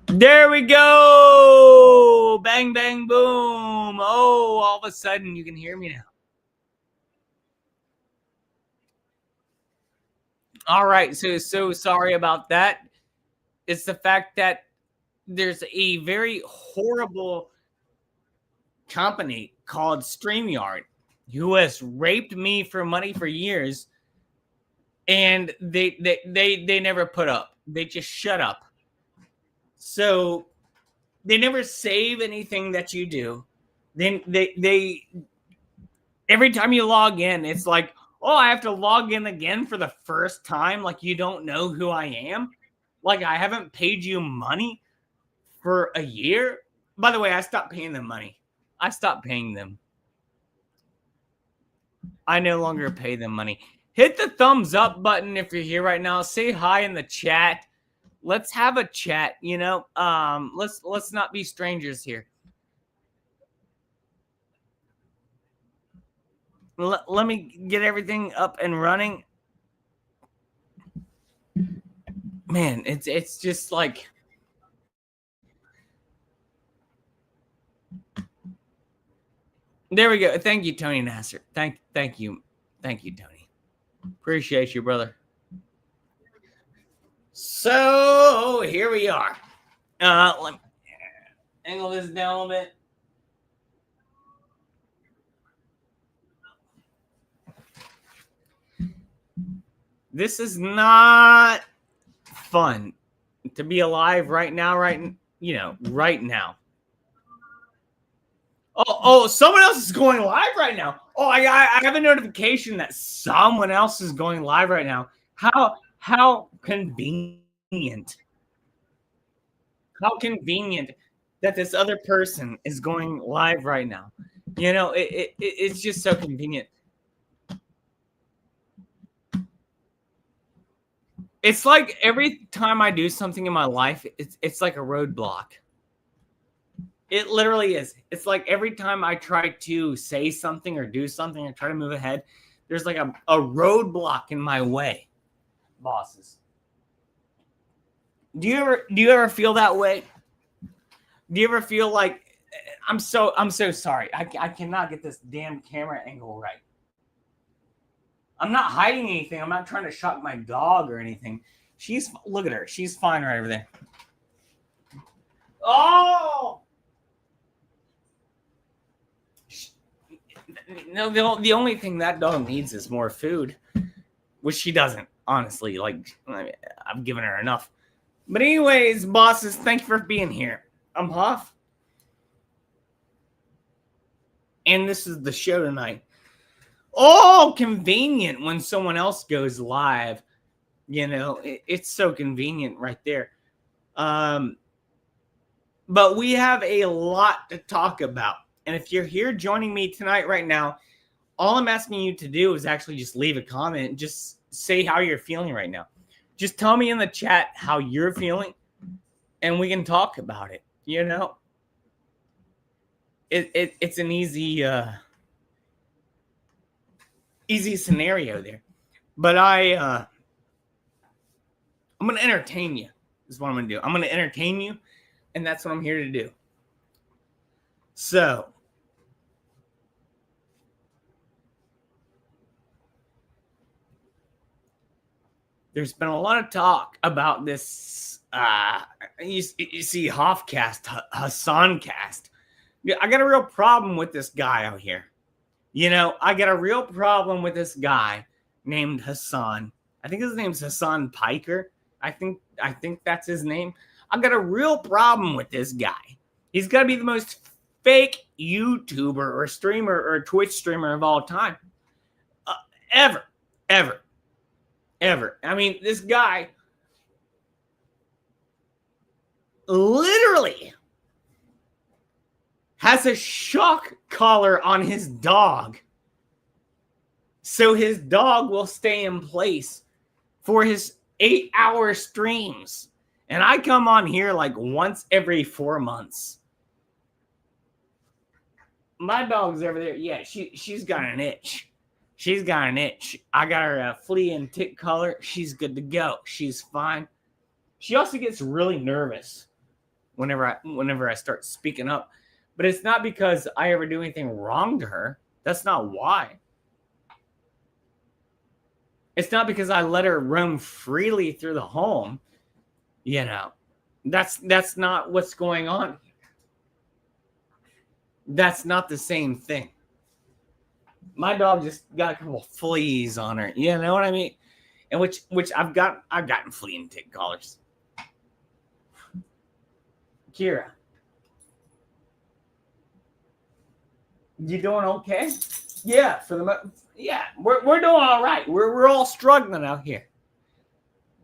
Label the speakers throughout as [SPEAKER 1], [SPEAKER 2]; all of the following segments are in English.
[SPEAKER 1] There we go. Bang, bang, boom. Oh, all of a sudden you can hear me now. All right. So sorry about that. It's the fact that there's a very horrible company called StreamYard who has raped me for money for years, and they never put up. They just shut up. So they never save anything that you do. Then they every time you log in, it's like, oh, I have to log in again for the first time. Like, you don't know who I am. Like, I haven't paid you money for a year. By the way, I stopped paying them money. I stopped paying them. I no longer pay them money. Hit the thumbs up button if you're here right now. Say hi in the chat. Let's have a chat, let's not be strangers here. Let me get everything up and running. Man, it's just like, there we go. Thank you, Tony Nasser. Thank you, Tony. Appreciate you, brother. So here we are. Let me angle this down a little bit. This is not fun to be alive right now, right now. Oh, someone else is going live right now. Oh, I have a notification that someone else is going live right now. How convenient. How convenient that this other person is going live right now. It's just so convenient. It's like every time I do something in my life, it's like a roadblock. It literally is. It's like every time I try to say something or do something or try to move ahead, there's like a roadblock in my way. Bosses. Do you ever feel that way? Do you ever feel like, I'm so sorry. I cannot get this damn camera angle right. I'm not hiding anything. I'm not trying to shock my dog or anything. Look at her. She's fine right over there. Oh! No, the only thing that dog needs is more food, which she doesn't, honestly. Like, I've given her enough. But anyways, bosses, thank you for being here. I'm Hoff. And this is the show tonight. Oh, convenient when someone else goes live. It's so convenient right there. But we have a lot to talk about. And if you're here joining me tonight right now, all I'm asking you to do is actually just leave a comment and just say how you're feeling right now. Just tell me in the chat how you're feeling, and we can talk about it. It's an easy scenario there. But I'm going to entertain you. Is what I'm going to do. I'm going to entertain you, and that's what I'm here to do. So, there's been a lot of talk about this. You see Hoffcast, Hasancast. I got a real problem with this guy out here. I got a real problem with this guy named Hassan. I think his name's Hassan Piker. I think that's his name. I got a real problem with this guy. He's got to be the most fake YouTuber or streamer or Twitch streamer of all time. Ever. I mean, this guy literally has a shock collar on his dog, so his dog will stay in place for his 8-hour streams. And I come on here like once every 4 months. My dog's over there. Yeah, she's got an itch. She's got an itch. I got her a flea and tick collar. She's good to go. She's fine. She also gets really nervous whenever I start speaking up. But it's not because I ever do anything wrong to her. That's not why. It's not because I let her roam freely through the home. You know, that's not what's going on. That's not the same thing. My dog just got a couple fleas on her. You know what I mean? And which I've gotten flea and tick collars. Kira, you doing okay? Yeah, we're doing all right. We're all struggling out here.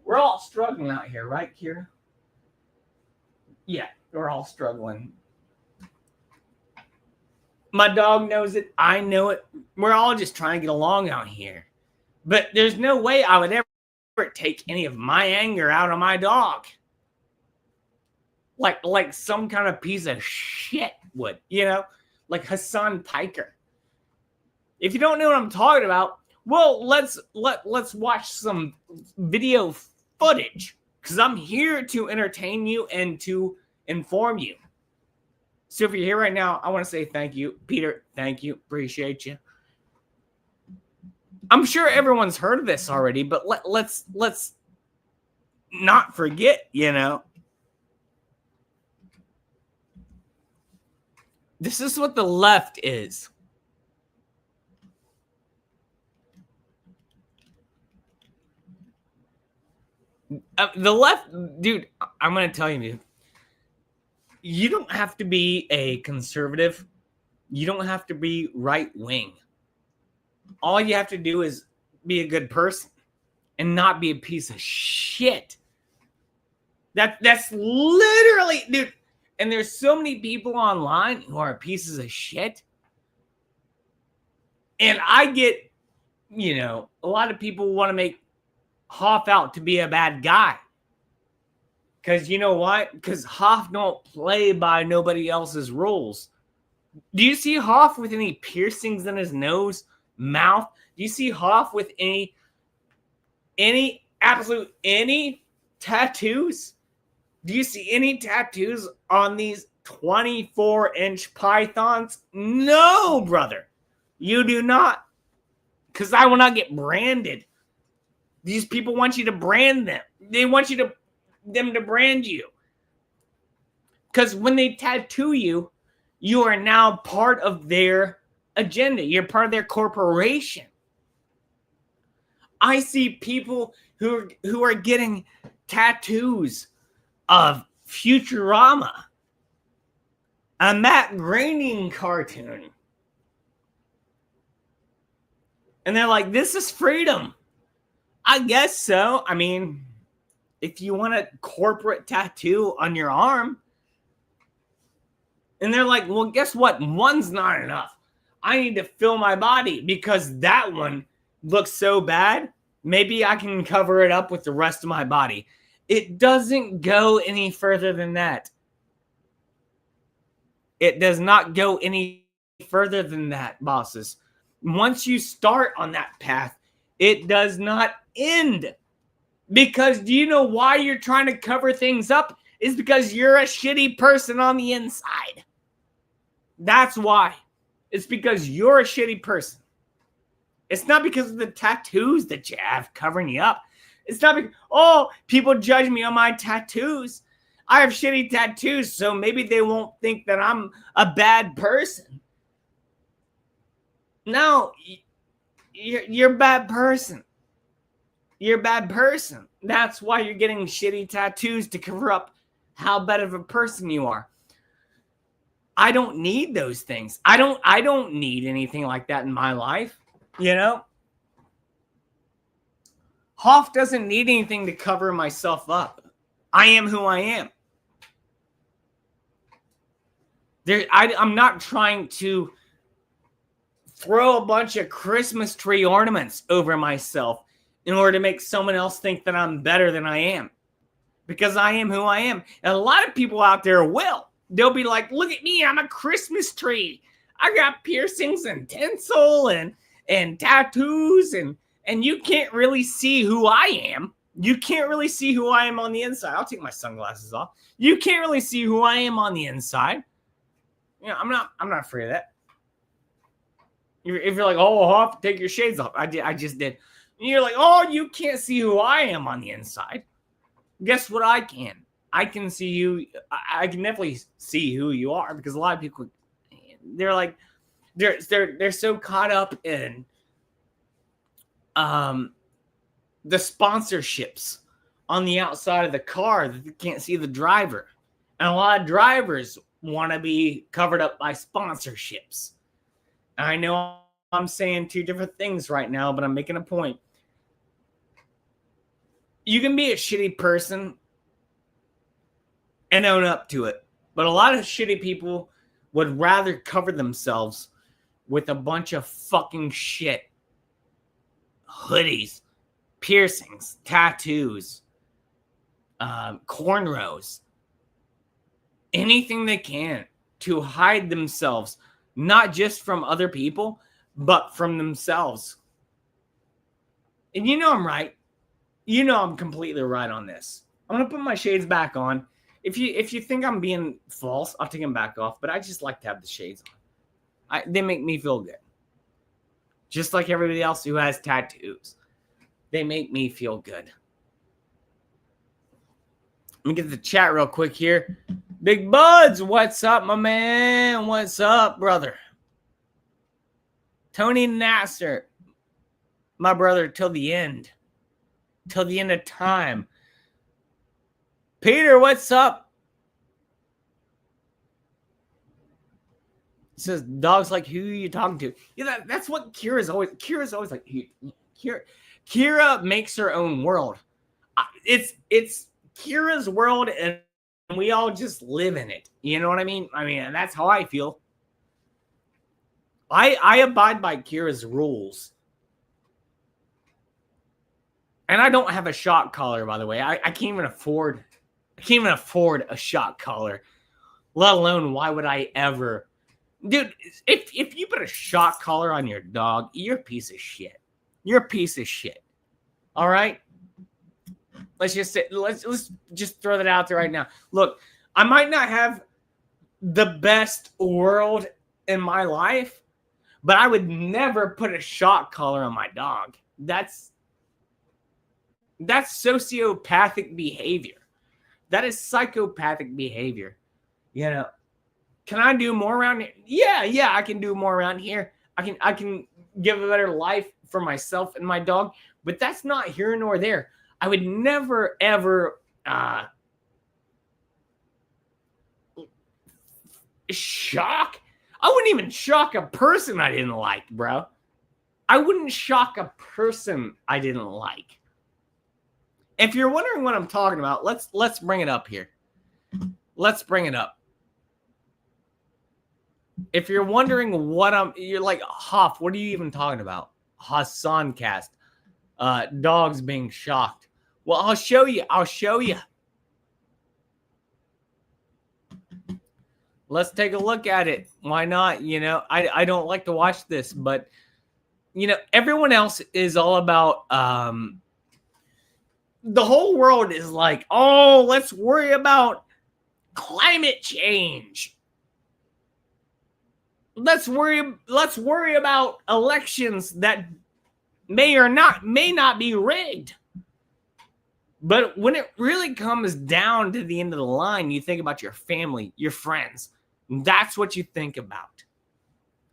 [SPEAKER 1] We're all struggling out here, right, Kira? Yeah, we're all struggling. My dog knows it. I know it. We're all just trying to get along out here. But there's no way I would ever take any of my anger out on my dog. Like some kind of piece of shit would, you know? Like Hassan Piker. If you don't know what I'm talking about, well, let's watch some video footage. Because I'm here to entertain you and to inform you. So if you're here right now, I want to say thank you. Peter, thank you. Appreciate you. I'm sure everyone's heard of this already, but let's not forget, you know. This is what the left is. The left, dude, I'm going to tell you, dude. You don't have to be a conservative. You don't have to be right wing. All you have to do is be a good person and not be a piece of shit. That's literally, dude. And there's so many people online who are pieces of shit. And I get, you know, a lot of people want to make Hoff out to be a bad guy. Because you know what? Because Hoff don't play by nobody else's rules. Do you see Hoff with any piercings in his nose, mouth? Do you see Hoff with any tattoos? Do you see any tattoos on these 24-inch pythons? No, brother. You do not. Because I will not get branded. These people want you to brand them. They want them to brand you. Because when they tattoo you, you are now part of their agenda. You're part of their corporation. I see people who are getting tattoos of Futurama, a Matt Groening cartoon. And they're like, this is freedom. I guess so. I mean, if you want a corporate tattoo on your arm. And they're like, well, guess what? One's not enough. I need to fill my body because that one looks so bad. Maybe I can cover it up with the rest of my body. It doesn't go any further than that. It does not go any further than that, bosses. Once you start on that path, it does not end. Because do you know why you're trying to cover things up? It's because you're a shitty person on the inside. That's why. It's because you're a shitty person. It's not because of the tattoos that you have covering you up. It's not because, oh, people judge me on my tattoos. I have shitty tattoos, so maybe they won't think that I'm a bad person. No, you're a bad person. You're a bad person. That's why you're getting shitty tattoos to cover up how bad of a person you are. I don't need those things. I don't need anything like that in my life, you know? Hoff doesn't need anything to cover myself up. I am who I am. I'm not trying to throw a bunch of Christmas tree ornaments over myself in order to make someone else think that I'm better than I am. Because I am who I am. And a lot of people out there will. They'll be like, look at me, I'm a Christmas tree. I got piercings and tinsel and tattoos and you can't really see who I am. You can't really see who I am on the inside. I'll take my sunglasses off. You can't really see who I am on the inside. I'm not afraid of that. If you're like, oh, I'll have to take your shades off. I just did. And you're like, oh, you can't see who I am on the inside. Guess what I can? I can see you. I can definitely see who you are, because a lot of people, they're like, they're so caught up in the sponsorships on the outside of the car that they can't see the driver. And a lot of drivers want to be covered up by sponsorships. And I know I'm saying two different things right now, but I'm making a point. You can be a shitty person and own up to it. But a lot of shitty people would rather cover themselves with a bunch of fucking shit. Hoodies, piercings, tattoos, cornrows, anything they can to hide themselves, not just from other people, but from themselves. And you know I'm right. You know I'm completely right on this. I'm going to put my shades back on. If you think I'm being false, I'll take them back off. But I just like to have the shades on. They make me feel good. Just like everybody else who has tattoos. They make me feel good. Let me get the chat real quick here. Big Buds, what's up, my man? What's up, brother? Tony Nasser, my brother, till the end. Till the end of time. Peter, what's up? It says, dogs like, who are you talking to? Yeah, that's what Kira's always like. Kira makes her own world. It's Kira's world, and we all just live in it. You know what I mean? I mean, that's how I feel. I abide by Kira's rules. And I don't have a shock collar, by the way. I can't even afford a shock collar. Let alone, why would I ever? Dude, if you put a shock collar on your dog, you're a piece of shit. You're a piece of shit. All right? Let's just throw that out there right now. Look, I might not have the best world in my life, but I would never put a shock collar on my dog. That's sociopathic behavior. That is psychopathic behavior. You know, can I do more around here? Yeah, I can do more around here. I can give a better life for myself and my dog, but that's not here nor there. I would never, ever shock. I wouldn't even shock a person I didn't like, bro. I wouldn't shock a person I didn't like. If you're wondering what I'm talking about, let's bring it up here. Let's bring it up. If you're wondering you're like, Hoff, what are you even talking about? Hasancast. Dogs being shocked. Well, I'll show you. Let's take a look at it. Why not? You know, I don't like to watch this, but you know, everyone else is all about the whole world is like, oh, let's worry about climate change. Let's worry about elections that may not be rigged. But when it really comes down to the end of the line, you think about your family, your friends. That's what you think about.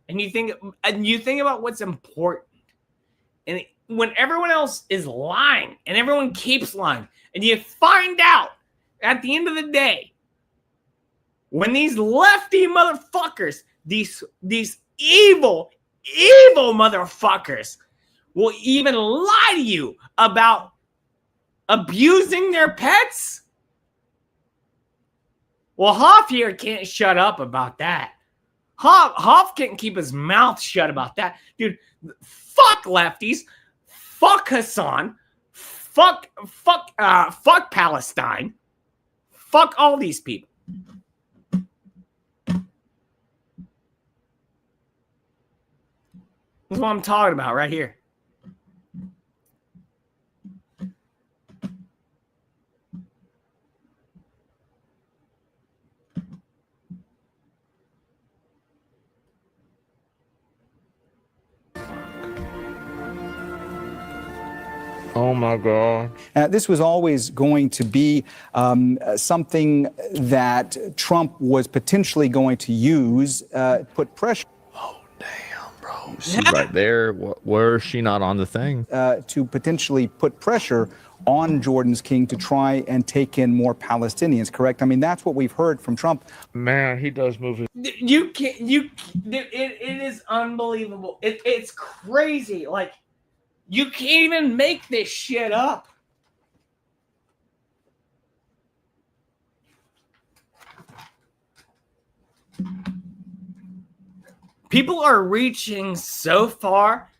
[SPEAKER 1] And you think about what's important. And when everyone else is lying and everyone keeps lying, and you find out at the end of the day, when these lefty motherfuckers, these evil motherfuckers will even lie to you about abusing their pets? Well, Hoff here can't shut up about that. Hoff can't keep his mouth shut about that. Dude, fuck lefties. Fuck Hassan. Fuck Palestine. Fuck all these people. That's what I'm talking about right here.
[SPEAKER 2] Oh my God.
[SPEAKER 3] This was always going to be something that Trump was potentially going to use, put pressure.
[SPEAKER 2] Oh, damn, bro. See right there, where is she not on the thing?
[SPEAKER 3] To potentially put pressure on Jordan's king to try and take in more Palestinians, correct? I mean, that's what we've heard from Trump.
[SPEAKER 2] Man, he does move his...
[SPEAKER 1] It is unbelievable. It's crazy. Like, you can't even make this shit up. People are reaching so far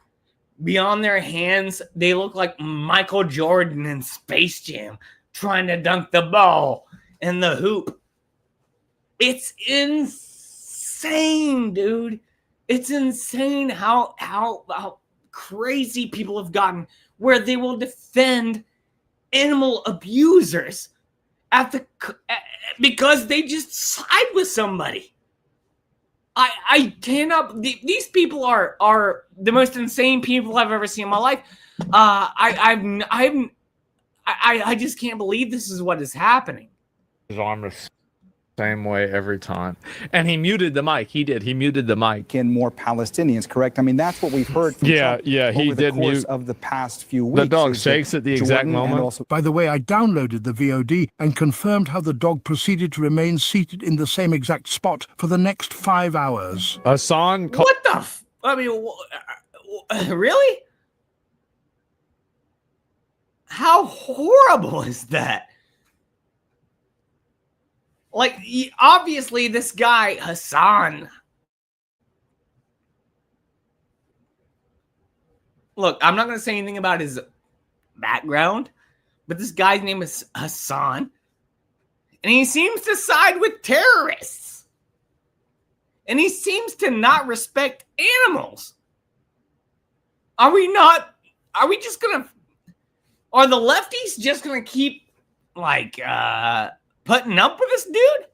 [SPEAKER 1] beyond their hands. They look like Michael Jordan in Space Jam trying to dunk the ball in the hoop. It's insane, dude. It's insane how crazy people have gotten, where they will defend animal abusers because they just side with somebody. I cannot. These people are the most insane people I've ever seen in my life. I just can't believe this is what is happening.
[SPEAKER 2] His arm is same way every time. And he muted the mic. He did. He muted the mic.
[SPEAKER 3] In more Palestinians, correct? I mean, that's what we've heard from Trump
[SPEAKER 2] he
[SPEAKER 3] over the
[SPEAKER 2] did
[SPEAKER 3] course
[SPEAKER 2] mute.
[SPEAKER 3] of the past few weeks.
[SPEAKER 2] The dog shakes at the exact moment.
[SPEAKER 4] By the way, I downloaded the VOD and confirmed how the dog proceeded to remain seated in the same exact spot for the next 5 hours.
[SPEAKER 2] Hassan...
[SPEAKER 1] What the... I mean, really? How horrible is that? Like, obviously, this guy, Hassan... Look, I'm not going to say anything about his background, but this guy's name is Hassan, and he seems to side with terrorists. And he seems to not respect animals. Are we just going to... Are the lefties just going to keep, like, putting up with this dude?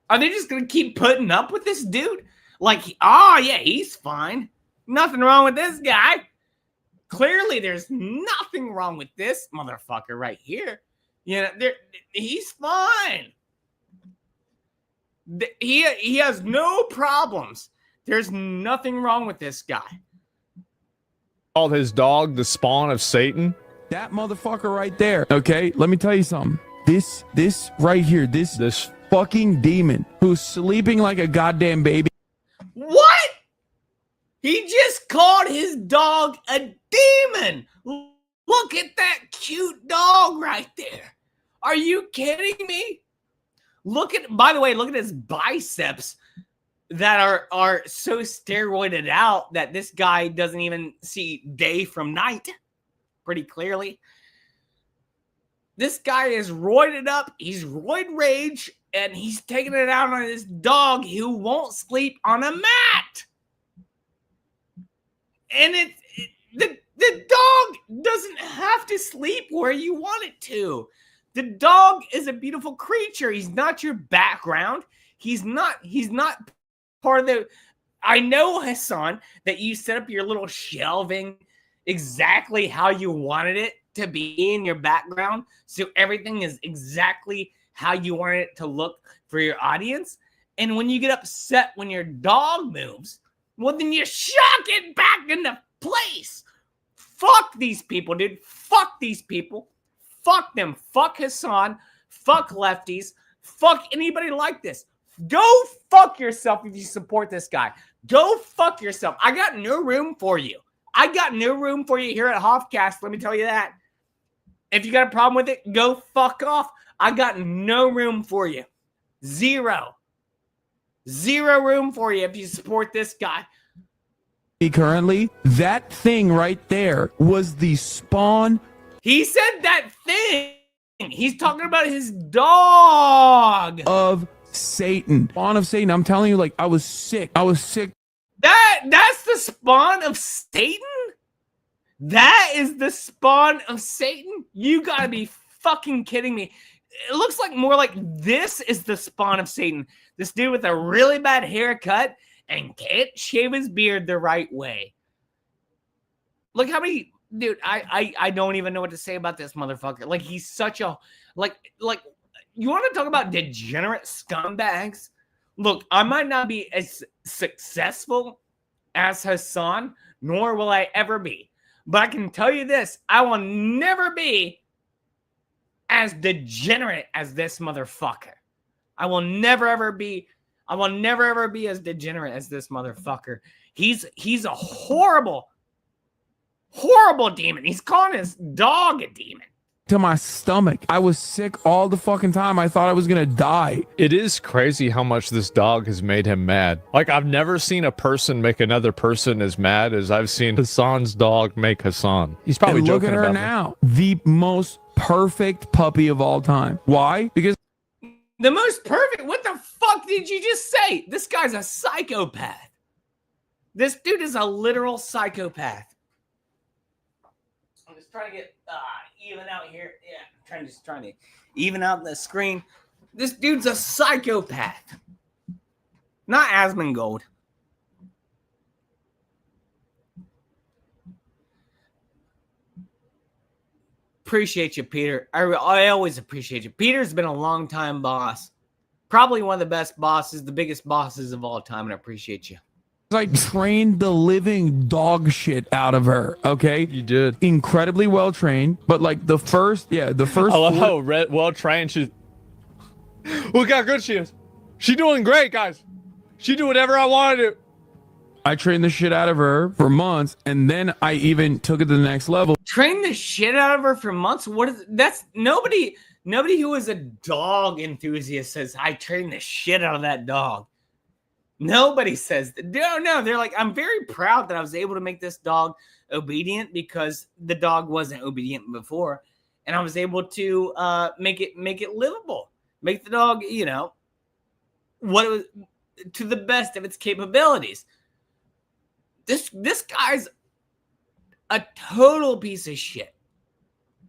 [SPEAKER 1] Are they just going to keep putting up with this dude? Like, oh, yeah, he's fine. Nothing wrong with this guy. Clearly, there's nothing wrong with this motherfucker right here. You know, he's fine. He has no problems. There's nothing wrong with this guy.
[SPEAKER 2] Called his dog the spawn of Satan.
[SPEAKER 5] That motherfucker right there. Okay, let me tell you something. This right here, this fucking demon who's sleeping like a goddamn baby.
[SPEAKER 1] What? He just called his dog a demon. Look at that cute dog right there. Are you kidding me? By the way, look at his biceps that are so steroided out that this guy doesn't even see day from night pretty clearly. This guy is roided up. He's roid rage, and he's taking it out on his dog who won't sleep on a mat. And the dog doesn't have to sleep where you want it to. The dog is a beautiful creature. He's not your background. He's not part of the... I know, Hassan, that you set up your little shelving exactly how you wanted it to be in your background. So everything is exactly how you want it to look for your audience. And when you get upset when your dog moves, well, then you shock it back into place. Fuck these people, dude. Fuck these people. Fuck them. Fuck Hassan. Fuck lefties. Fuck anybody like this. Go fuck yourself if you support this guy. Go fuck yourself. I got no room for you. I got no room for you here at Hoffcast. Let me tell you that. If you got a problem with it, go fuck off. I got no room for you. Zero room for you if you support this guy.
[SPEAKER 5] Currently, that thing right there was the spawn.
[SPEAKER 1] He said that thing. He's talking about his dog.
[SPEAKER 5] Of Satan. Spawn of Satan. I'm telling you, like, I was sick.
[SPEAKER 1] That's the spawn of Satan? That is the spawn of Satan? You gotta be fucking kidding me. It looks like more like this is the spawn of Satan. This dude with a really bad haircut and can't shave his beard the right way. Look how many dude, I don't even know what to say about this motherfucker. Like, he's such a like you want to talk about degenerate scumbags? Look, I might not be as successful as Hasan, nor will I ever be. But I can tell you this, I will never be as degenerate as this motherfucker. I will never ever be as degenerate as this motherfucker. He's a horrible demon. He's calling his dog a demon.
[SPEAKER 5] To my stomach. I was sick all the fucking time. I thought I was gonna die.
[SPEAKER 2] It is crazy how much this dog has made him mad. Like, I've never seen a person make another person as mad as I've seen Hasan's dog make Hasan. He's probably
[SPEAKER 5] And look
[SPEAKER 2] joking
[SPEAKER 5] at her
[SPEAKER 2] about
[SPEAKER 5] now. The most perfect puppy of all time. Why? Because
[SPEAKER 1] The most perfect? What the fuck did you just say? This guy's a psychopath. This dude is a literal psychopath. I'm just trying to get even out here. Yeah, I'm trying to even out the screen. This dude's a psychopath. Not Asmongold. Appreciate you, Peter. I always appreciate you. Peter's been a long time boss. Probably one of the best bosses, the biggest bosses of all time, and I appreciate you.
[SPEAKER 5] I trained the living dog shit out of her. Okay,
[SPEAKER 2] You did.
[SPEAKER 5] incredibly well trained, but like the first.
[SPEAKER 2] I love how well trained she. Look how good she is. She doing great, guys. She do whatever I want to do.
[SPEAKER 5] I trained the shit out of her for months, and then I even took it to the next level.
[SPEAKER 1] Train the shit out of her for months. What is that's nobody who is a dog enthusiast says I trained the shit out of that dog. Nobody says that. No, they're like, I'm very proud that I was able to make this dog obedient because the dog wasn't obedient before, and I was able to make it livable, make the dog, what it was to the best of its capabilities. This guy's a total piece of shit.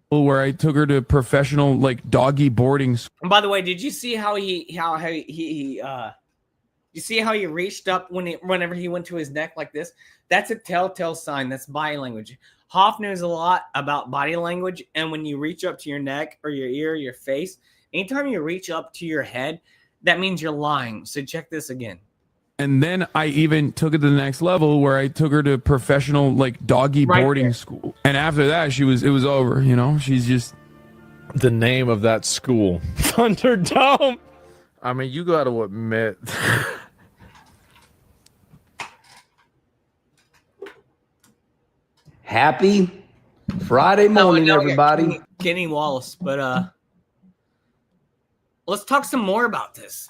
[SPEAKER 5] Where I took her to professional like doggy boarding school.
[SPEAKER 1] And by the way, did you see how he you see how he reached up whenever he went to his neck like this? That's a telltale sign. That's body language. Hoff knows a lot about body language, and when you reach up to your neck or your ear, or your face, anytime you reach up to your head, that means you're lying. So check this again.
[SPEAKER 5] And then I even took it to the next level where I took her to professional like doggy boarding school. And after that, it was over. She's just
[SPEAKER 2] The name of that school, Thunderdome. I mean, you got to admit.
[SPEAKER 6] Happy Friday morning, everybody.
[SPEAKER 1] Kenny Wallace, but let's talk some more about this.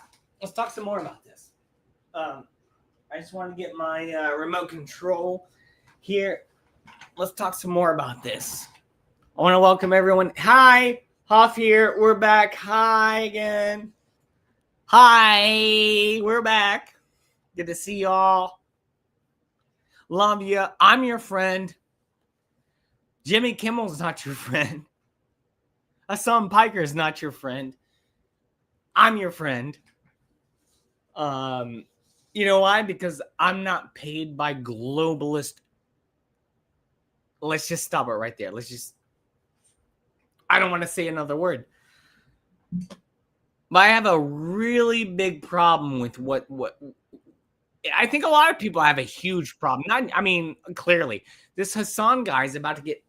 [SPEAKER 1] I just want to get my remote control here. Let's talk some more about this. I want to welcome everyone. Hi, Hoff here. We're back. Hi again. Hi, we're back. Good to see y'all. Love you. I'm your friend. Jimmy Kimmel's not your friend. Hasan Piker is not your friend. I'm your friend. You know why? Because I'm not paid by globalist. Let's just stop it right there. I don't want to say another word. But I have a really big problem with what I think a lot of people have a huge problem. Clearly, this Hasan guy is about to get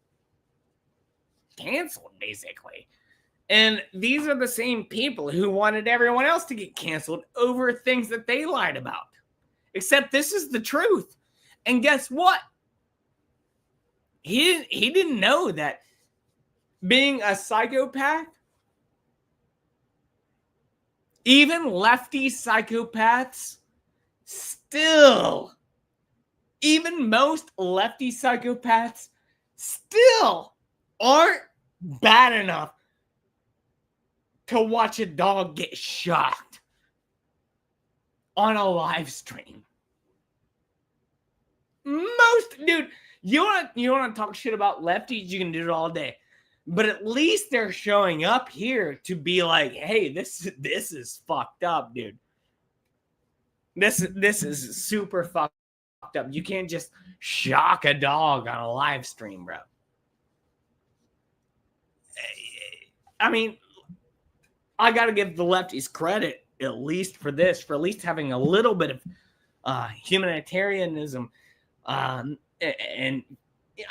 [SPEAKER 1] canceled, basically. And these are the same people who wanted everyone else to get canceled over things that they lied about. Except this is the truth. And guess what? He didn't know that being a psychopath, even lefty psychopaths, even most lefty psychopaths still aren't bad enough to watch a dog get shocked on a live stream. Dude, you want to talk shit about lefties? You can do it all day. But at least they're showing up here to be like, hey, this is fucked up, dude. This is super fucked up. You can't just shock a dog on a live stream, bro. I mean, I got to give the lefties credit at least for this, for at least having a little bit of humanitarianism. And I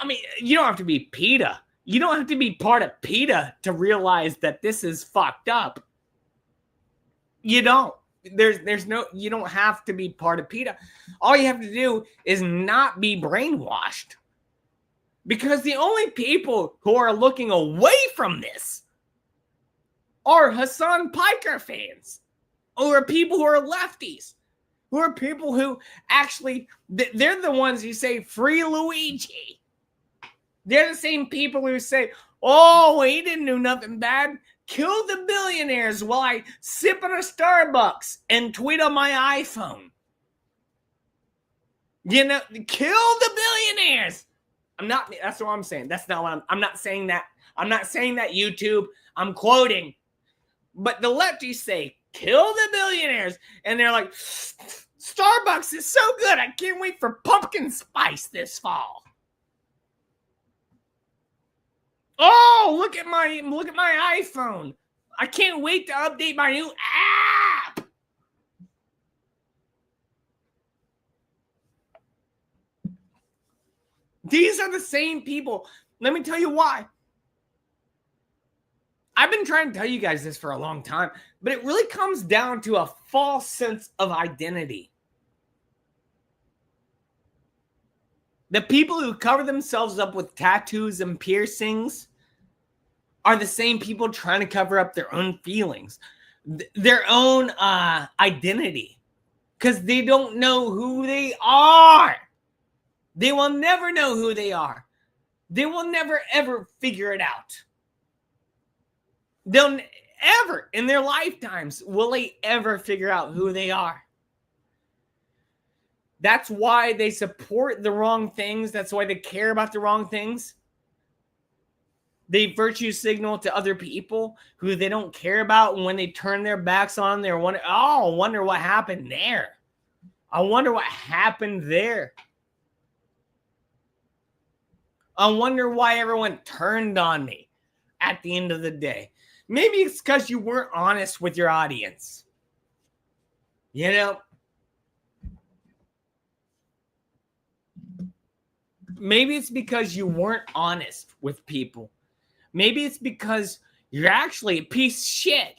[SPEAKER 1] mean, you don't have to be PETA. You don't have to be part of PETA to realize that this is fucked up. You don't. There's no, you don't have to be part of PETA. All you have to do is not be brainwashed. Because the only people who are looking away from this are Hassan Piker fans, or people who are lefties, who are people who actually, they're the ones who say, free Luigi. They're the same people who say, oh, he didn't do nothing bad. Kill the billionaires while I sip in a Starbucks and tweet on my iPhone. You know, kill the billionaires. That's what I'm saying. That's not what I'm not saying that. I'm not saying that, YouTube. I'm quoting. But the lefties say, kill the billionaires. And they're like, Starbucks is so good. I can't wait for pumpkin spice this fall. Oh, look at my iPhone. I can't wait to update my new app. These are the same people. Let me tell you why. I've been trying to tell you guys this for a long time, but it really comes down to a false sense of identity. The people who cover themselves up with tattoos and piercings are the same people trying to cover up their own feelings, their own identity, because they don't know who they are. They will never know who they are. They will never, ever figure it out. They'll ever, in their lifetimes, will they ever figure out who they are. That's why they support the wrong things. That's why they care about the wrong things. They virtue signal to other people who they don't care about. And when they turn their backs on, they're wondering, oh, I wonder what happened there. I wonder what happened there. I wonder why everyone turned on me at the end of the day. Maybe it's because you weren't honest with your audience. You know? Maybe it's because you weren't honest with people. Maybe it's because you're actually a piece of shit.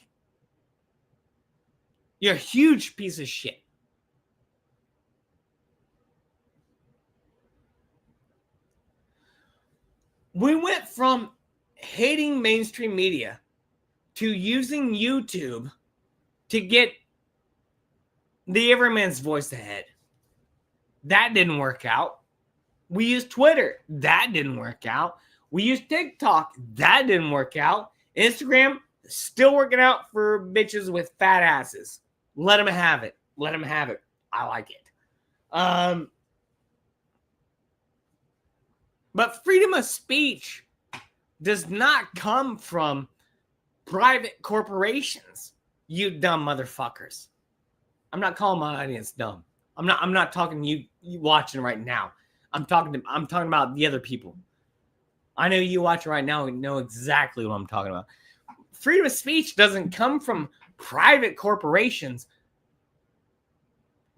[SPEAKER 1] You're a huge piece of shit. We went from hating mainstream media to using YouTube to get the everyman's voice ahead. That didn't work out. We used Twitter. That didn't work out. We used TikTok. That didn't work out. Instagram, still working out for bitches with fat asses. Let them have it. Let them have it. I like it. But freedom of speech does not come from private corporations, you dumb motherfuckers. I'm not calling my audience dumb. I'm not talking to you watching right now. I'm talking about the other people. I know you watching right now and know exactly what I'm talking about. Freedom of speech doesn't come from private corporations.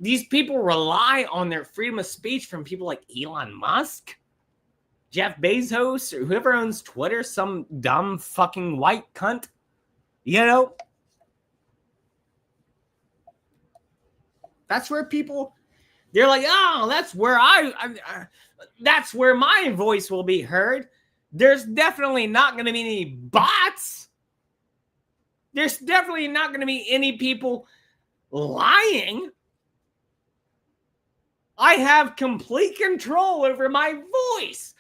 [SPEAKER 1] These people rely on their freedom of speech from people like Elon Musk, Jeff Bezos, or whoever owns Twitter, some dumb fucking white cunt. You know? That's where people, they're like, oh, that's where that's where my voice will be heard. There's definitely not going to be any bots. There's definitely not going to be any people lying. I have complete control over my voice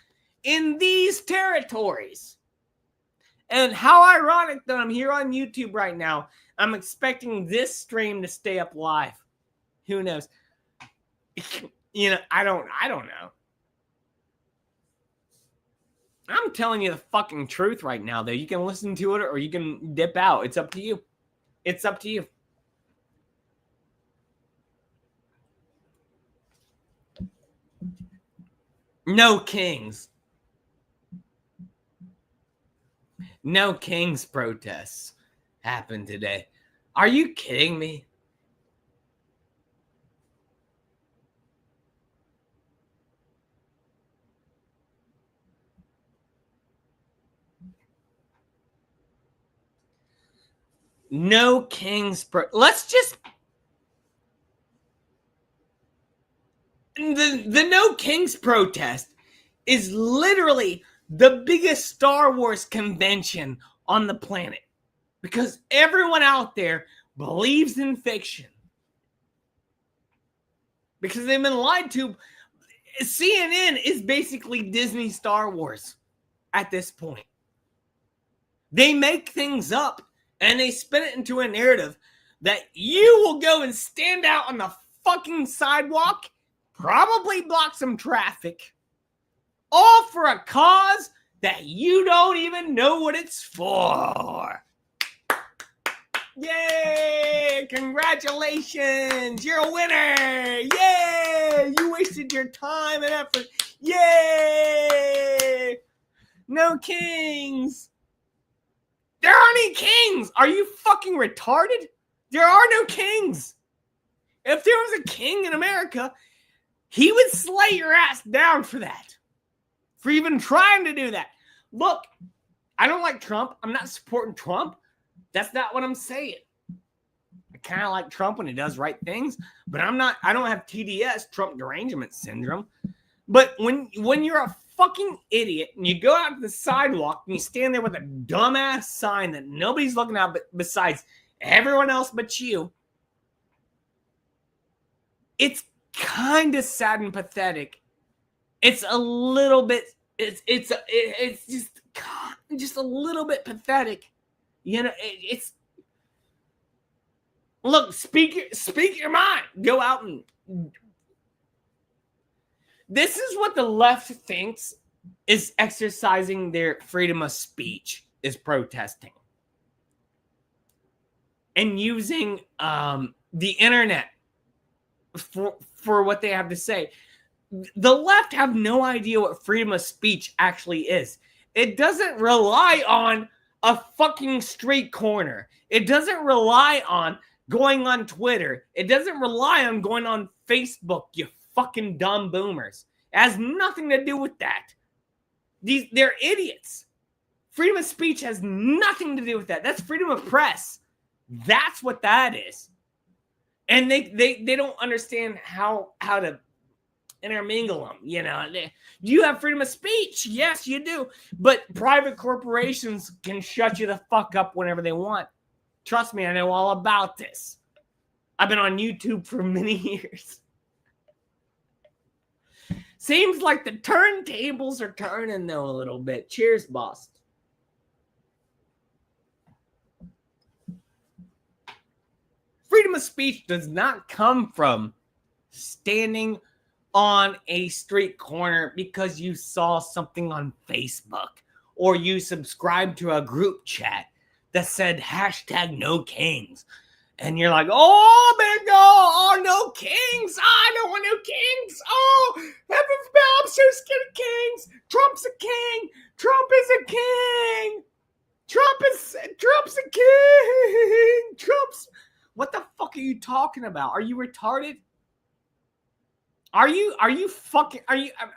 [SPEAKER 1] in these territories. And how ironic that I'm here on YouTube right now. I'm expecting this stream to stay up live. Who knows? You know, I don't know. I'm telling you the fucking truth right now, though. You can listen to it or you can dip out. It's up to you. It's up to you. No kings. No Kings protests happened today. Are you kidding me? No Kings let's just the No Kings protest is literally the biggest Star Wars convention on the planet because everyone out there believes in fiction because they've been lied to. CNN is basically Disney Star Wars at this point. They make things up and they spin it into a narrative that you will go and stand out on the fucking sidewalk, probably block some traffic, all for a cause that you don't even know what it's for. Yay! Congratulations! You're a winner! Yay! You wasted your time and effort. Yay! No Kings! There aren't any kings! Are you fucking retarded? There are no kings! If there was a king in America, he would slay your ass down for that. For even trying to do that. Look, I don't like Trump. I'm not supporting Trump. That's not what I'm saying. I kind of like Trump when he does right things, but I don't have TDS, Trump derangement syndrome. But when you're a fucking idiot and you go out to the sidewalk and you stand there with a dumbass sign that nobody's looking at besides everyone else but you, it's kind of sad and pathetic. It's a little bit it's just a little bit pathetic. You know, it's look, speak your mind. Go out and this is what the left thinks is exercising their freedom of speech, is protesting. And using the internet for what they have to say. The left have no idea what freedom of speech actually is. It doesn't rely on a fucking street corner. It doesn't rely on going on Twitter. It doesn't rely on going on Facebook, you fucking dumb boomers. It has nothing to do with that. They're idiots. Freedom of speech has nothing to do with that. That's freedom of press. That's what that is. And they don't understand how to intermingle them. You know, you have freedom of speech. Yes, you do. But private corporations can shut you the fuck up whenever they want. Trust me, I know all about this. I've been on YouTube for many years. Seems like the turntables are turning though a little bit. Cheers, boss. Freedom of speech does not come from standing on a street corner because you saw something on Facebook or you subscribed to a group chat that said #NoKings. And you're like, oh, man, no kings. I don't want no kings. Oh, I'm so scared of kings. Trump's a king. Trump is a king. Trump's a king. What the fuck are you talking about? Are you retarded? I'm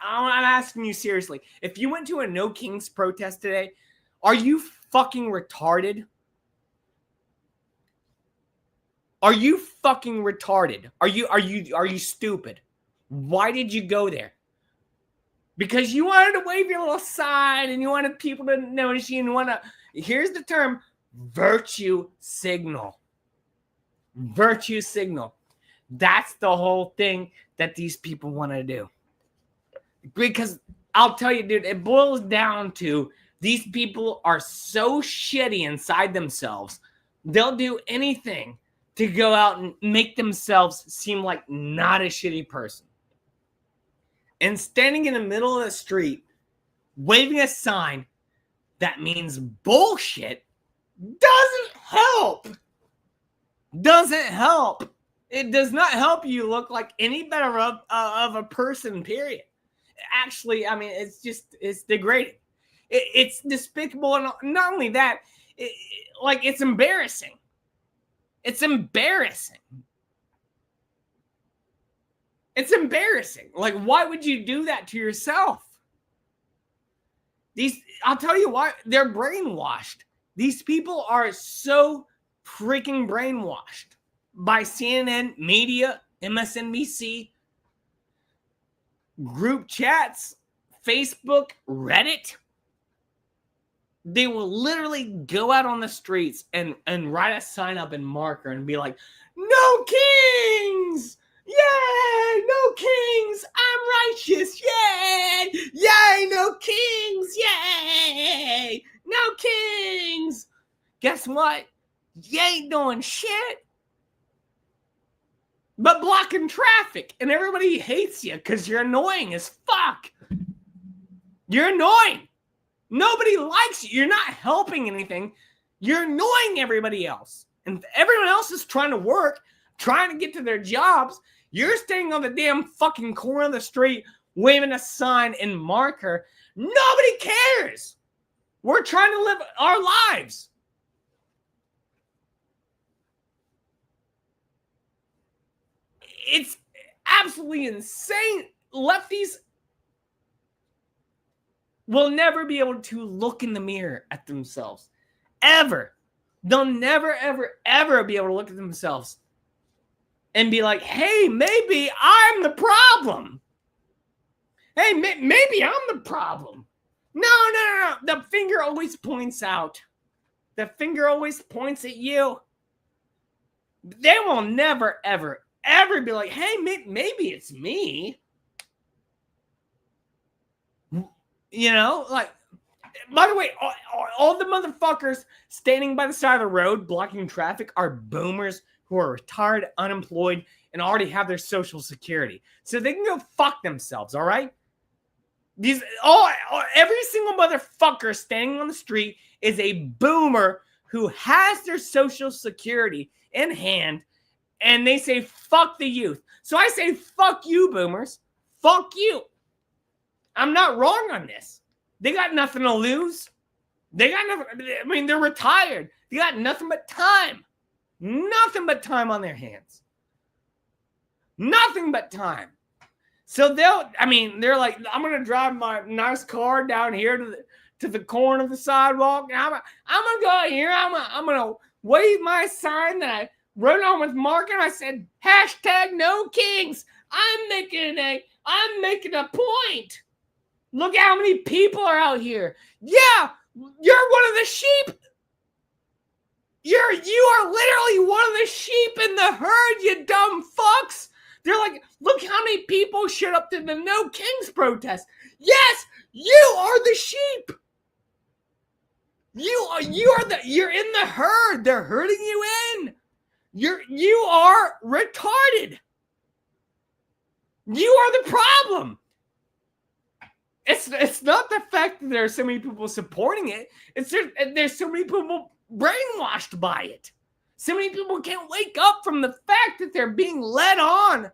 [SPEAKER 1] asking you seriously. If you went to a No Kings protest today, are you fucking retarded? Are you fucking retarded? Are you stupid? Why did you go there? Because you wanted to wave your little sign and you wanted people to notice you and here's the term, virtue signal. Virtue signal. That's the whole thing that these people want to do. Because I'll tell you, dude, it boils down to these people are so shitty inside themselves. They'll do anything to go out and make themselves seem like not a shitty person. And standing in the middle of the street, waving a sign that means bullshit doesn't help. Doesn't help. It does not help you look like any better of a person, period. Actually, I mean, it's degrading. It's despicable. And not only that, it's embarrassing. It's embarrassing. It's embarrassing. Like, why would you do that to yourself? I'll tell you why. They're brainwashed. These people are so freaking brainwashed by CNN, media, MSNBC, group chats, Facebook, Reddit. They will literally go out on the streets and write a sign up and marker and be like, "No kings! Yay! No kings! I'm righteous! Yay! Yay! No kings! Yay! No kings!" Guess what? You ain't doing shit but blocking traffic, and everybody hates you because you're annoying as fuck. You're annoying. Nobody likes you. You're not helping anything. You're annoying everybody else. And everyone else is trying to work, trying to get to their jobs. You're staying on the damn fucking corner of the street, waving a sign and marker. Nobody cares. We're trying to live our lives. It's absolutely insane. Lefties will never be able to look in the mirror at themselves. Ever. They'll never, ever, ever be able to look at themselves and be like, "Hey, maybe I'm the problem. Hey, maybe I'm the problem." No. The finger always points out. The finger always points at you. They will never, ever, ever be like, "Hey, maybe it's me." You know, like, by the way, all the motherfuckers standing by the side of the road blocking traffic are boomers who are retired, unemployed, and already have their Social Security. So they can go fuck themselves, all right? Every single motherfucker standing on the street is a boomer who has their Social Security in hand, and they say, "Fuck the youth." So I say, fuck you, boomers. Fuck you. I'm not wrong on this. They got nothing to lose. They got nothing. I mean, they're retired. They got nothing but time. Nothing but time on their hands. Nothing but time. So they're like, "I'm going to drive my nice car down here to the corner of the sidewalk. And I'm going to go here. I'm going to wave my sign that I wrote on with marker. I said, #no kings. I'm making a point. Look how many people are out here. Yeah, you're one of the sheep. You are literally one of the sheep in the herd, you dumb fucks." They're like, "Look how many people showed up to the No Kings protest." Yes, you are the sheep. You're in the herd. They're herding you in. You are retarded. You are the problem. It's not the fact that there are so many people supporting it. It's there's so many people brainwashed by it. So many people can't wake up from the fact that they're being led on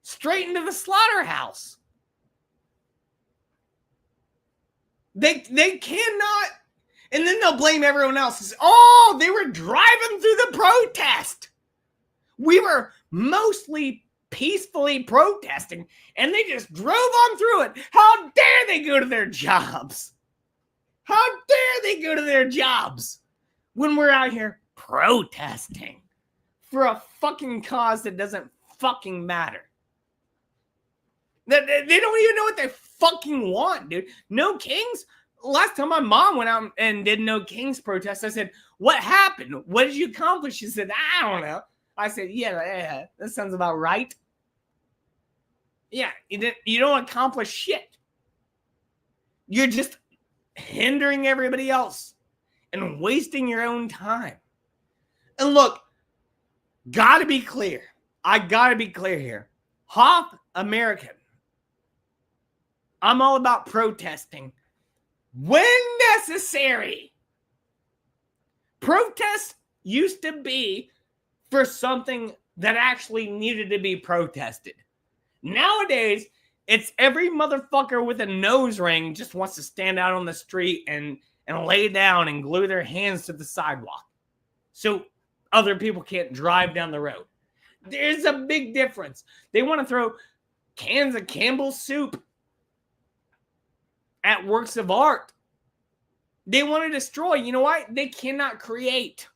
[SPEAKER 1] straight into the slaughterhouse. They cannot, and then they'll blame everyone else. "Oh, they were driving through the protest. We were mostly peacefully protesting, and they just drove on through it. How dare they go to their jobs? How dare they go to their jobs when we're out here protesting for a fucking cause that doesn't fucking matter? They don't even know what they fucking want, dude. No Kings? Last time my mom went out and did No Kings protest, I said, "What happened? What did you accomplish?" She said, "I don't know." I said, yeah, that sounds about right. Yeah, you don't accomplish shit. You're just hindering everybody else and wasting your own time. And look, gotta be clear. I gotta be clear here. Hoff American. I'm all about protesting when necessary. Protest used to be for something that actually needed to be protested. Nowadays, It's every motherfucker with a nose ring just wants to stand out on the street and lay down and glue their hands to the sidewalk so other people can't drive down the road. There's a big difference. They want to throw cans of Campbell's soup at works of art. They want to destroy. You know why? They cannot create.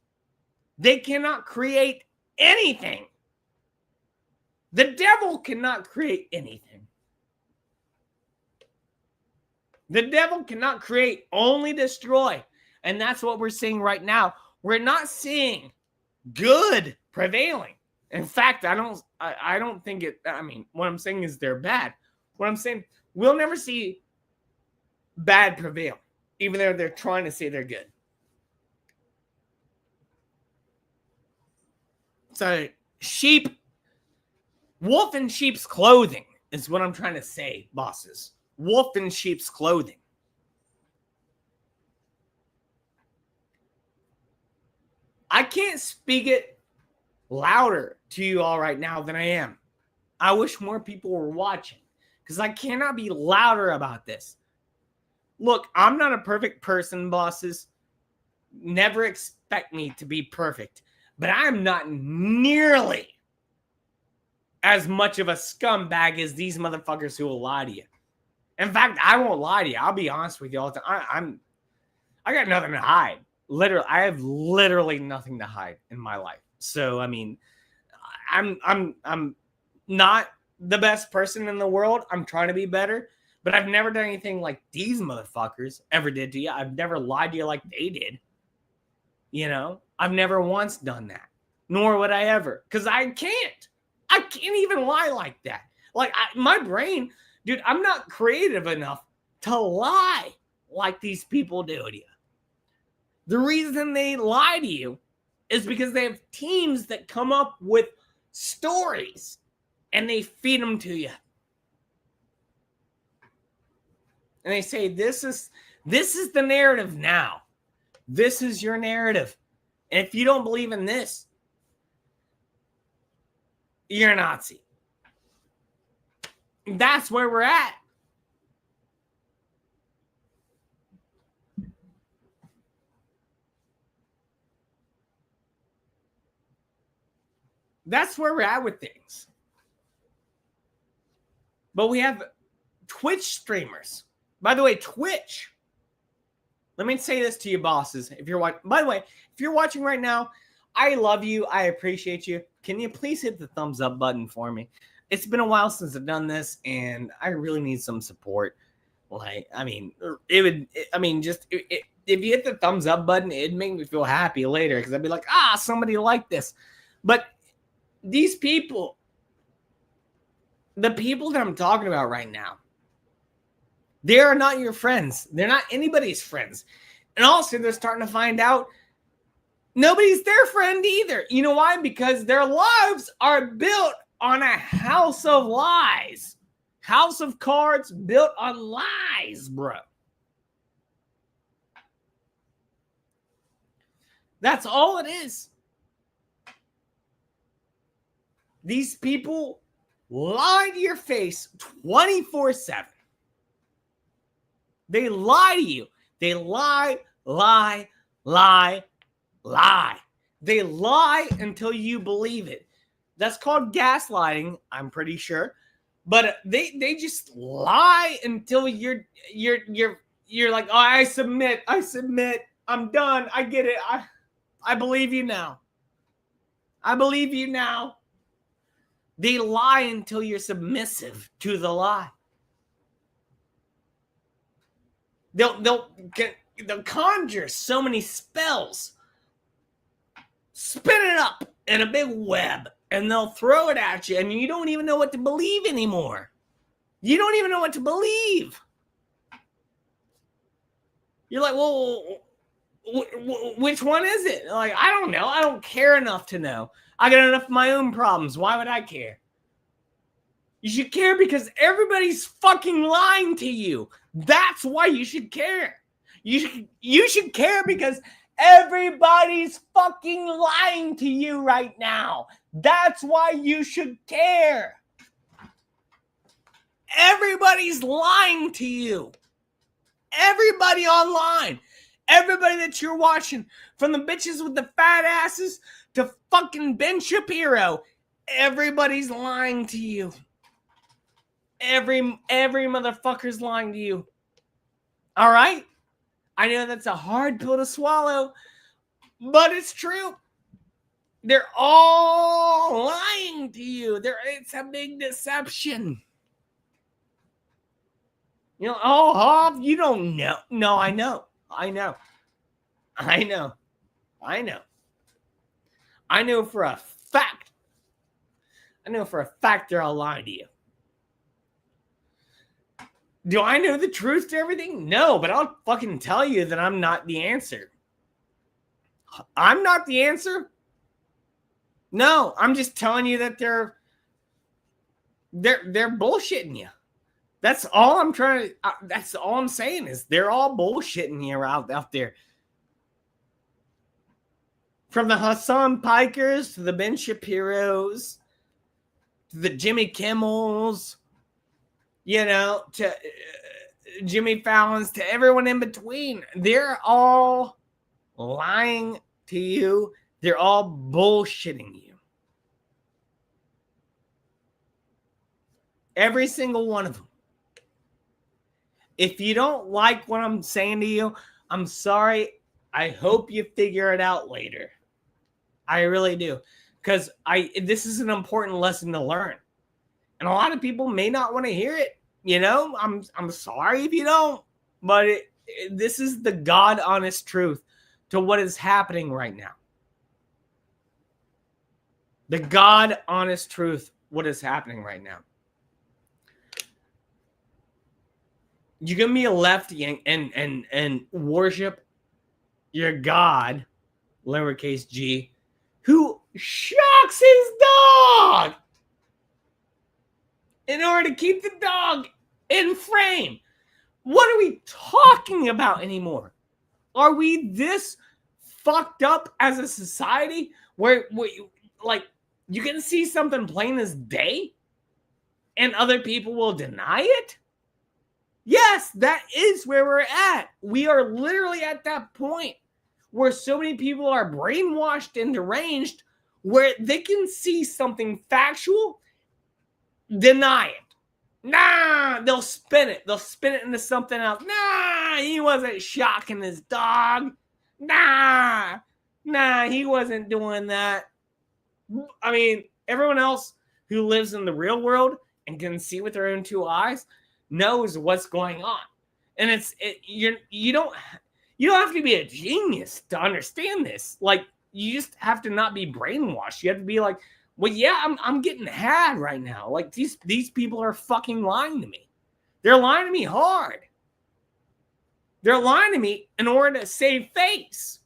[SPEAKER 1] They cannot create anything. The devil cannot create anything. The devil cannot create, only destroy. And that's what we're seeing right now. We're not seeing good prevailing. In fact, I don't think it, I mean, what I'm saying is they're bad. What I'm saying, we'll never see bad prevail, even though they're trying to say they're good. So, wolf in sheep's clothing is what I'm trying to say, bosses. Wolf in sheep's clothing. I can't speak it louder to you all right now than I am. I wish more people were watching because I cannot be louder about this. Look, I'm not a perfect person, bosses. Never expect me to be perfect. But I'm not nearly as much of a scumbag as these motherfuckers who will lie to you. In fact, I won't lie to you. I'll be honest with you all the time. I got nothing to hide. Literally, I have literally nothing to hide in my life. So, I mean, I'm not the best person in the world. I'm trying to be better, but I've never done anything like these motherfuckers ever did to you. I've never lied to you like they did. You know, I've never once done that, nor would I ever, because I can't even lie like that. Like my brain, dude, I'm not creative enough to lie like these people do to you. The reason they lie to you is because they have teams that come up with stories and they feed them to you. And they say, this is the narrative now. This is your narrative. And if you don't believe in this, you're a Nazi. That's where we're at. That's where we're at with things. But we have Twitch streamers. By the way, Twitch. Let me say this to you, bosses. If you're watching, by the way, if you're watching right now, I love you. I appreciate you. Can you please hit the thumbs up button for me? It's been a while since I've done this, and I really need some support. Like, I mean, if you hit the thumbs up button, it'd make me feel happy later because I'd be like, somebody liked this. But these people, the people that I'm talking about right now, they are not your friends. They're not anybody's friends. And also, they're starting to find out nobody's their friend either. You know why? Because their lives are built on a house of lies. House of cards built on lies, bro. That's all it is. These people lie to your face 24/7. They lie to you. They lie. They lie until you believe it. That's called gaslighting, I'm pretty sure. But they just lie until you're like, oh, I submit. I'm done. I get it. I believe you now. They lie until you're submissive to the lie. They'll conjure so many spells, spin it up in a big web, and they'll throw it at you, and you don't even know what to believe anymore. You don't even know what to believe. You're like, well, which one is it? Like, I don't know. I don't care enough to know. I got enough of my own problems. Why would I care? You should care because everybody's fucking lying to you. That's why you should care. You should care because everybody's fucking lying to you right now. That's why you should care. Everybody's lying to you. Everybody online. Everybody that you're watching, from the bitches with the fat asses to fucking Ben Shapiro, everybody's lying to you. Every motherfucker's lying to you. All right? I know that's a hard pill to swallow, but it's true. They're all lying to you. It's a big deception. You know, oh, Hoff, you don't know. No, I know. I know for a fact. They're all lying to you. Do I know the truth to everything? No, but I'll fucking tell you that I'm not the answer. I'm not the answer. No, I'm just telling you that they're bullshitting you. That's all I'm trying to. That's all I'm saying is they're all bullshitting you out there. From the Hassan Pikers to the Ben Shapiros to the Jimmy Kimmels, you know, to Jimmy Fallon's, to everyone in between. They're all lying to you. They're all bullshitting you. Every single one of them. If you don't like what I'm saying to you, I'm sorry. I hope you figure it out later. I really do. Because this is an important lesson to learn. And a lot of people may not want to hear it. You know, I'm sorry if you don't. But this is the God honest truth to what is happening right now. The God honest truth, what is happening right now. You can be a lefty and worship your God, lowercase g, who shocks his dog in order to keep the dog in frame. What are we talking about anymore? Are we this fucked up as a society where like you can see something plain as day and other people will deny it? Yes, that is where we're at. We are literally at that point where so many people are brainwashed and deranged where they can see something factual, deny it. Nah, they'll spin it. They'll spin it into something else. Nah, he wasn't shocking his dog. Nah, he wasn't doing that. I mean, everyone else who lives in the real world and can see with their own two eyes knows what's going on. And you don't have to be a genius to understand this. Like, you just have to not be brainwashed. You have to be like, well, yeah, I'm getting had right now. Like, these people are fucking lying to me. They're lying to me hard. They're lying to me in order to save face.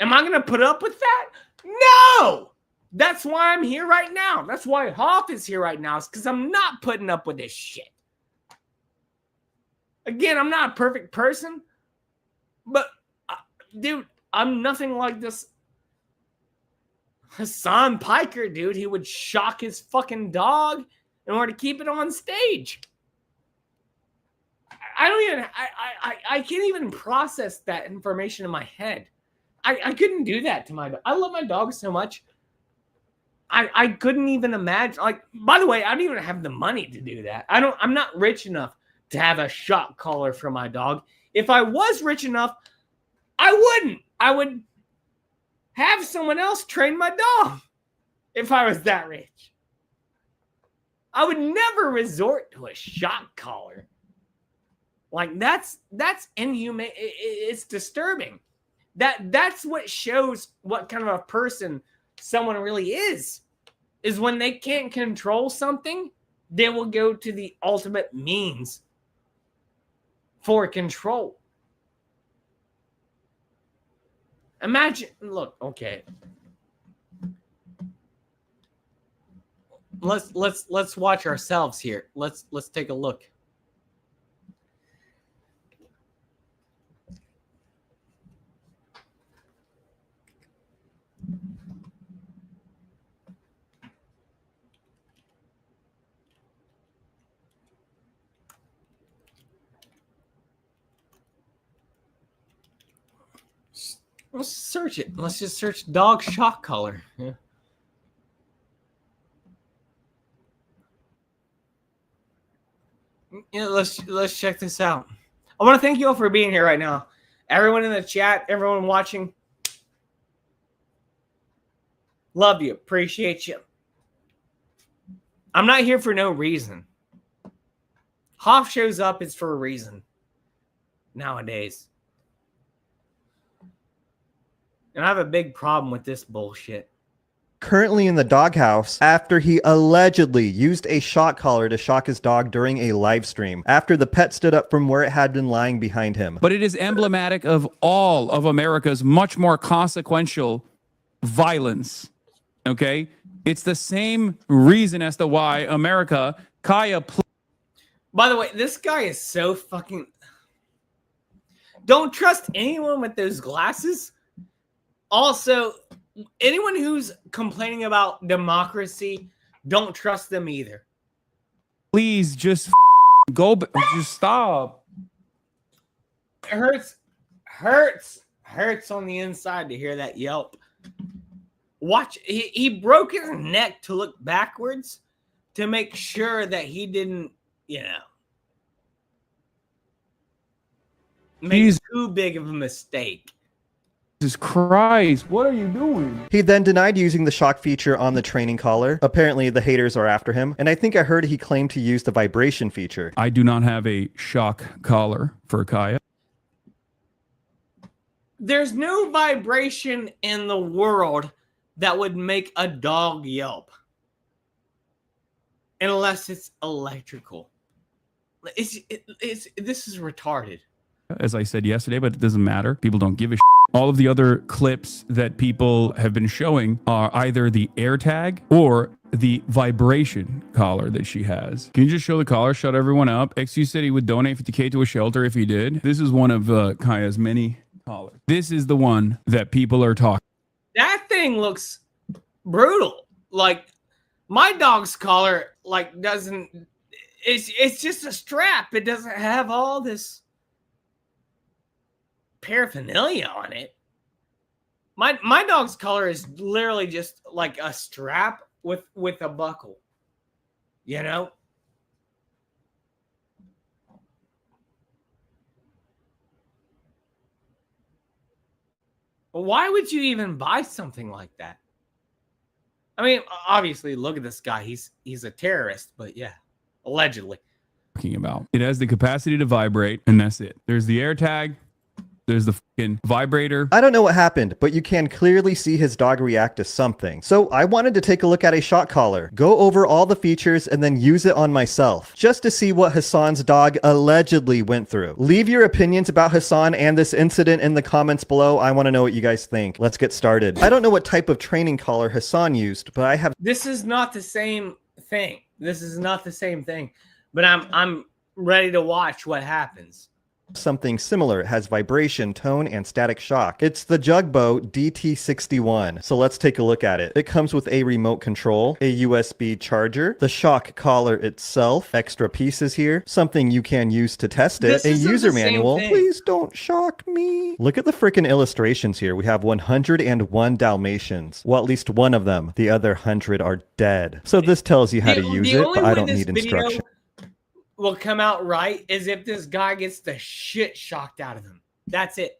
[SPEAKER 1] Am I going to put up with that? No! That's why I'm here right now. That's why Hoff is here right now. It's because I'm not putting up with this shit. Again, I'm not a perfect person. But, dude, I'm nothing like this Hassan Piker, dude. He would shock his fucking dog in order to keep it on stage. I can't even process that information in my head. I couldn't do that to my dog. I love my dog so much. I couldn't even imagine. Like, by the way, I don't even have the money to do that. I'm not rich enough to have a shock collar for my dog. If I was rich enough, I wouldn't. I would have someone else train my dog if I was that rich. I would never resort to a shock collar. Like, that's inhumane. It's disturbing. That's what shows what kind of a person someone really is when they can't control something, they will go to the ultimate means for control. Imagine, look, okay. Let's watch ourselves here. Let's take a look. Let's search it. Let's just search dog shock collar. Yeah. Let's check this out. I want to thank you all for being here right now. Everyone in the chat, everyone watching. Love you. Appreciate you. I'm not here for no reason. Hoff shows up, it's for a reason. Nowadays. And I have a big problem with this bullshit.
[SPEAKER 7] Currently in the doghouse after he allegedly used a shock collar to shock his dog during a live stream after the pet stood up from where it had been lying behind him.
[SPEAKER 5] But it is emblematic of all of America's much more consequential violence. Okay? It's the same reason as to why America, Kaya.
[SPEAKER 1] By the way, this guy is so fucking... Don't trust anyone with those glasses. Also, anyone who's complaining about democracy, don't trust them either.
[SPEAKER 5] Please just go, just stop.
[SPEAKER 1] It hurts on the inside to hear that yelp. Watch, he broke his neck to look backwards to make sure that he didn't, make too big of a mistake.
[SPEAKER 5] Jesus Christ, what are you doing?
[SPEAKER 7] He then denied using the shock feature on the training collar. Apparently the haters are after him. And I think I heard he claimed to use the vibration feature.
[SPEAKER 5] I do not have a shock collar for Kaya.
[SPEAKER 1] There's no vibration in the world that would make a dog yelp. Unless it's electrical. This is retarded.
[SPEAKER 5] As I said yesterday, but it doesn't matter. People don't give a shit. All of the other clips that people have been showing are either the AirTag or the vibration collar that she has. Can you just show the collar? Shut everyone up. XU said he would donate 50K to a shelter if he did. This is one of Kaya's many collars. This is the one that people are talking.
[SPEAKER 1] That thing looks brutal. Like, my dog's collar, doesn't... It's just a strap. It doesn't have all this paraphernalia on it. My dog's collar is literally just like a strap with a buckle. Why would you even buy something like that? I mean, obviously, look at this guy. He's a terrorist, but yeah, allegedly.
[SPEAKER 5] About it has the capacity to vibrate, and that's it. There's the AirTag. There's the fucking vibrator.
[SPEAKER 7] I don't know what happened, but you can clearly see his dog react to something. So I wanted to take a look at a shock collar, go over all the features, and then use it on myself, just to see what Hasan's dog allegedly went through. Leave your opinions about Hasan and this incident in the comments below. I want to know what you guys think. Let's get started. I don't know what type of training collar Hasan used, but I have...
[SPEAKER 1] This is not the same thing. But I'm ready to watch what happens.
[SPEAKER 7] Something similar. It has vibration, tone, and static shock. It's the Jugbo DT61. So let's take a look at it. It comes with a remote control, a USB charger, the shock collar itself, extra pieces here, something you can use to test it, a user manual. Please don't shock me. Look at the freaking illustrations here. We have 101 Dalmatians. Well, at least one of them. The other 100 are dead. So this tells you how to use it, but I don't need instructions.
[SPEAKER 1] Will come out right is if this guy gets the shit shocked out of him. That's it.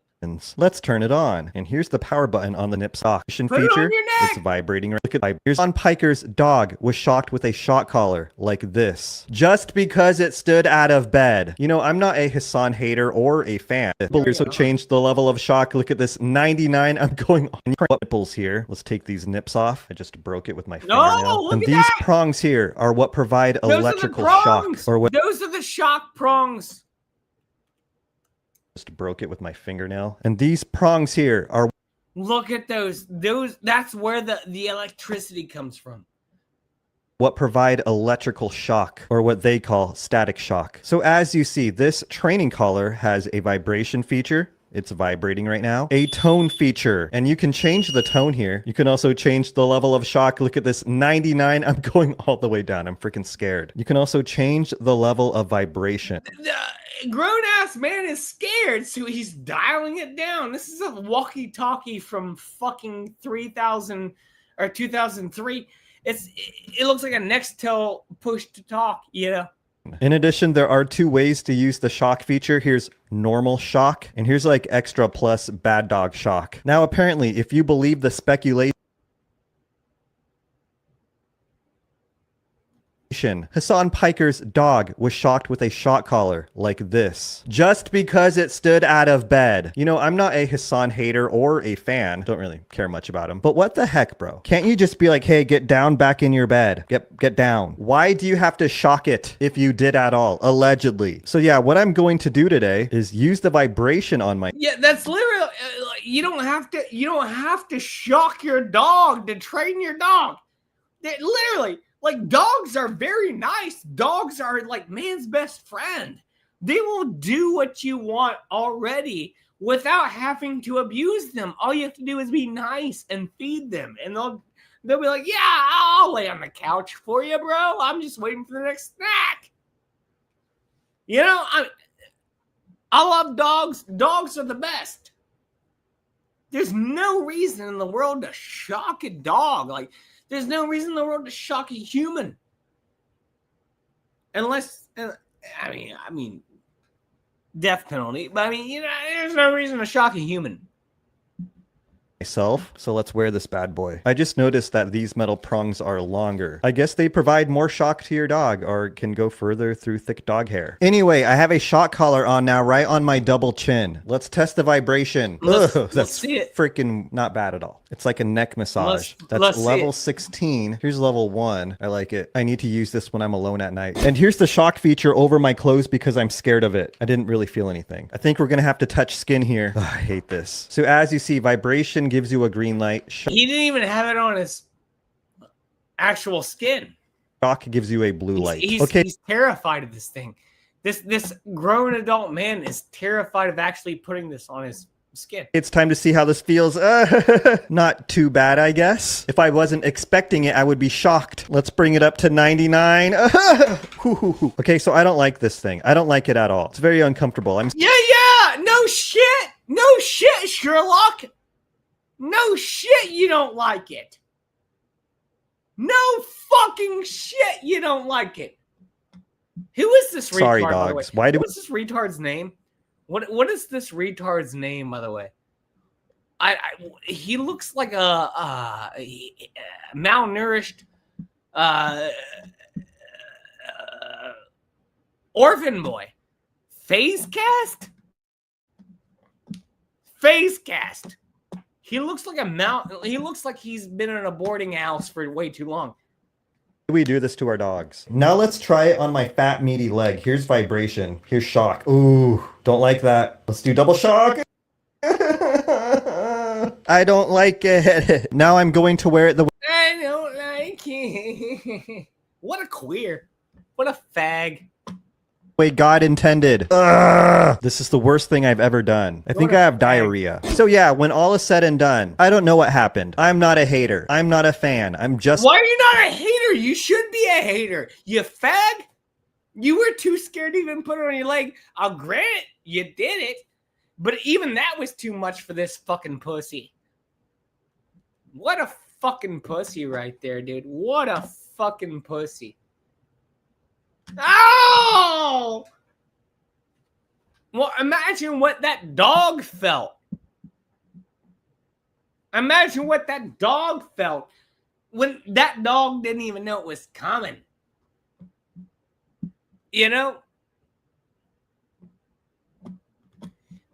[SPEAKER 7] Let's turn it on. And here's the power button on the Nip's option
[SPEAKER 1] feature.
[SPEAKER 7] It on your neck. It's vibrating. Look at vibrators. On Piker's dog was shocked with a shock collar like this, just because it stood out of bed. I'm not a Hasan hater or a fan. So changed the level of shock. Look at this 99. I'm going on nipples here. Let's take these nips off. I just broke it with my fingernail. And these prongs here are what provide electrical shock.
[SPEAKER 1] Those are the shock prongs.
[SPEAKER 7] Just broke it with my fingernail. And these prongs here are...
[SPEAKER 1] Look at those. That's where the electricity comes from.
[SPEAKER 7] What provide electrical shock, or what they call static shock. So as you see, this training collar has a vibration feature, It's vibrating right now. A tone feature. And you can change the tone here. You can also change the level of shock. Look at this, 99. I'm going all the way down. I'm freaking scared. You can also change the level of vibration.
[SPEAKER 1] The grown-ass man is scared, so he's dialing it down. This is a walkie-talkie from fucking 3000 or 2003. It looks like a Nextel push-to-talk, you know?
[SPEAKER 7] In addition, there are 2 ways to use the shock feature. Here's normal shock, and here's like extra plus bad dog shock. Now, apparently, if you believe the speculation, Hasan Piker's dog was shocked with a shock collar like this, just because it stood out of bed. You know, I'm not a Hasan hater or a fan. Don't really care much about him. But what the heck, bro? Can't you just be like, hey, get down back in your bed. Get down. Why do you have to shock it if you did at all? Allegedly. So yeah, what I'm going to do today is use the vibration on my...
[SPEAKER 1] Yeah, that's literally... you don't have to shock your dog to train your dog. Literally... Like, dogs are very nice. Dogs are like man's best friend. They will do what you want already without having to abuse them. All you have to do is be nice and feed them. And they'll be like, yeah, I'll lay on the couch for you, bro. I'm just waiting for the next snack. You know, I love dogs. Dogs are the best. There's no reason in the world to shock a dog. Like, there's no reason in the world to shock a human. Unless, I mean, death penalty. But I mean, you know, there's no reason to shock a human.
[SPEAKER 7] Myself, so let's wear this bad boy. I just noticed that these metal prongs are longer. I guess they provide more shock to your dog or can go further through thick dog hair. Anyway, I have a shock collar on now right on my double chin. Let's test the vibration. That's
[SPEAKER 1] see it.
[SPEAKER 7] Freaking not bad at all. It's like a neck massage. That's level 16. Here's level 1. I like it. I need to use this when I'm alone at night. And here's the shock feature over my clothes because I'm scared of it. I didn't really feel anything. I think we're gonna have to touch skin here. Ugh, I hate this. So as you see, vibration gives you a green light.
[SPEAKER 1] He didn't even have it on his actual skin.
[SPEAKER 7] Shock gives you a blue light.
[SPEAKER 1] He's terrified of this thing. This grown adult man is terrified of actually putting this on his skin.
[SPEAKER 7] It's time to see how this feels. Not too bad, I guess. If I wasn't expecting it, I would be shocked. Let's bring it up to 99. Okay, so I don't like this thing. I don't like it at all. It's very uncomfortable.
[SPEAKER 1] Yeah. No shit, Sherlock. No shit, you don't like it. No fucking shit, you don't like it. Who is this retard?
[SPEAKER 7] Sorry, dogs.
[SPEAKER 1] What's this retard's name? What is this retard's name, by the way? He looks like a malnourished orphan boy. Hasancast? Hasancast. He looks like he looks like he's been in a boarding house for way too long.
[SPEAKER 7] We do this to our dogs. Now let's try it on my fat meaty leg. Here's vibration. Here's shock. Ooh, don't like that. Let's do double shock. I don't like it. Now I'm going to wear it
[SPEAKER 1] I don't like it. What a queer. What a fag.
[SPEAKER 7] way God intended. Ugh. This is the worst thing I've ever done. I think I have diarrhea. So yeah, when all is said and done, I don't know what happened. I'm not a hater. I'm not a fan. I'm just...
[SPEAKER 1] Why are you not a hater? You should be a hater. You fag. You were too scared to even put it on your leg. I'll grant it. You did it. But even that was too much for this fucking pussy. What a fucking pussy right there, dude. What a fucking pussy. Oh! Well, imagine what that dog felt. Imagine what that dog felt when that dog didn't even know it was coming. You know?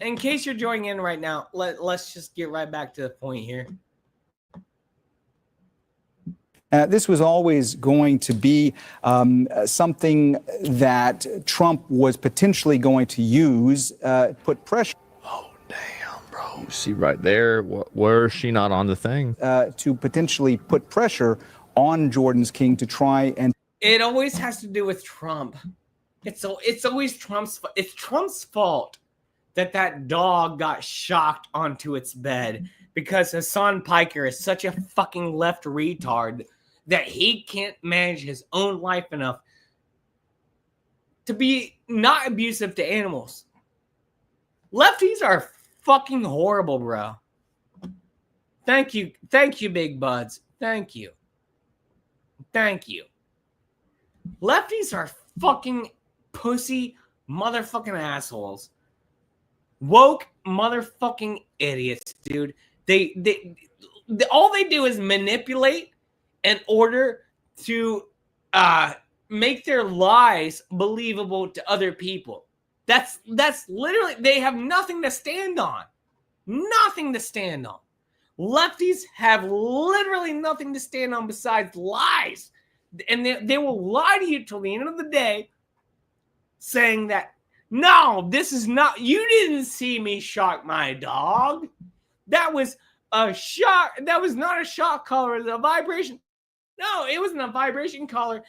[SPEAKER 1] In case you're joining in right now, let's just get right back to the point here.
[SPEAKER 3] This was always going to be something that Trump was potentially going to use, put pressure.
[SPEAKER 2] Oh, damn, bro. See right there, where is she not on the thing?
[SPEAKER 3] To potentially put pressure on Jordan's King to try and...
[SPEAKER 1] It always has to do with Trump. It's always Trump's fault that dog got shocked onto its bed because Hassan Piker is such a fucking left retard that he can't manage his own life enough to be not abusive to animals. Lefties are fucking horrible, bro. Thank you, Big Buds. Thank you. Lefties are fucking pussy motherfucking assholes. Woke motherfucking idiots, dude. They all they do is manipulate in order to make their lies believable to other people. That's literally, they have nothing to stand on. Nothing to stand on. Lefties have literally nothing to stand on besides lies. And they will lie to you till the end of the day, saying that, no, this is not, you didn't see me shock my dog. That was a shock. That was not a shock collar. It was a vibration. No, it wasn't a vibration collar.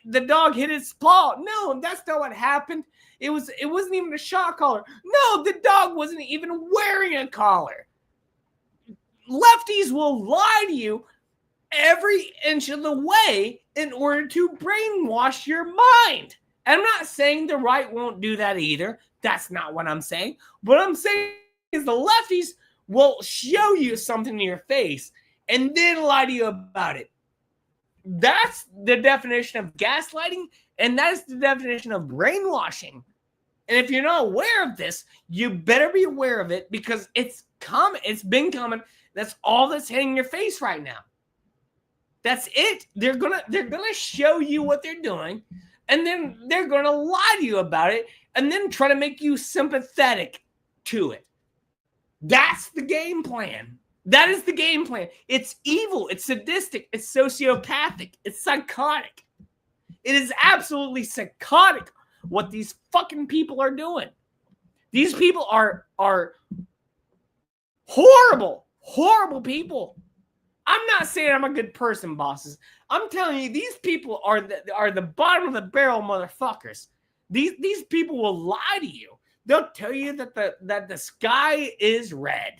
[SPEAKER 1] The dog hit its paw. No, that's not what happened. It wasn't even a shock collar. No, the dog wasn't even wearing a collar. Lefties will lie to you every inch of the way in order to brainwash your mind. And I'm not saying the right won't do that either. That's not what I'm saying. What I'm saying is the lefties will show you something in your face and then lie to you about it. That's the definition of gaslighting, and that's the definition of brainwashing. And if you're not aware of this, you better be aware of it, because it's coming. It's been coming. That's all that's hitting your face right now. That's it. They're gonna show you what they're doing, and then they're gonna lie to you about it, and then try to make you sympathetic to it. That's the game plan. That is the game plan. It's evil. It's sadistic. It's sociopathic. It's psychotic. It is absolutely psychotic what these fucking people are doing. These people are horrible, horrible people. I'm not saying I'm a good person, bosses. I'm telling you, these people are the bottom of the barrel motherfuckers. These people will lie to you. They'll tell you that the sky is red.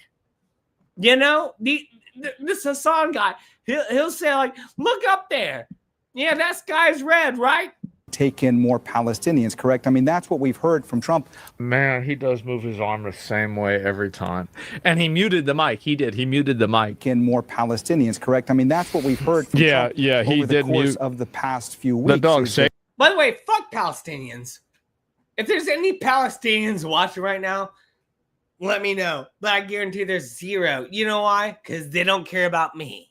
[SPEAKER 1] You know, this Hassan guy, he'll say, like, look up there. Yeah, that sky's red, right?
[SPEAKER 3] Take in more Palestinians, correct? I mean, that's what we've heard from Trump.
[SPEAKER 2] Man, he does move his arm the same way every time. And he muted the mic. He did. He muted the mic.
[SPEAKER 3] In more Palestinians, correct? I mean, that's what we've heard from Trump
[SPEAKER 2] he
[SPEAKER 3] over the
[SPEAKER 2] did
[SPEAKER 3] course
[SPEAKER 2] mute
[SPEAKER 3] of the past few weeks.
[SPEAKER 2] the dog. Say,
[SPEAKER 1] By the way, fuck Palestinians. If there's any Palestinians watching right now, let me know. But I guarantee there's zero. You know why? Because they don't care about me.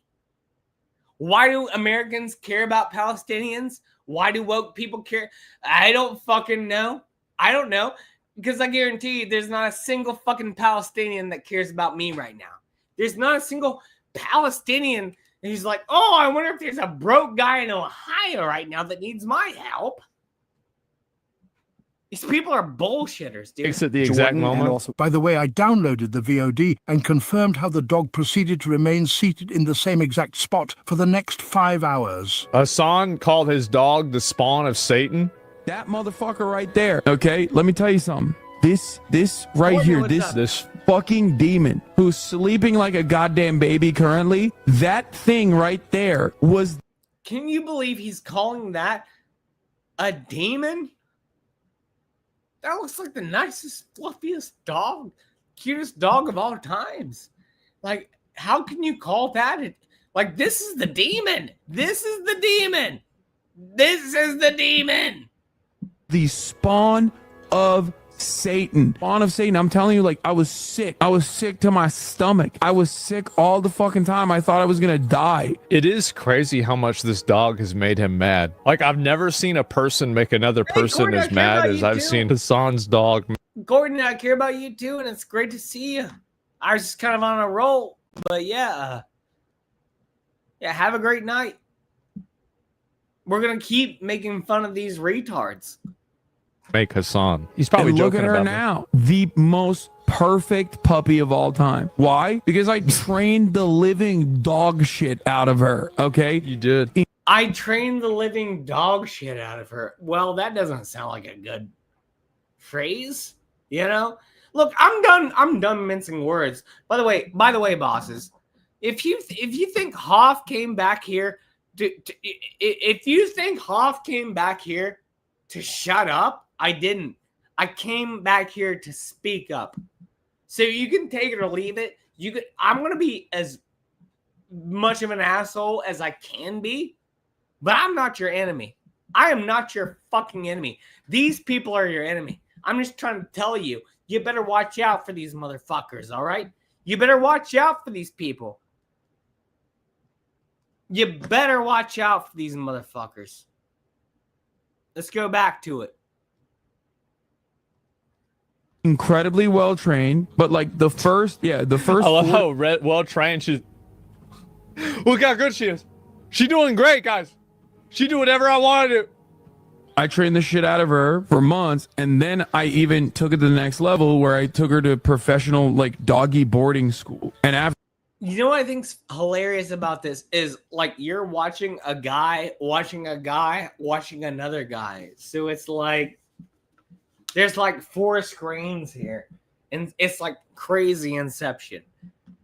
[SPEAKER 1] Why do Americans care about Palestinians? Why do woke people care? I don't fucking know. I don't know. Because I guarantee you there's not a single fucking Palestinian that cares about me right now. There's not a single Palestinian who's like, oh, I wonder if there's a broke guy in Ohio right now that needs my help. These people are bullshitters, dude.
[SPEAKER 2] It's at the exact moment.
[SPEAKER 3] Also,
[SPEAKER 4] By the way, I downloaded the VOD and confirmed how the dog proceeded to remain seated in the same exact spot for the next 5 hours.
[SPEAKER 2] Hassan called his dog the spawn of Satan.
[SPEAKER 5] That motherfucker right there. Okay, let me tell you something. This right
[SPEAKER 1] Courtney,
[SPEAKER 5] here,
[SPEAKER 1] what's up?
[SPEAKER 5] this fucking demon who's sleeping like a goddamn baby currently, that thing right there was.
[SPEAKER 1] Can you believe he's calling that a demon? That looks like the nicest, fluffiest dog, cutest dog of all times. Like, how can you call that it? Like, this is the demon. This is the demon. This is the demon.
[SPEAKER 5] The spawn of Satan. Spawn of Satan. I'm telling you, like, I was sick. I was sick to my stomach. I was sick all the fucking time. I thought I was gonna die.
[SPEAKER 2] It is crazy how much this dog has made him mad. Like, I've never seen a person make another person
[SPEAKER 1] Courtney, I
[SPEAKER 2] as
[SPEAKER 1] care
[SPEAKER 2] mad
[SPEAKER 1] about
[SPEAKER 2] as
[SPEAKER 1] you
[SPEAKER 2] I've
[SPEAKER 1] too.
[SPEAKER 2] seen Hassan's dog.
[SPEAKER 1] Gordon, I care about you too, and it's great to see you. I was just kind of on a roll, but yeah, have a great night. We're gonna keep making fun of these retards.
[SPEAKER 2] Make Hassan. He's probably
[SPEAKER 5] And look
[SPEAKER 2] joking
[SPEAKER 5] at her
[SPEAKER 2] about me.
[SPEAKER 5] now. The most perfect puppy of all time. Why? Because I trained the living dog shit out of her. Okay.
[SPEAKER 2] You did.
[SPEAKER 1] I trained the living dog shit out of her. Well, that doesn't sound like a good phrase, you know? Look, I'm done mincing words. By the way, bosses, if you think Hoff came back here if you think Hoff came back here to shut up, I didn't. I came back here to speak up. So you can take it or leave it. I'm gonna be as much of an asshole as I can be, but I'm not your enemy. I am not your fucking enemy. These people are your enemy. I'm just trying to tell you, you better watch out for these motherfuckers, all right? You better watch out for these people. You better watch out for these motherfuckers. Let's go back to it.
[SPEAKER 5] Incredibly well trained, but like the first.
[SPEAKER 2] I love how well trained she's. Look how good she is. She doing great, guys. She do whatever I want to do.
[SPEAKER 5] I trained the shit out of her for months, and then I even took it to the next level where I took her to professional like doggy boarding school. And after,
[SPEAKER 1] you know what I think's hilarious about this is like you're watching a guy watching another guy. So it's like there's like 4 screens here, and it's like crazy Inception.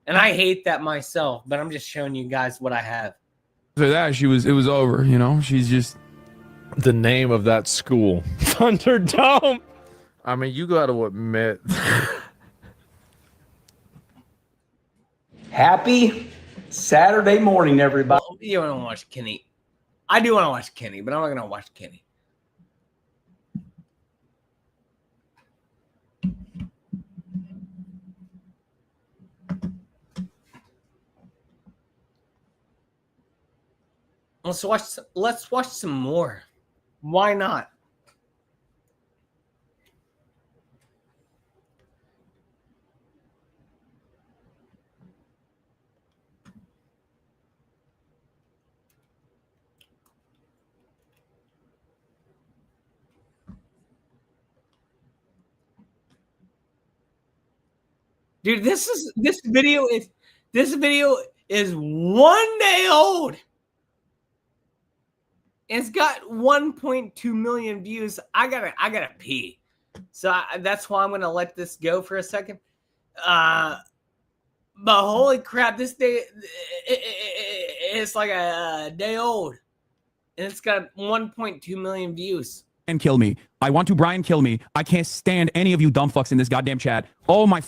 [SPEAKER 1] And I hate that myself, but I'm just showing you guys what I have.
[SPEAKER 5] after that, it was over. You know, she's just.
[SPEAKER 2] The name of that school, Thunderdome. I mean, you got to admit.
[SPEAKER 6] Happy Saturday morning, everybody.
[SPEAKER 1] Well, you want to watch Kenny? I do want to watch Kenny, but I'm not going to watch Kenny. Let's watch some more. Why not? Dude, this video is 1 day old. It's got 1.2 million views. I gotta pee, so that's why I'm gonna let this go for a second. But holy crap, this day it's like a day old, and it's got 1.2 million views.
[SPEAKER 5] And kill me. I want to Brian kill me. I can't stand any of you dumb fucks in this goddamn chat. Oh my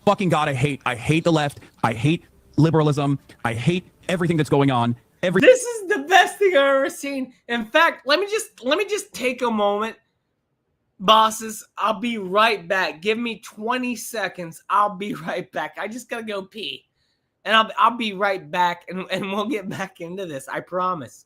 [SPEAKER 5] fucking god, I hate the left. I hate liberalism. I hate everything that's going on.
[SPEAKER 1] This is the best thing I've ever seen. In fact, let me just take a moment, bosses. I'll be right back. Give me 20 seconds. I'll be right back. I just gotta go pee, and I'll be right back, and we'll get back into this. I promise.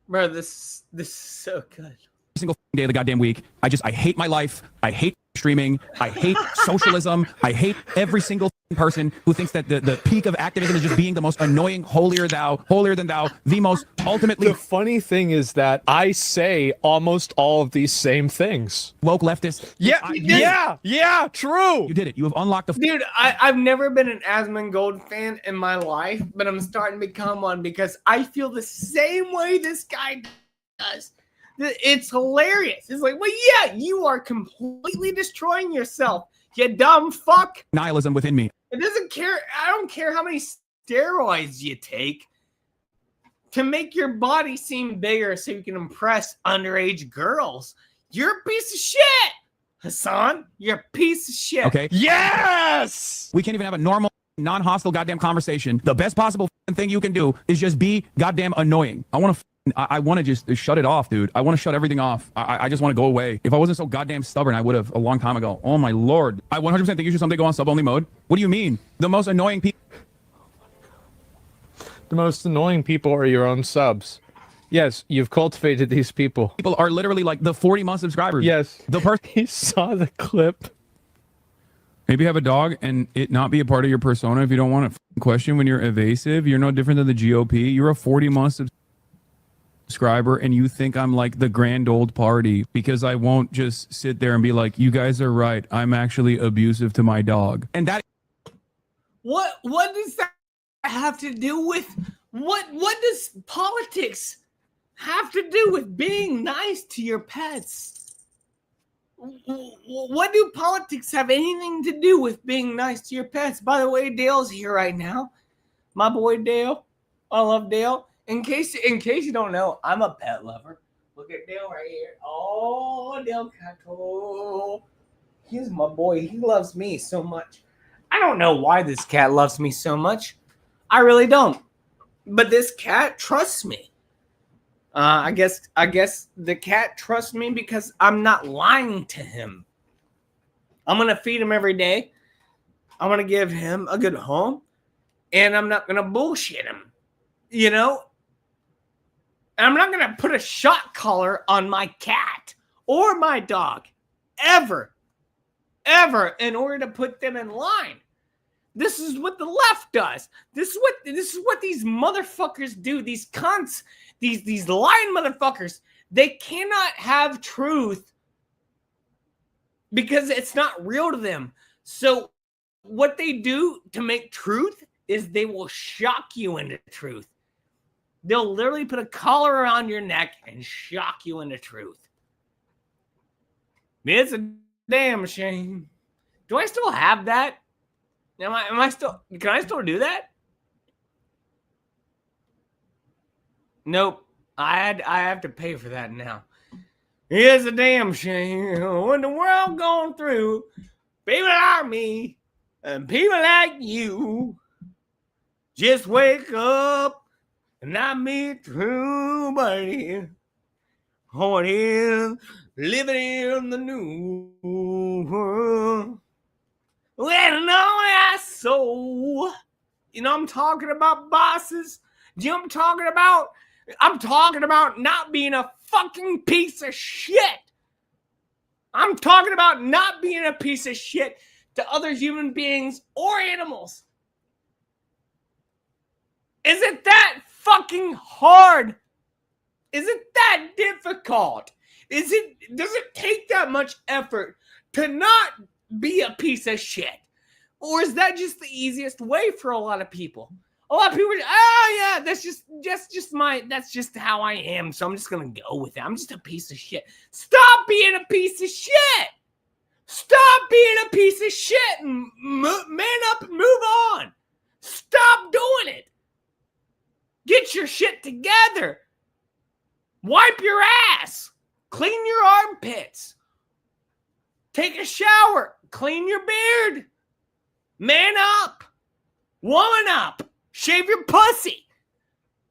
[SPEAKER 1] Bro, this is so good.
[SPEAKER 5] Single day of the goddamn week. I hate my life. I hate streaming. I hate socialism. I hate every single person who thinks that the peak of activism is just being the most annoying, holier than thou, the most ultimately.
[SPEAKER 2] The funny thing is that I say almost all of these same things.
[SPEAKER 5] Woke leftist.
[SPEAKER 2] Yeah, true.
[SPEAKER 5] You did it. You have unlocked the.
[SPEAKER 1] Dude, I've never been an Asmongold fan in my life, but I'm starting to become one because I feel the same way this guy does. It's hilarious. It's like, well, yeah, you are completely destroying yourself. You dumb fuck.
[SPEAKER 5] nihilism within me.
[SPEAKER 1] It doesn't care. I don't care how many steroids you take to make your body seem bigger so you can impress underage girls. You're a piece of shit, Hassan. You're a piece of shit.
[SPEAKER 5] Okay.
[SPEAKER 2] Yes!
[SPEAKER 5] We can't even have a normal, non-hostile goddamn conversation. The best possible thing you can do is just be goddamn annoying. I want to just shut it off, dude. I want to shut everything off. I just want to go away. If I wasn't so goddamn stubborn, I would have a long time ago. Oh my lord. I 100% think you should someday go on sub-only mode. What do you mean? The most annoying people.
[SPEAKER 2] The most annoying people are your own subs. Yes, you've cultivated these people.
[SPEAKER 5] People are literally like the 40 month subscribers.
[SPEAKER 2] Yes.
[SPEAKER 5] The person.
[SPEAKER 2] He saw the clip.
[SPEAKER 5] Maybe have a dog and it not be a part of your persona if you don't want to question when you're evasive. You're no different than the GOP. You're a 40 month subscriber and you think I'm like the grand old party because I won't just sit there and be like, you guys are right. I'm actually abusive to my dog. And that.
[SPEAKER 1] What does that have to do with what does politics have to do with being nice to your pets? What do politics have anything to do with being nice to your pets? By the way, Dale's here right now. My boy Dale. I love Dale. In case you don't know, I'm a pet lover. Look at Dale right here. Oh, Dale Cato. He's my boy. He loves me so much. I don't know why this cat loves me so much. I really don't. But this cat trusts me. I guess the cat trusts me because I'm not lying to him. I'm going to feed him every day. I'm going to give him a good home. And I'm not going to bullshit him. You know? And I'm not going to put a shot collar on my cat or my dog. Ever. In order to put them in line. This is what the left does. This is what these motherfuckers do. These cunts, these lying motherfuckers, they cannot have truth because it's not real to them. So what they do to make truth is they will shock you into truth. They'll literally put a collar around your neck and shock you into truth. It's a damn shame. Do I still have that? Can I still do that? Nope. I have to pay for that now. It's a damn shame when the world going through people like me and people like you. Just wake up and not me true, buddy. What is living in the new world? Well, no, I so. You know I'm talking about, bosses? You know I'm talking about? I'm talking about not being a fucking piece of shit. I'm talking about not being a piece of shit to other human beings or animals. Is it that fucking hard? Is it that difficult? Does it take that much effort to not be a piece of shit? Or is that just the easiest way for a lot of people? A lot of people are, oh yeah, that's just how I am, so I'm just gonna go with it. I'm just a piece of shit. Stop being a piece of shit. Stop being a piece of shit and man up and move on. Stop doing it. Get your shit together. Wipe your ass. Clean your armpits. Take a shower. Clean your beard. Man up. Woman up. Shave your pussy.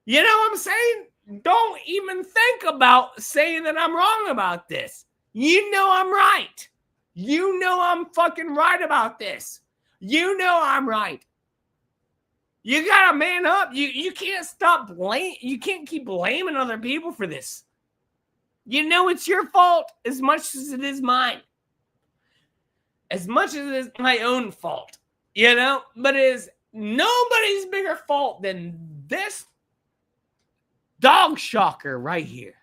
[SPEAKER 1] You know what I'm saying? Don't even think about saying that I'm wrong about this. You know I'm right. You know I'm fucking right about this. You know I'm right. You gotta man up. You can't stop blame. You can't keep blaming other people for this. You know it's your fault as much as it is mine. As much as it is my own fault. You know? But it is nobody's bigger fault than this dog shocker right here.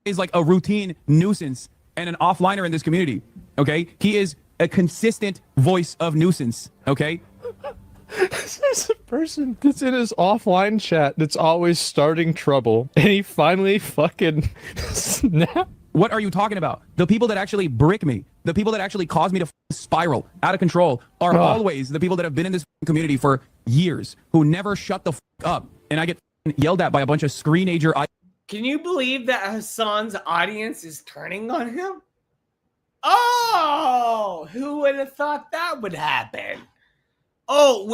[SPEAKER 5] Is like a routine nuisance and an offliner in this community. Okay? He is a consistent voice of nuisance. Okay?
[SPEAKER 2] There's a person that's in his offline chat that's always starting trouble, and he finally fucking snapped.
[SPEAKER 5] What are you talking about? The people that actually brick me, the people that actually cause me to spiral out of control are always the people that have been in this community for years who never shut the up. And I get yelled at by a bunch of screenager.
[SPEAKER 1] Can you believe that Hassan's audience is turning on him? Oh, who would have thought that would happen? Oh,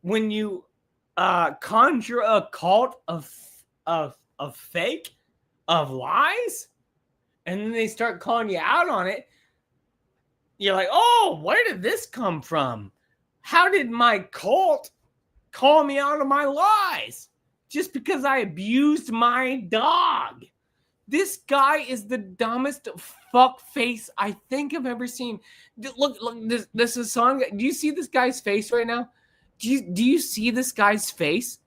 [SPEAKER 1] when you conjure a cult of fake, of lies, and then they start calling you out on it, you're like, oh, where did this come from? How did my cult call me out on my lies just because I abused my dog? This guy is the dumbest fuck face I think I've ever seen. Look, this is song. Do you see this guy's face right now? Do you see this guy's face?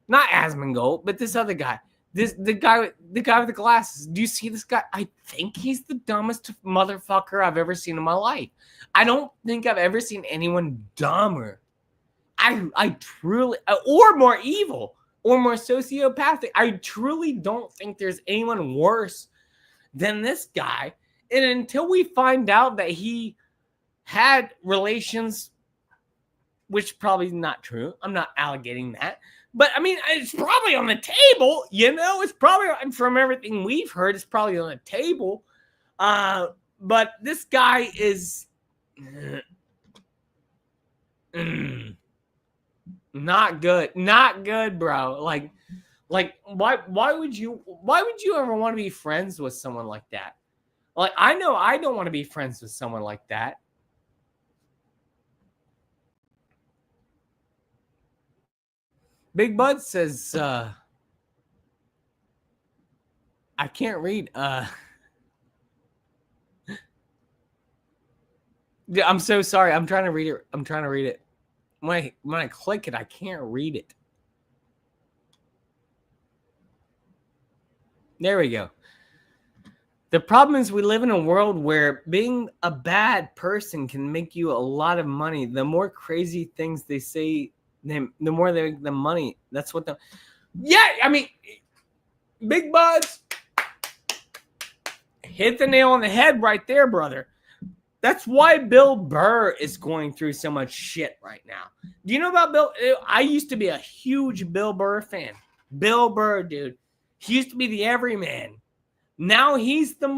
[SPEAKER 1] Not Asmongold, but this other guy. The guy with the glasses. Do you see this guy? I think he's the dumbest motherfucker I've ever seen in my life. I don't think I've ever seen anyone dumber. I truly, or more evil, or more sociopathic. I truly don't think there's anyone worse than this guy. And until we find out that he had relations, which probably is not true. I'm not alleging that. But, I mean, it's probably on the table, you know? It's probably, from everything we've heard, it's probably on the table. But this guy is not good. Not good, bro. Like why would you ever want to be friends with someone like that? Like, I know I don't want to be friends with someone like that. Big Bud says, I can't read. I'm so sorry. I'm trying to read it. When I click it, I can't read it. There we go. The problem is we live in a world where being a bad person can make you a lot of money. The more crazy things they say, the more they make the money. That's what I mean, Big Buds hit the nail on the head right there, brother. That's why Bill Burr is going through so much shit right now. Do you know about Bill? I used to be a huge Bill Burr fan. Bill Burr, dude. He used to be the everyman. Now he's the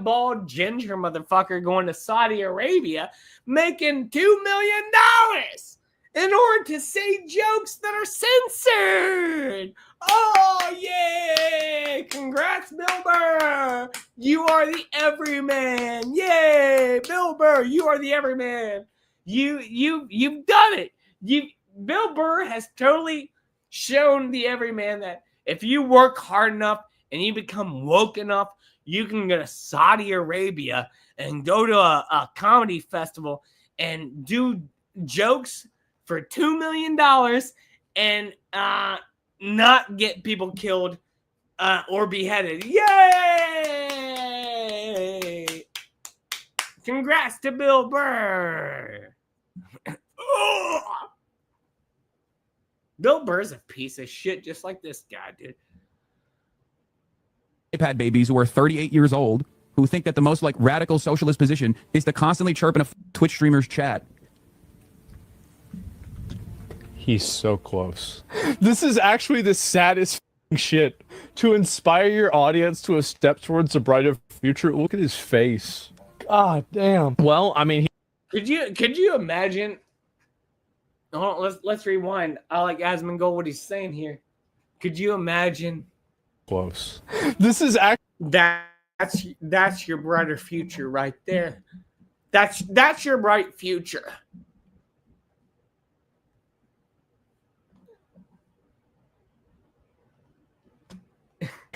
[SPEAKER 1] bald ginger motherfucker going to Saudi Arabia making $2 million in order to say jokes that are censored. Oh, yeah. Congrats, Bill Burr. You are the everyman. Yay, Bill Burr. You are the everyman. You've done it. Bill Burr has totally shown the everyman that if you work hard enough and you become woke enough, you can go to Saudi Arabia and go to a comedy festival and do jokes for $2 million and not get people killed or beheaded. Yay! Congrats to Bill Burr. Bill Burr's a piece of shit just like this guy, dude.
[SPEAKER 5] iPad babies who are 38 years old who think that the most like radical socialist position is to constantly chirp in a Twitch streamer's chat.
[SPEAKER 2] He's so close. This is actually the saddest shit. To inspire your audience to a step towards a brighter future. Look at his face. God damn. Well, I mean,
[SPEAKER 1] Could you imagine? Hold on, let's rewind. I like Asmongold what he's saying here. Could you imagine?
[SPEAKER 2] Close. This is actually
[SPEAKER 1] that's your brighter future right there. That's your bright future.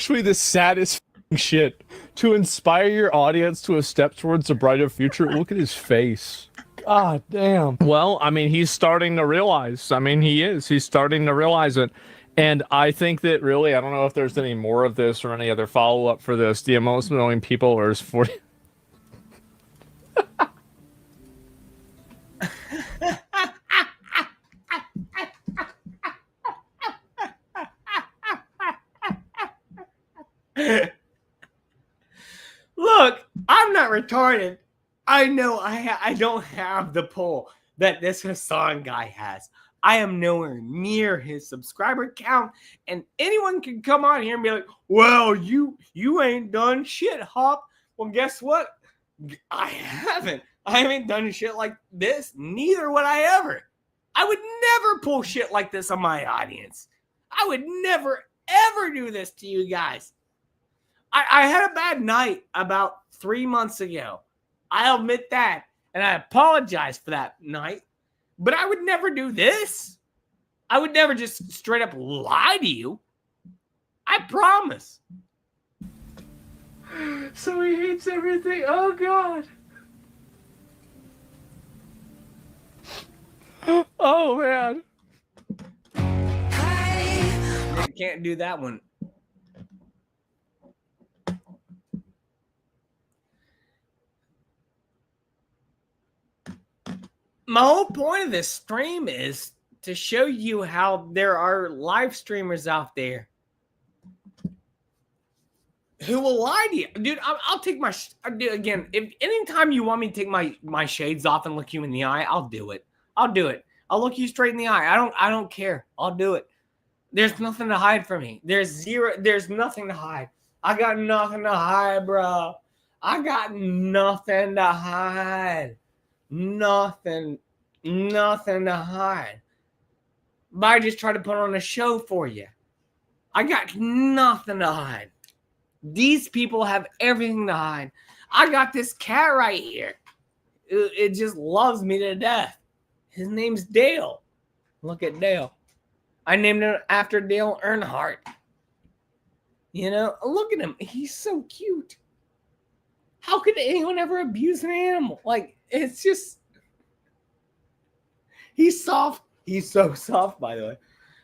[SPEAKER 2] actually the saddest shit. To inspire your audience to a step towards a brighter future. Look at his face. God damn. Well, I mean, he's starting to realize. I mean, he's starting to realize it. And I think that really, I don't know if there's any more of this or any other follow-up for this. The most annoying people are 40.
[SPEAKER 1] Look, I'm not retarded. I know I don't have the pull that this Hassan guy has. I am nowhere near his subscriber count, and anyone can come on here and be like, well, you ain't done shit, Hop. Well, guess what? I haven't done shit like this. Neither would I ever. I would never pull shit like this on my audience. I would never, ever do this to you guys. I had a bad night about 3 months ago. I'll admit that. And I apologize for that night. But I would never do this. I would never just straight up lie to you. I promise.
[SPEAKER 2] So he hates everything. Oh, God. Oh, man.
[SPEAKER 1] I can't do that one. My whole point of this stream is to show you how there are live streamers out there who will lie to you. Dude, I'll take my... Again, if anytime you want me to take my shades off and look you in the eye, I'll do it. I'll do it. I'll look you straight in the eye. I don't care. I'll do it. There's nothing to hide from me. There's nothing to hide. I got nothing to hide, bro. I got nothing to hide. Nothing to hide. But I just try to put on a show for you. I got nothing to hide. These people have everything to hide. I got this cat right here. It just loves me to death. His name's Dale. Look at Dale. I named him after Dale Earnhardt. You know, look at him. He's so cute. How could anyone ever abuse an animal? Like, it's just... He's soft. He's so soft, by the way.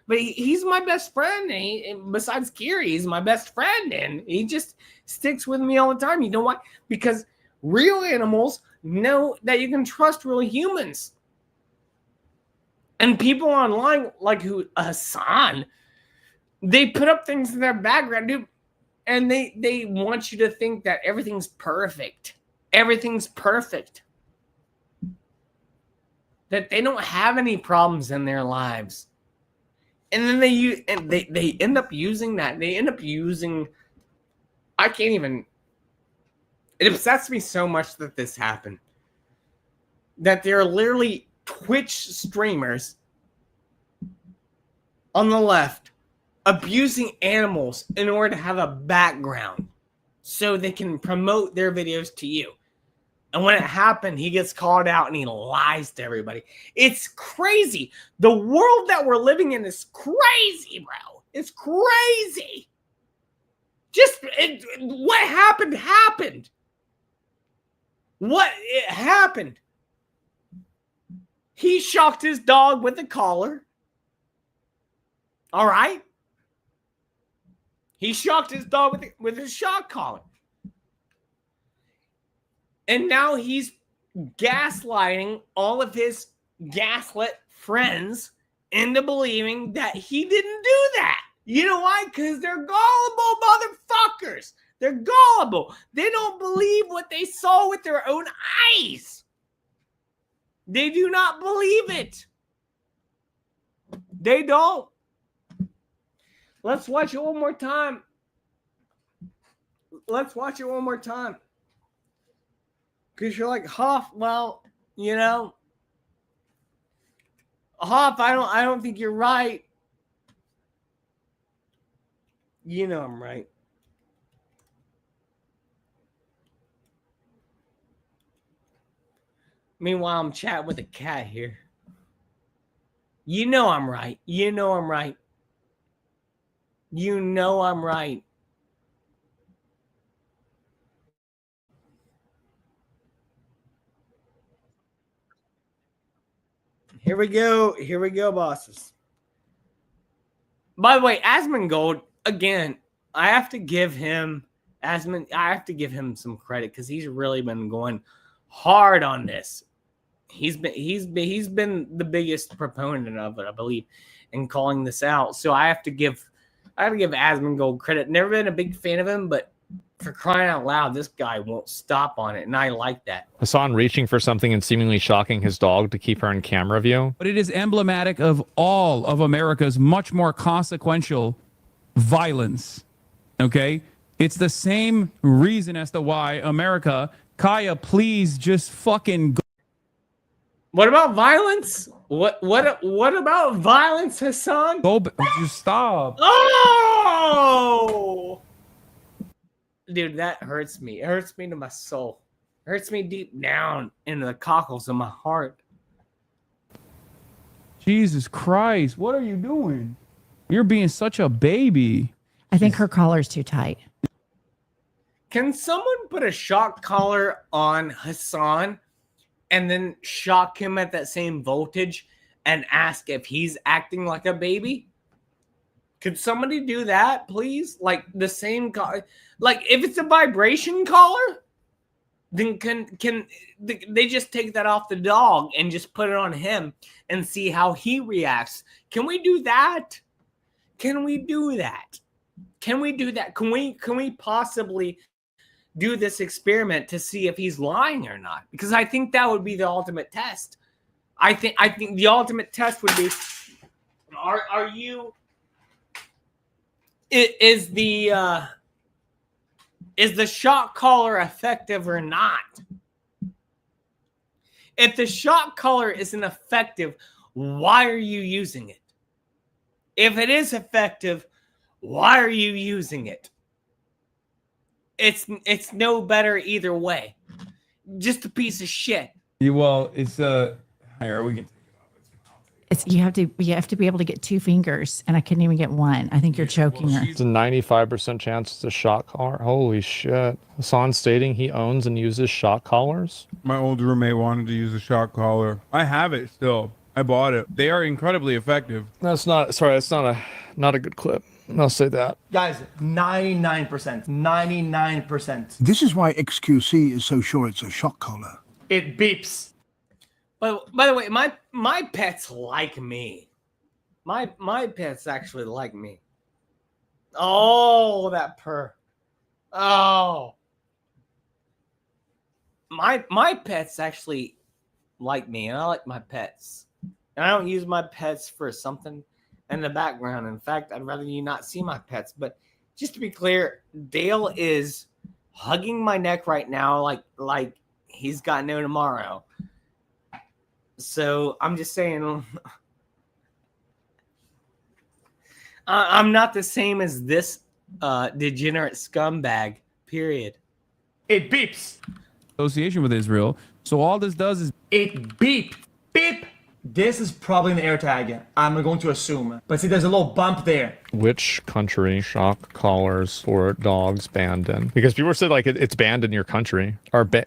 [SPEAKER 1] But he's my best friend. And besides Kiri, he's my best friend. And he just sticks with me all the time. You know why? Because real animals know that you can trust real humans. And people online, like Hassan, they put up things in their background, dude, and they want you to think that everything's perfect. Everything's perfect. That they don't have any problems in their lives. And then they end up using that. They end up using... I can't even... It upsets me so much that this happened. That they're literally Twitch streamers on the left abusing animals in order to have a background so they can promote their videos to you. And when it happened, he gets called out and he lies to everybody. It's crazy. The world that we're living in is crazy, bro. It's crazy. What happened. What happened? He shocked his dog with a collar. All right? He shocked his dog with a shock collar. And now he's gaslighting all of his gaslit friends into believing that he didn't do that. You know why? Because they're gullible motherfuckers. They're gullible. They don't believe what they saw with their own eyes. They do not believe it. They don't. Let's watch it one more time. Let's watch it one more time. Because you're like, Hoff, well, you know, Hoff, I don't think you're right. You know I'm right. Meanwhile, I'm chatting with a cat here. You know I'm right. You know I'm right. You know I'm right. Here we go. Here we go, bosses. By the way, Asmongold, again, I have to give him some credit because he's really been going hard on this. He's been the biggest proponent of it, I believe, in calling this out. So I have to give Asmongold credit. Never been a big fan of him, but For crying out loud, this guy won't stop on it, and I like that.
[SPEAKER 2] Hassan reaching for something and seemingly shocking his dog to keep her in camera view.
[SPEAKER 5] But it is emblematic of all of America's much more consequential violence. Okay? It's the same reason as to why America, Kaya, please just fucking go.
[SPEAKER 1] What about violence? What about violence, Hassan?
[SPEAKER 5] Just stop.
[SPEAKER 1] Oh! Dude, that hurts me. It hurts me to my soul. It hurts me deep down into the cockles of my heart.
[SPEAKER 5] Jesus Christ, what are you doing? You're being such a baby.
[SPEAKER 8] I think her collar's too tight.
[SPEAKER 1] Can someone put a shock collar on Hassan and then shock him at that same voltage and ask if he's acting like a baby? Could somebody do that, please? Like the same collar. Like if it's a vibration collar, then can they just take that off the dog and just put it on him and see how he reacts? Can we do that? Can we do that? Can we do that? Can we possibly do this experiment to see if he's lying or not? Because I think that would be the ultimate test. I think the ultimate test would be: Are you? Is the shock collar effective or not? If the shock collar isn't effective, why are you using it? If it is effective, why are you using it? It's no better either way. Just a piece of shit.
[SPEAKER 5] Well, it's here we can.
[SPEAKER 8] You have to be able to get 2 fingers, and I couldn't even get one. I think you're choking her.
[SPEAKER 2] It's a 95% chance it's a shock collar. Holy shit. Hassan stating he owns and uses shock collars.
[SPEAKER 9] My old roommate wanted to use a shock collar. I have it still. I bought it. They are incredibly effective.
[SPEAKER 2] That's not a good clip. I'll say that.
[SPEAKER 6] Guys, 99%. 99%.
[SPEAKER 4] This is why XQC is so sure it's a shock collar.
[SPEAKER 6] It beeps.
[SPEAKER 1] But by the way, my pets like me. My pets actually like me. Oh, that purr. Oh. My pets actually like me, and I like my pets. And I don't use my pets for something in the background. In fact, I'd rather you not see my pets. But just to be clear, Dale is hugging my neck right now like he's got no tomorrow. So I'm just saying, I'm not the same as this degenerate scumbag, period.
[SPEAKER 6] It beeps.
[SPEAKER 5] Association with Israel. So all this does is
[SPEAKER 6] It beep. Beep. This is probably an AirTag. I'm going to assume. But see, there's a little bump there.
[SPEAKER 2] Which country shock collars for dogs banned in? Because people said like it's banned in your country.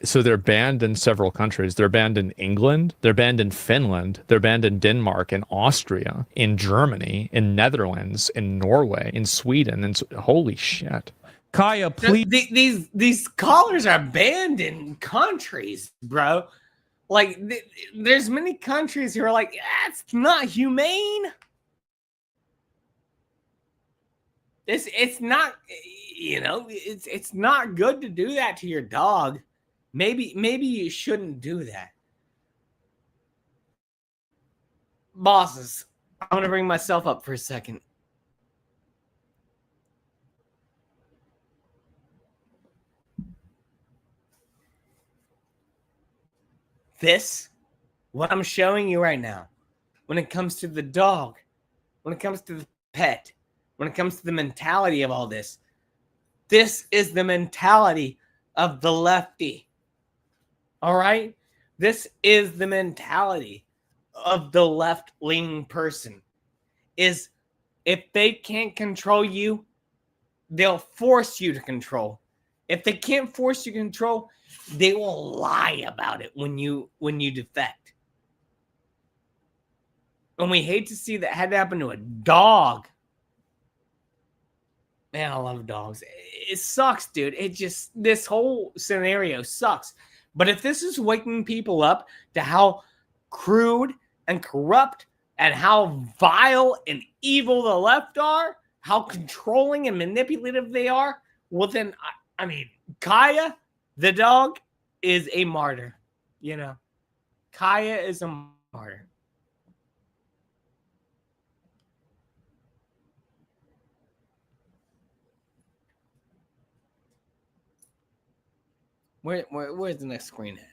[SPEAKER 2] So they're banned in several countries. They're banned in England. They're banned in Finland. They're banned in Denmark, in Austria, in Germany, in Netherlands, in Norway, in Sweden. And holy shit.
[SPEAKER 5] Kaya, please.
[SPEAKER 1] These collars are banned in countries, bro. Like, there's many countries who are like, that's not humane. It's not, it's not good to do that to your dog. Maybe you shouldn't do that. Bosses, I'm going to bring myself up for a second. What I'm showing you right now, when it comes to the dog, when it comes to the pet, when it comes to the mentality of all this is the mentality of the lefty. All right? This is the mentality of the left-leaning person. Is if they can't control you, they'll force you to control. If they can't force you to control, they will lie about it when you defect. And we hate to see that had to happen to a dog. Man, I love dogs. It sucks, dude. This whole scenario sucks. But if this is waking people up to how crude and corrupt and how vile and evil the left are, how controlling and manipulative they are, well then I mean, Kaya, the dog, is a martyr. You know, Kaya is a martyr. Where's the next screen at?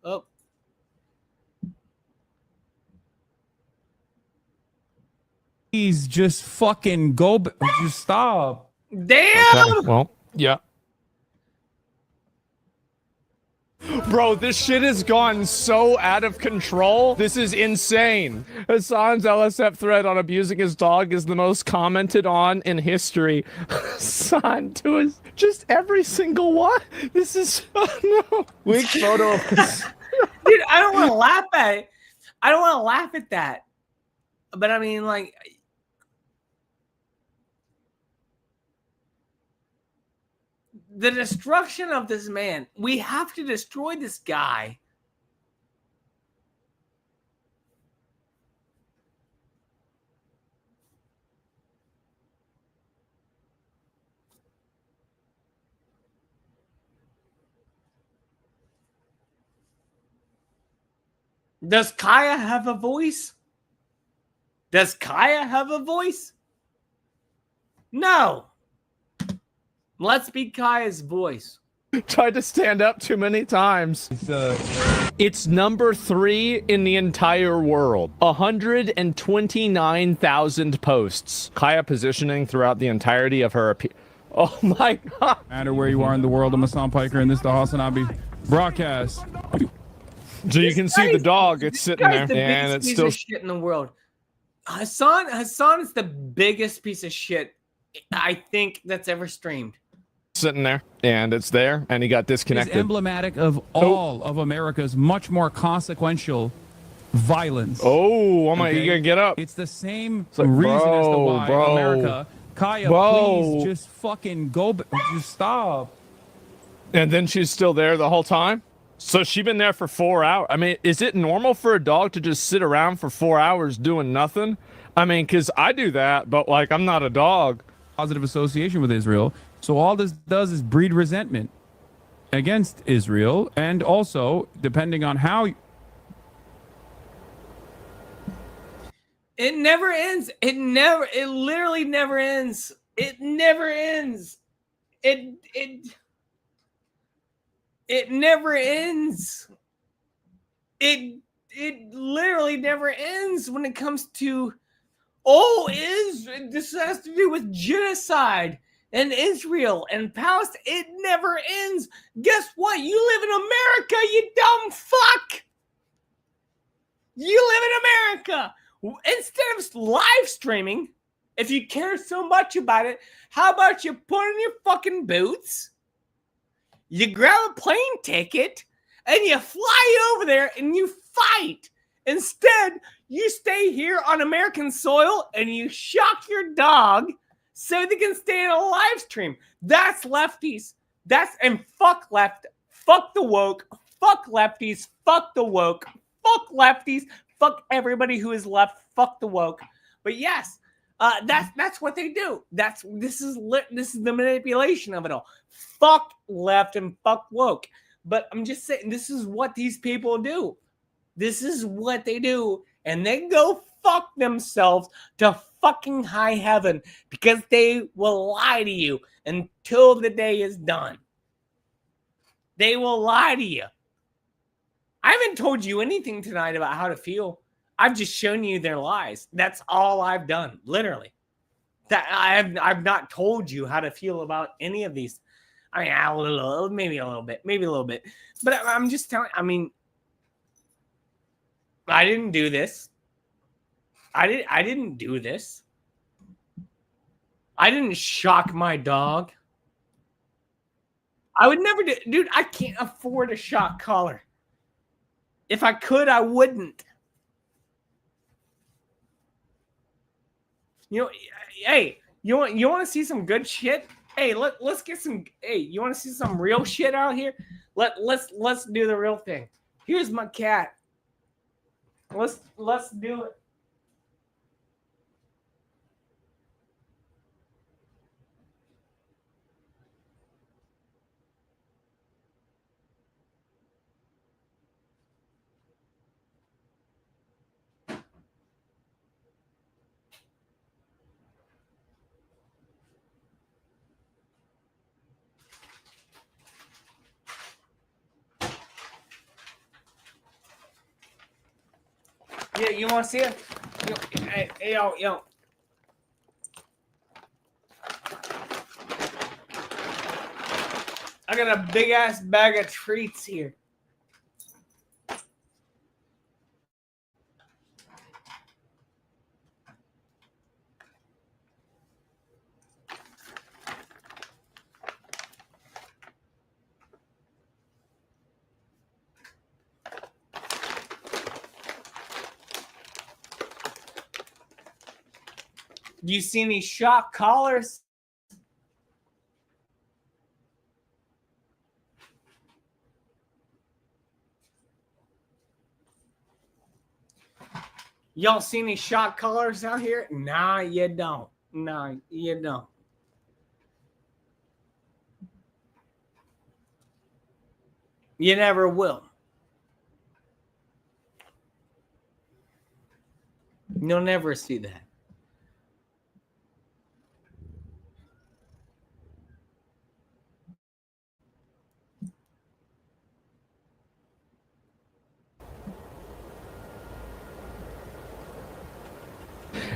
[SPEAKER 1] Oh.
[SPEAKER 5] Please just fucking go. Just stop.
[SPEAKER 1] Damn!
[SPEAKER 2] Okay, well, yeah. Bro, this shit has gone so out of control. This is insane. Hassan's LSF thread on abusing his dog is the most commented on in history. Hassan, to his, just every single one. This is, oh no. Weak photo of his.
[SPEAKER 1] Dude, I don't want to laugh at it. I don't want to laugh at that. But I mean, like, the destruction of this man. We have to destroy this guy. Does Kaya have a voice? Does Kaya have a voice? No. Let's be Kaya's voice.
[SPEAKER 2] Tried to stand up too many times. It's number 3 in the entire world. 129,000 posts. Kaya positioning throughout the entirety of her Oh my god.
[SPEAKER 5] No matter where you are in the world, I'm Hassan Piker, and this is the Hasanabi broadcast.
[SPEAKER 2] So you can see the dog. It's sitting there, and it's still
[SPEAKER 1] shit in the world. Hassan is the biggest piece of shit I think that's ever streamed.
[SPEAKER 2] Sitting there, and it's there, and he got disconnected.
[SPEAKER 5] It's emblematic of all of America's much more consequential violence.
[SPEAKER 2] Oh, you gonna get up?
[SPEAKER 5] It's the same
[SPEAKER 2] like,
[SPEAKER 5] reason as to
[SPEAKER 2] bro,
[SPEAKER 5] why
[SPEAKER 2] bro.
[SPEAKER 5] America. Kaya,
[SPEAKER 2] Bro.
[SPEAKER 5] please just fucking go. Just stop.
[SPEAKER 2] And then she's still there the whole time? So she been there for 4 hours. I mean, is it normal for a dog to just sit around for 4 hours doing nothing? I mean, because I do that, but like, I'm not a dog.
[SPEAKER 5] Positive association with Israel. So all this does is breed resentment against Israel, and also, depending on how...
[SPEAKER 1] It never ends. It literally never ends. It never ends. It never ends. It literally never ends when it comes to, this has to do with genocide and Israel and Palestine. It never ends. Guess what? You live in America, you dumb fuck. You live in America. Instead of live streaming, if you care so much about it, how about you put on your fucking boots, you grab a plane ticket, and you fly over there and you fight. Instead, you stay here on American soil and you shock your dog so they can stay in a live stream. That's lefties. And fuck left. Fuck the woke. Fuck lefties. Fuck the woke. Fuck lefties. Fuck everybody who is left. Fuck the woke. But yes, that's what they do. This is the manipulation of it all. Fuck left and fuck woke. But I'm just saying, this is what these people do. This is what they do, and they go fuck themselves to fucking high heaven because they will lie to you until the day is done. They will lie to you. I haven't told you anything tonight about how to feel. I've just shown you their lies. That's all I've done, literally. That I've not told you how to feel about any of these. I mean, maybe a little bit. But I'm just telling. I mean, I didn't do this. I didn't do this. I didn't shock my dog. I would never do. Dude, I can't afford a shock collar. If I could, I wouldn't. You know, hey, you want to see some good shit? Hey, let's get some. Hey, you want to see some real shit out here? Let's do the real thing. Here's my cat. Let's do it. Yeah, you want to see it? Yo. I got a big ass bag of treats here. Do you see any shock collars? Y'all see any shock collars out here? Nah, you don't. Nah, you don't. You never will. You'll never see that.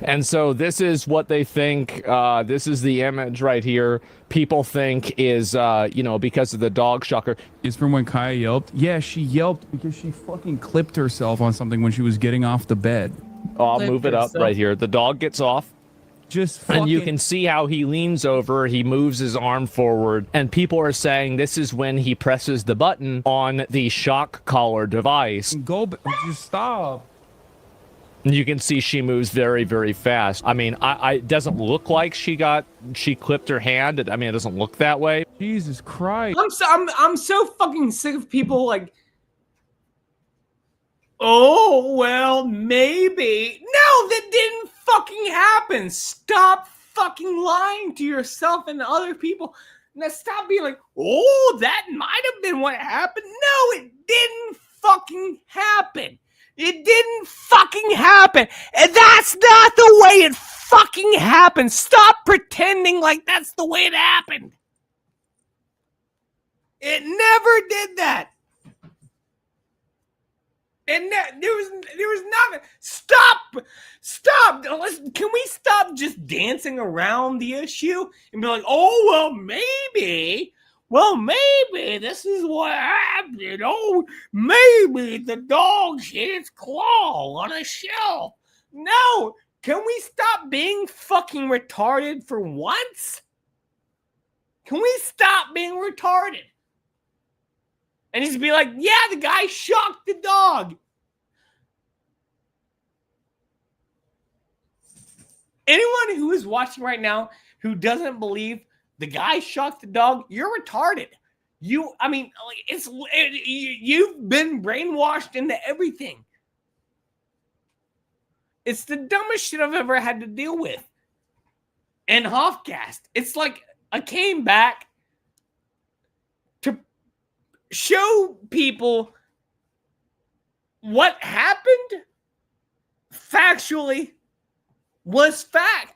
[SPEAKER 2] And so this is what they think. This is the image right here. People think is, because of the dog shocker.
[SPEAKER 5] Is from when Kaya yelped. Yeah, she yelped because she fucking clipped herself on something when she was getting off the bed.
[SPEAKER 2] I'll move it up right here. The dog gets off.
[SPEAKER 5] Just fucking...
[SPEAKER 2] And you can see how he leans over, he moves his arm forward, and people are saying this is when he presses the button on the shock collar device.
[SPEAKER 5] Just stop.
[SPEAKER 2] You can see she moves very, very fast. I mean, it doesn't look like she clipped her hand. I mean, it doesn't look that way.
[SPEAKER 5] Jesus Christ.
[SPEAKER 1] I'm so fucking sick of people like, oh, well, maybe. No, that didn't fucking happen. Stop fucking lying to yourself and other people. Now stop being like, oh, that might have been what happened. No, it didn't fucking happen. It didn't fucking happen. And that's not the way it fucking happened. Stop pretending like that's the way it happened. It never did that. And there was nothing. Stop. Can we stop just dancing around the issue and be like, oh, well, maybe. Well, maybe this is what happened. Oh, maybe the dog hit its claw on a shelf. No, can we stop being fucking retarded for once? Can we stop being retarded? And just be like, yeah, the guy shocked the dog. Anyone who is watching right now who doesn't believe the guy shocked the dog, you're retarded. You've been brainwashed into everything. It's the dumbest shit I've ever had to deal with. And Hoffcast, it's like I came back to show people what happened factually was fact.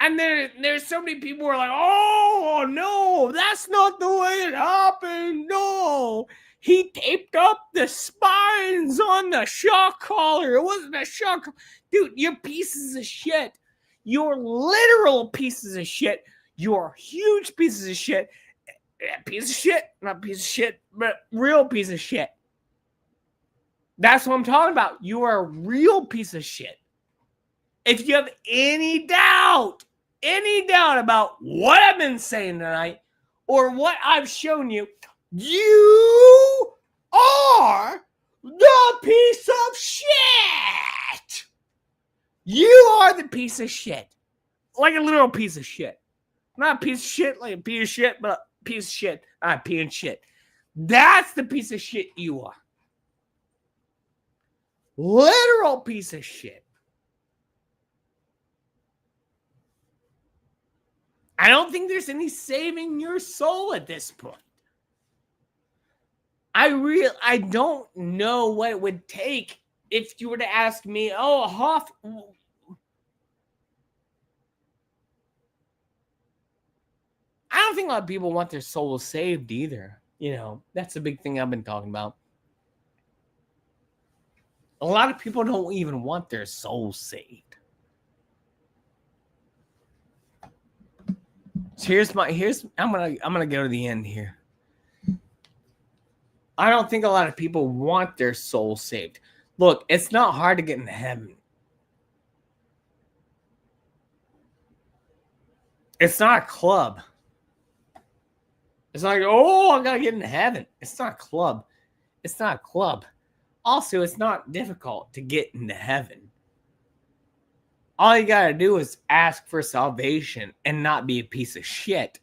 [SPEAKER 1] And there's so many people who are like, oh, no, that's not the way it happened. No, he taped up the spines on the shock collar. It wasn't a shock. Dude, you're pieces of shit. You're literal pieces of shit. You're huge pieces of shit. Piece of shit, not piece of shit, but real piece of shit. That's what I'm talking about. You are a real piece of shit. If you have any doubt about what I've been saying tonight or what I've shown you, you are the piece of shit. You are the piece of shit. Like a literal piece of shit. Not a piece of shit, like a piece of shit, but a piece of shit. Not pea and shit. That's the piece of shit you are. Literal piece of shit. I don't think there's any saving your soul at this point. I don't know what it would take if you were to ask me, oh, Hoff. I don't think a lot of people want their souls saved either. You know, that's a big thing I've been talking about. A lot of people don't even want their souls saved. So I'm gonna go to the end here. I don't think a lot of people want their soul saved. Look, it's not hard to get into heaven. It's not a club. It's not like, oh, I gotta get into heaven. It's not a club. It's not a club. Also, it's not difficult to get into heaven. All you gotta do is ask for salvation and not be a piece of shit.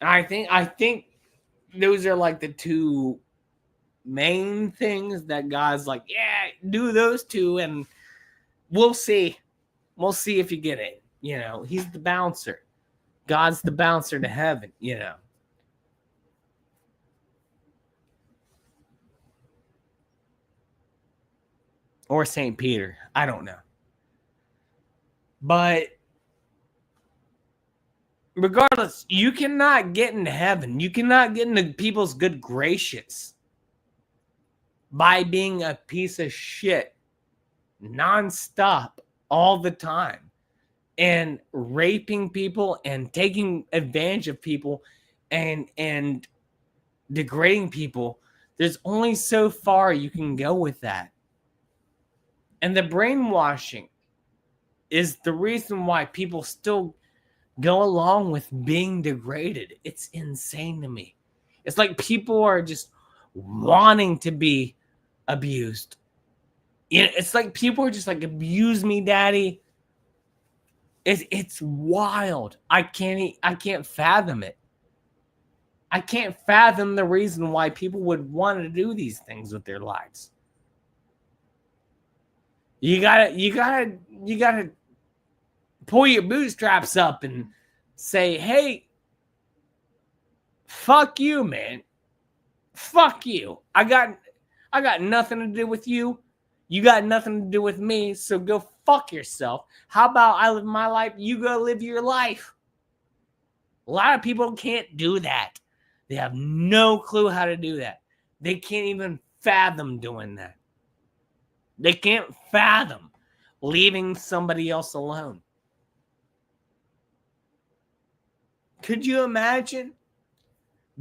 [SPEAKER 1] And I think those are like the two main things that God's like, yeah, do those two, and we'll see. We'll see if you get it. You know, he's the bouncer. God's the bouncer to heaven, you know. Or St. Peter. I don't know. But regardless, you cannot get into heaven. You cannot get into people's good graces by being a piece of shit nonstop all the time and raping people and taking advantage of people and degrading people. There's only so far you can go with that. And the brainwashing is the reason why people still go along with being degraded. It's insane to me. It's like people are just wanting to be abused. You know, it's like people are just like, abuse me, daddy. It's wild. I can't fathom it. I can't fathom the reason why people would want to do these things with their lives. You gotta pull your bootstraps up and say, hey, fuck you, man. Fuck you. I got nothing to do with you. You got nothing to do with me, so go fuck yourself. How about I live my life, you go live your life? A lot of people can't do that. They have no clue how to do that. They can't even fathom doing that. They can't fathom leaving somebody else alone. Could you imagine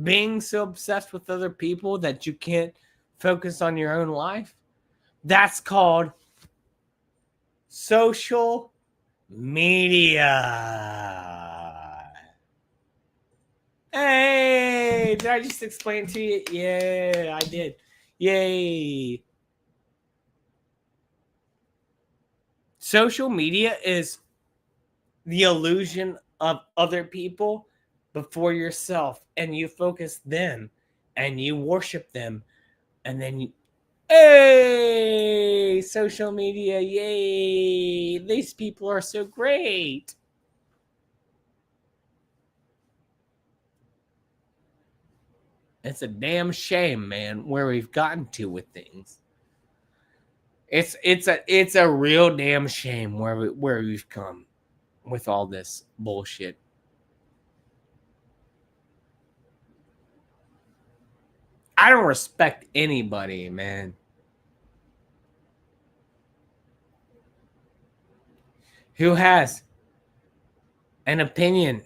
[SPEAKER 1] being so obsessed with other people that you can't focus on your own life? That's called social media. Hey, did I just explain to you? Yeah, I did. Yay. Social media is the illusion of other people before yourself, and you focus them and you worship them, and then you, hey, social media, yay, these people are so great. It's a damn shame, man, where we've gotten to with things. It's a real damn shame where we've come with all this bullshit. I don't respect anybody, man, who has an opinion,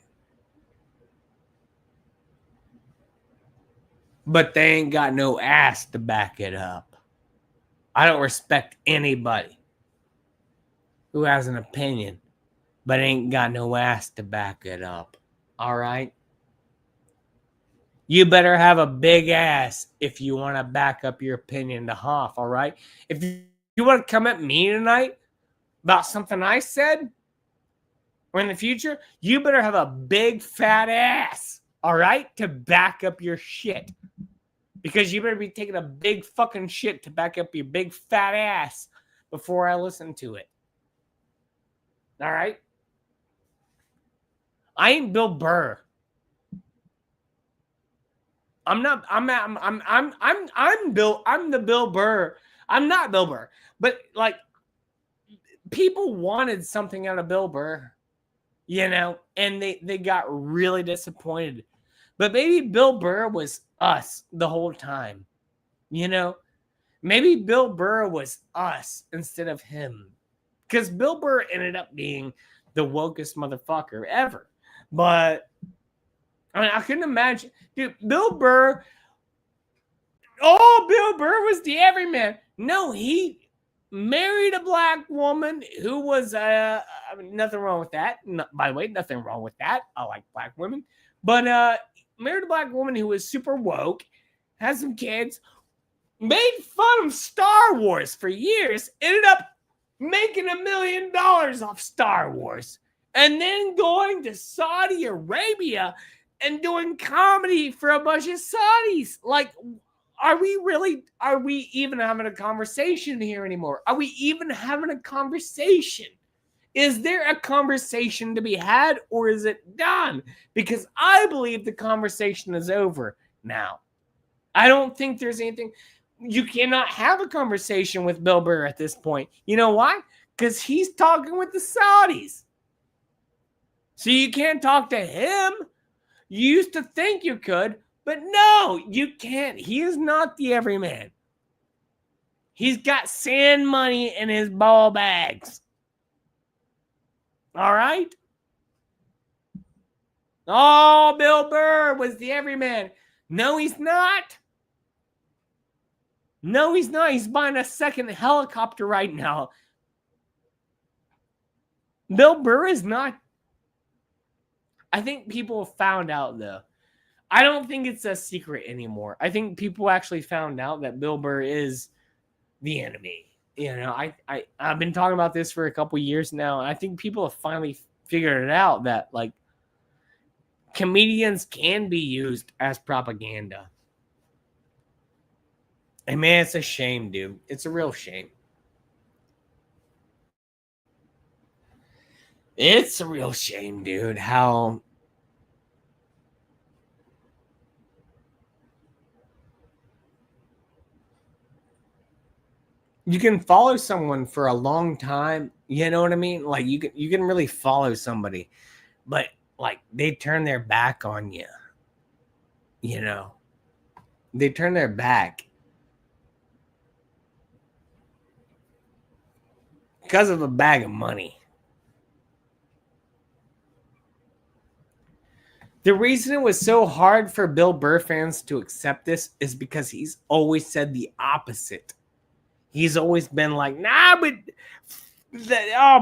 [SPEAKER 1] but they ain't got no ass to back it up. I don't respect anybody who has an opinion, but ain't got no ass to back it up. All right? You better have a big ass if you want to back up your opinion to Hoff, all right? If you want to come at me tonight about something I said or in the future, you better have a big fat ass, all right, to back up your shit. Because you better be taking a big fucking shit to back up your big fat ass before I listen to it. All right? I ain't Bill Burr. I'm the Bill Burr. I'm not Bill Burr. But like, people wanted something out of Bill Burr, you know, and they got really disappointed. But maybe Bill Burr was us the whole time, you know. Maybe Bill Burr was us instead of him. Because Bill Burr ended up being the wokest motherfucker ever. But I mean, I couldn't imagine. Dude, Bill Burr was the everyman. No, he married a black woman who was nothing wrong with that. No, by the way, nothing wrong with that. I like black women. But married a black woman who was super woke, had some kids, made fun of Star Wars for years, ended up making $1 million off Star Wars, and then going to Saudi Arabia and doing comedy for a bunch of Saudis. Like, are we even having a conversation here anymore? Are we even having a conversation? Is there a conversation to be had, or is it done? Because I believe the conversation is over now. I don't think there's anything. You cannot have a conversation with Bill Burr at this point. You know why? Because he's talking with the Saudis. So you can't talk to him. You used to think you could, but no, you can't. He is not the everyman. He's got sand money in his ball bags. All right? Oh, Bill Burr was the everyman. No, he's not. No, he's not. He's buying a second helicopter right now. Bill Burr is not. I think people found out, though. I don't think it's a secret anymore. I think people actually found out that Bill Burr is the enemy. You know, I've been talking about this for a couple years now, and I think people have finally figured it out that, like, comedians can be used as propaganda. And man, it's a shame, dude. It's a real shame. It's a real shame, dude, how you can follow someone for a long time. You know what I mean? Like, you can really follow somebody, but like, they turn their back on you. You know, they turn their back because of a bag of money. The reason it was so hard for Bill Burr fans to accept this is because he's always said the opposite. He's always been like, nah, but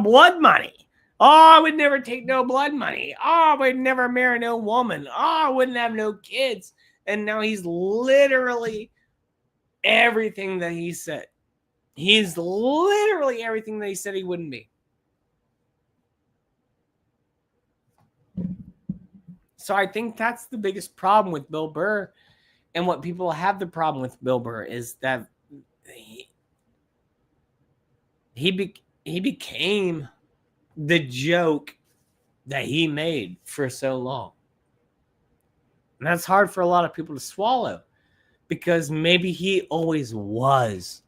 [SPEAKER 1] blood money. Oh, I would never take no blood money. Oh, I would never marry no woman. Oh, I wouldn't have no kids. And now he's literally everything that he said. He's literally everything that he said he wouldn't be. So I think that's the biggest problem with Bill Burr. And what people have the problem with Bill Burr is that he became the joke that he made for so long. And that's hard for a lot of people to swallow, because maybe he always was.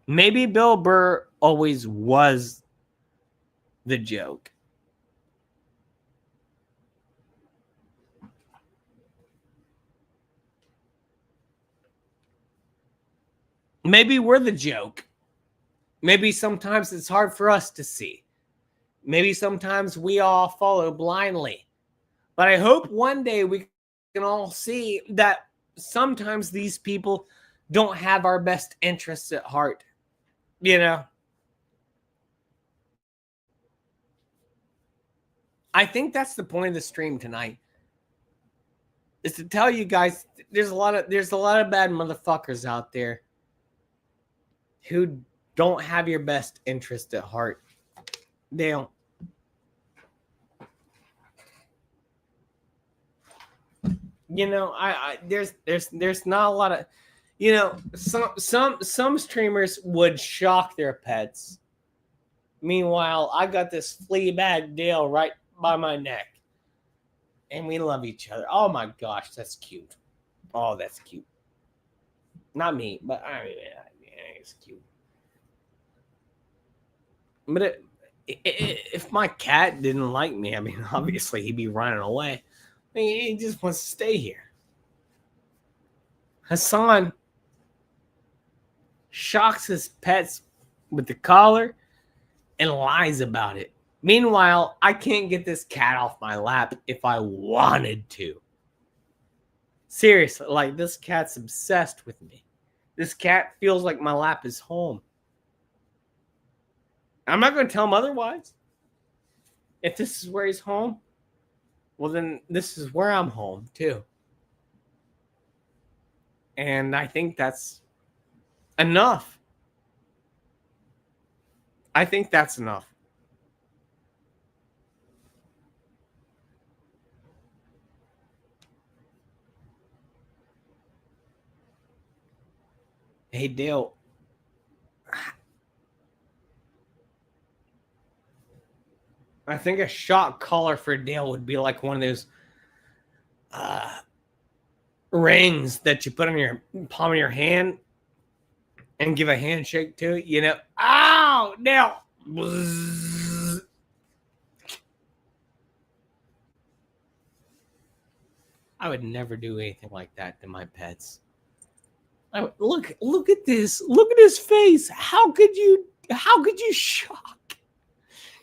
[SPEAKER 1] Maybe Bill Burr always was the joke. Maybe we're the joke. Maybe sometimes it's hard for us to see. Maybe sometimes we all follow blindly. But I hope one day we can all see that sometimes these people don't have our best interests at heart. You know? I think that's the point of the stream tonight. Is to tell you guys there's a lot of bad motherfuckers out there who don't have your best interest at heart. They don't. You know, there's not a lot of, you know, some streamers would shock their pets. Meanwhile, I got this Fleabag Dale right by my neck, and we love each other. Oh my gosh, that's cute. Oh, that's cute. Not me, but I mean, it's cute. But if my cat didn't like me, I mean, obviously he'd be running away. He just wants to stay here. Hassan shocks his pets with the collar and lies about it. Meanwhile, I can't get this cat off my lap if I wanted to. Seriously, like, this cat's obsessed with me. This cat feels like my lap is home. I'm not going to tell him otherwise. If this is where he's home, well, then this is where I'm home, too. And I think that's enough. I think that's enough. Hey, Dale. I think a shock collar for Dale would be like one of those rings that you put on your palm of your hand and give a handshake to. You know, ow, Dale. I would never do anything like that to my pets. Look at this. Look at his face. How could you shock?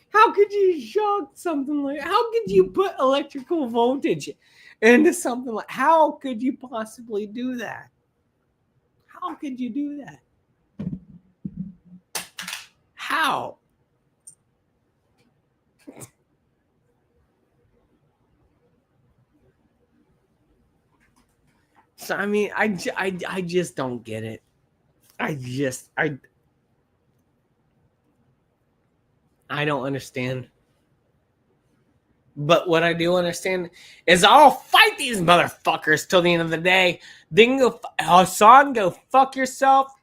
[SPEAKER 1] How could you shock something like? How could you put electrical voltage into something like? How could you possibly do that? How could you do that? How? So I mean, I just don't get it. I don't understand. But what I do understand is I'll fight these motherfuckers till the end of the day. They can go, Hassan, go fuck yourself.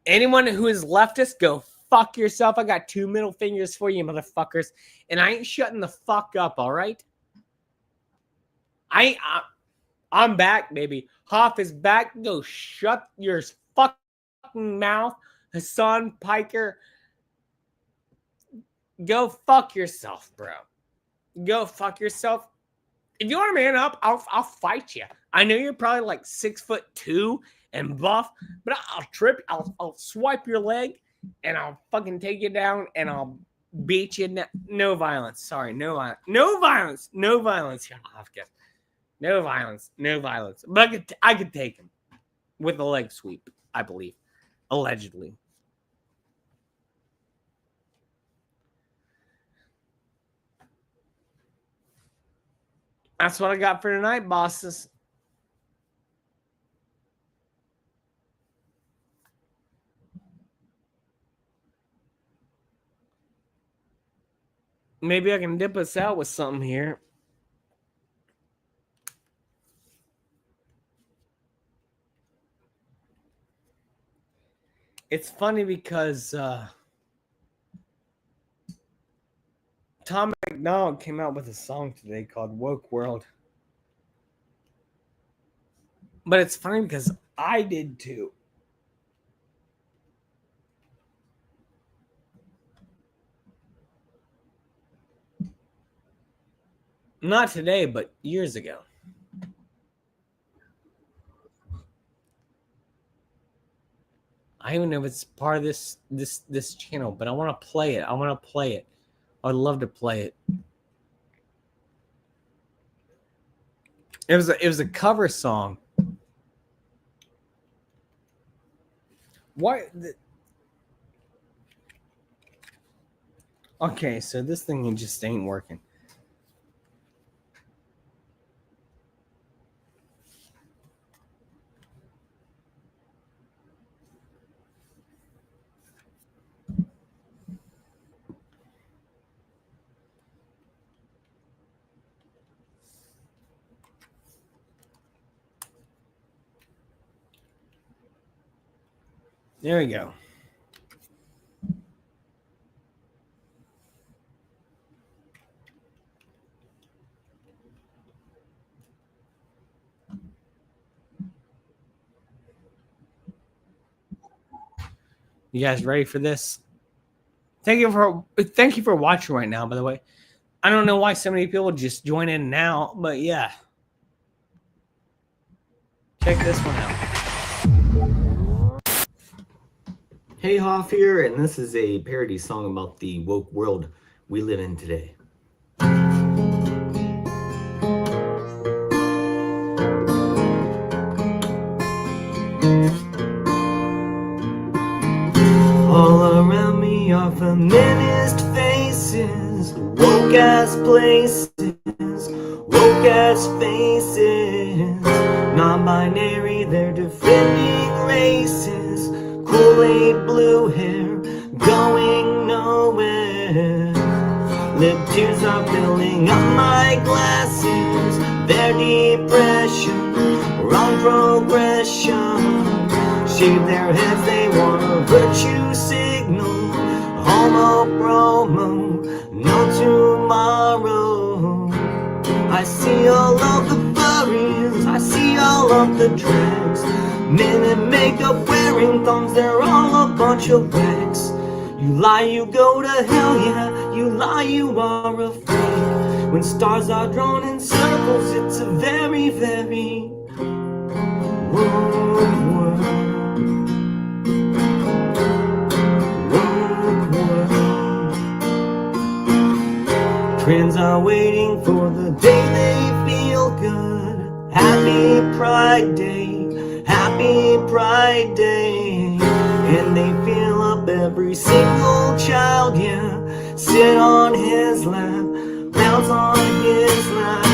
[SPEAKER 1] Anyone who is leftist, go fuck yourself. I got 2 middle fingers for you, motherfuckers. And I ain't shutting the fuck up, all right? I'm back, baby. Hoff is back. Go shut your fucking mouth. Hassan Piker. Go fuck yourself, bro. Go fuck yourself. If you want to man up, I'll fight you. I know you're probably like 6'2" and buff, but I'll trip. I'll swipe your leg and I'll fucking take you down and I'll beat you. No violence. Sorry, no violence. No violence. No violence. Hoffcast. No violence. No violence. But I could take him with a leg sweep, I believe. Allegedly. That's what I got for tonight, bosses. Maybe I can dip us out with something here. It's funny because Tom McDonald came out with a song today called Woke World. But it's funny because I did too. Not today, but years ago. I don't even know if it's part of this channel, but I want to play it. I'd love to play it. It was a cover song. What? Okay, so this thing just ain't working. There we go. You guys ready for this? Thank you for watching right now, by the way. I don't know why so many people just join in now, but yeah. Check this one out.
[SPEAKER 10] Hey, Hoff here, and this is a parody song about the woke world we live in today. All around me are feminist faces, woke-ass places, woke-ass faces. Non-binary, they're defending races. Kool-Aid blue hair, going nowhere. Lip tears are filling up my glasses. Their depression, wrong progression. Shave their heads, they want a virtue signal. Homo promo, no tomorrow. I see all of the furries, I see all of the drags. Men in makeup wearing thongs, they're all a bunch of wags. You lie, you go to hell, yeah. You lie, you are a freak. When stars are drawn in circles, it's a very, very woke world. Trends are waiting for the day they feel good. Happy Pride Day, Happy Pride Day. And they fill up every single child, yeah. Sit on his lap, bounce on his lap.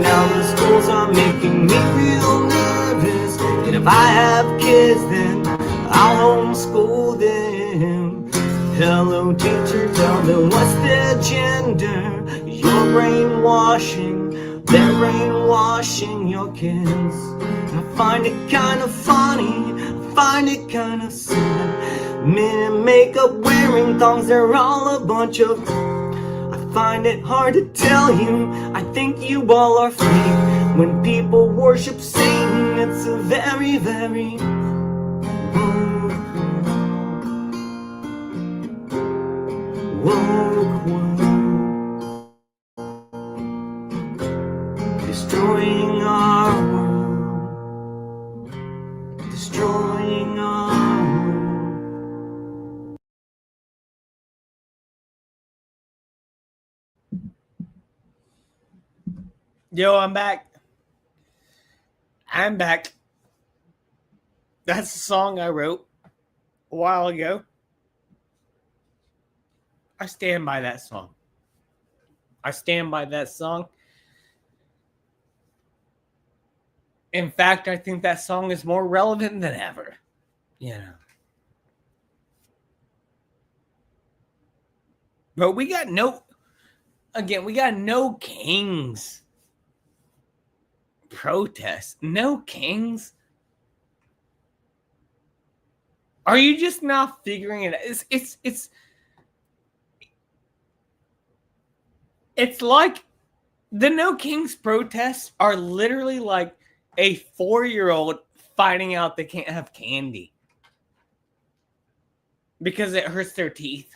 [SPEAKER 10] Now the schools are making me real nervous. And if I have kids, then I'll homeschool them. Hello teacher, tell them what's their gender. You're brainwashing, they're brainwashing your kids. I find it kind of funny, I find it kind of sad. Men in makeup wearing thongs, they're all a bunch of... I find it hard to tell you, I think you all are fake. When people worship Satan, it's a very, very woke world. Destroying our world. Destroying our world.
[SPEAKER 1] Yo, I'm back. I'm back. That's the song I wrote a while ago. I stand by that song. I stand by that song. In fact, I think that song is more relevant than ever. You know. But we got no kings protest. No kings. Are you just not figuring it out? It's like the No Kings protests are literally like a 4-year-old finding out they can't have candy because it hurts their teeth.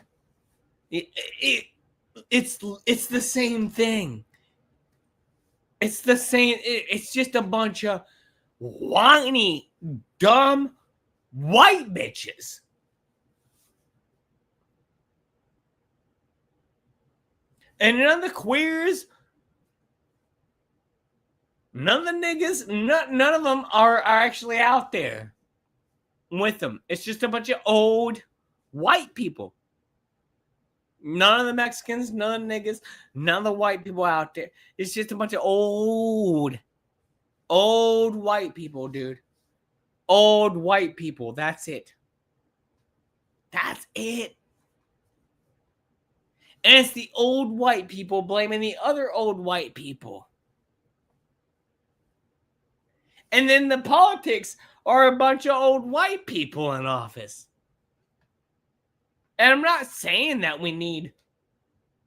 [SPEAKER 1] It's the same thing. It's the same. It's just a bunch of whiny, dumb white bitches. And none of the queers, none of the niggas, none of them are actually out there with them. It's just a bunch of old white people. None of the Mexicans, none of the niggas, none of the white people out there. It's just a bunch of old white people, dude. Old white people. That's it. That's it. And it's the old white people blaming the other old white people. And then the politics are a bunch of old white people in office. And I'm not saying that we need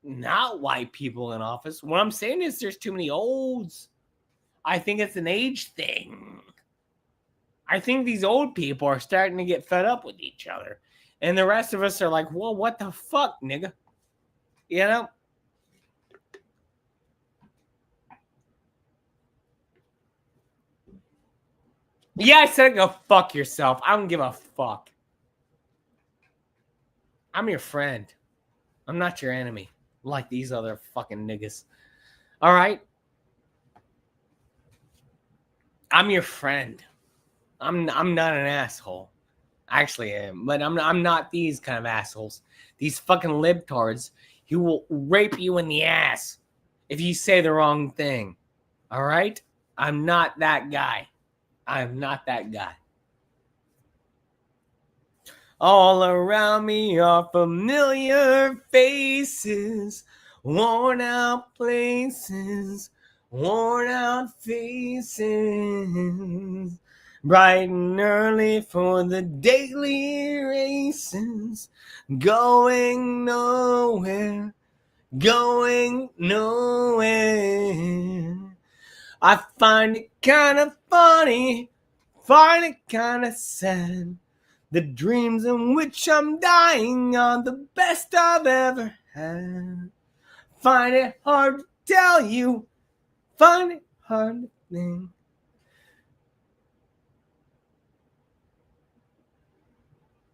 [SPEAKER 1] not white people in office. What I'm saying is there's too many olds. I think it's an age thing. I think these old people are starting to get fed up with each other. And the rest of us are like, well, what the fuck, nigga? You know? Yeah, I said go fuck yourself. I don't give a fuck. I'm your friend. I'm not your enemy. Like these other fucking niggas. All right? I'm your friend. I'm not an asshole. I actually am, but I'm not these kind of assholes. These fucking libtards who will rape you in the ass if you say the wrong thing. All right? I'm not that guy. I'm not that guy. All around me are familiar faces, worn out places, worn out faces. Bright and early for the daily races, going nowhere, going nowhere. I find it kind of funny, find it kind of sad. The dreams in which I'm dying are the best I've ever had. Find it hard to tell you, find it hard to think.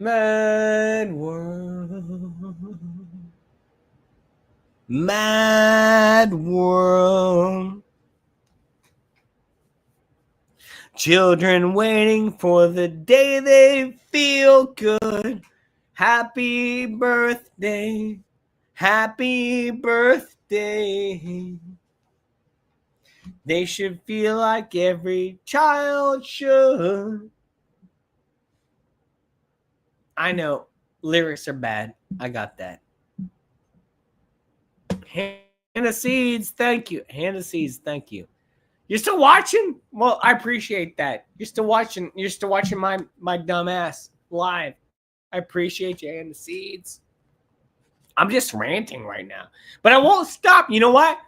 [SPEAKER 1] Mad world, mad world. Children waiting for the day they feel good. Happy birthday, happy birthday. They should feel like every child should. I know, lyrics are bad. I got that. Hannah Seeds, thank you. Hannah Seeds, thank you. You're still watching? Well, I appreciate that. You're still watching my dumb ass live. I appreciate you, Hannah Seeds. I'm just ranting right now. But I won't stop. You know what?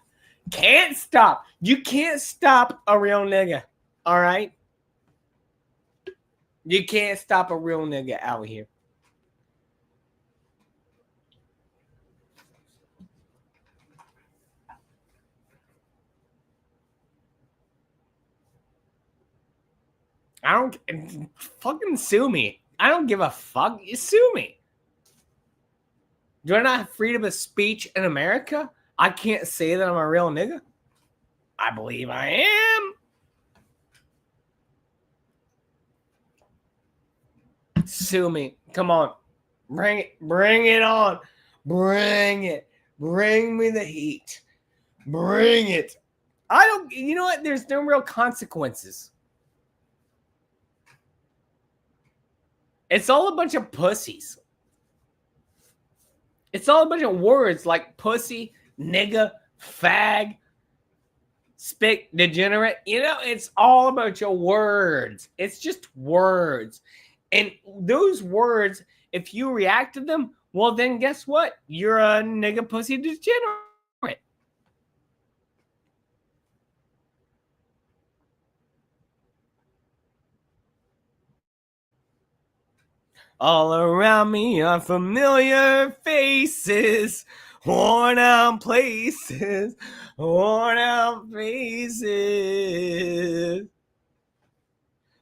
[SPEAKER 1] Can't stop. You can't stop a real nigga. All right? You can't stop a real nigga out here. I don't fucking sue me. I don't give a fuck. You sue me. Do I not have freedom of speech in America? I can't say that I'm a real nigga. I believe I am. Sue me. Come on. Bring it. Bring it on. Bring it. Bring me the heat. Bring it. I don't, you know what? There's no real consequences. It's all a bunch of pussies. It's all a bunch of words like pussy, nigga, fag, spick, degenerate. You know, it's all a bunch of words. It's just words. And those words, if you react to them, well, then guess what? You're a nigga, pussy, degenerate. All around me are familiar faces, worn out places, worn out faces.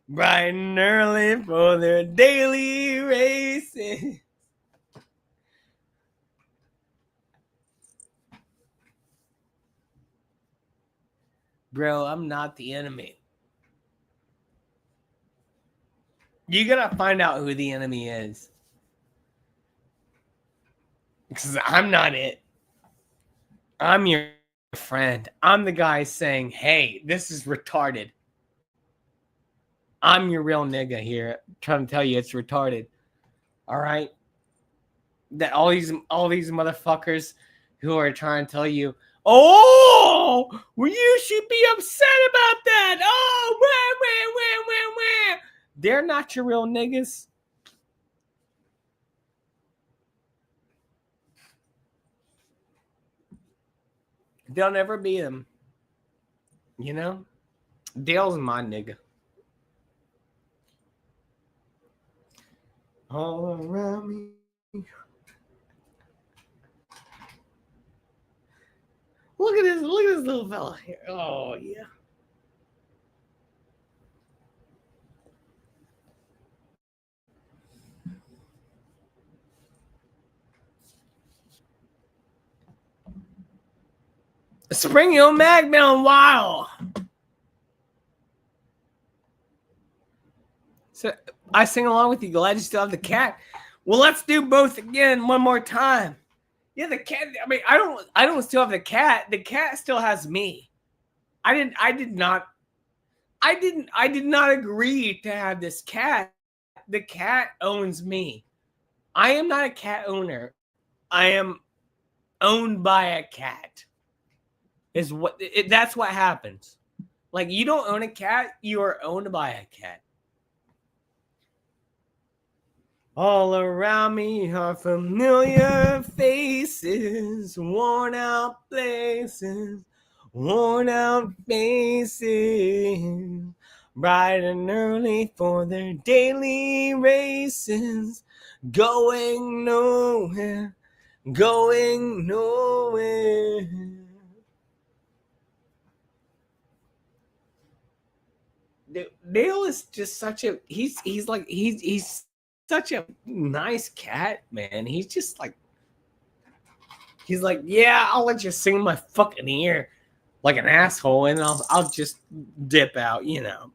[SPEAKER 1] Bright and early for their daily races. Bro, I'm not the enemy. You gotta find out who the enemy is. Because I'm not it. I'm your friend. I'm the guy saying, hey, this is retarded. I'm your real nigga here, trying to tell you it's retarded. All right? That all these motherfuckers who are trying to tell you, oh, well, you should be upset about that. Oh, wah. They're not your real niggas. They'll never be them. You know? Dale's my nigga. All around me. Look at this little fella here. Oh, yeah. Spring your Magna Wild. So I sing along with you. Glad you still have the cat. Well, let's do both again one more time. Yeah, the cat. I mean, I don't still have the cat. The cat still has me. I did not agree to have this cat. The cat owns me. I am not a cat owner. I am owned by a cat. That's what happens. Like, you don't own a cat, you are owned by a cat. All around me are familiar faces, worn out places, worn out faces, bright and early for their daily races, going nowhere, going nowhere. Dale is just such a he's such a nice cat, man. He's just like, he's like, yeah, I'll let you sing in my fucking ear like an asshole, and I'll just dip out, you know.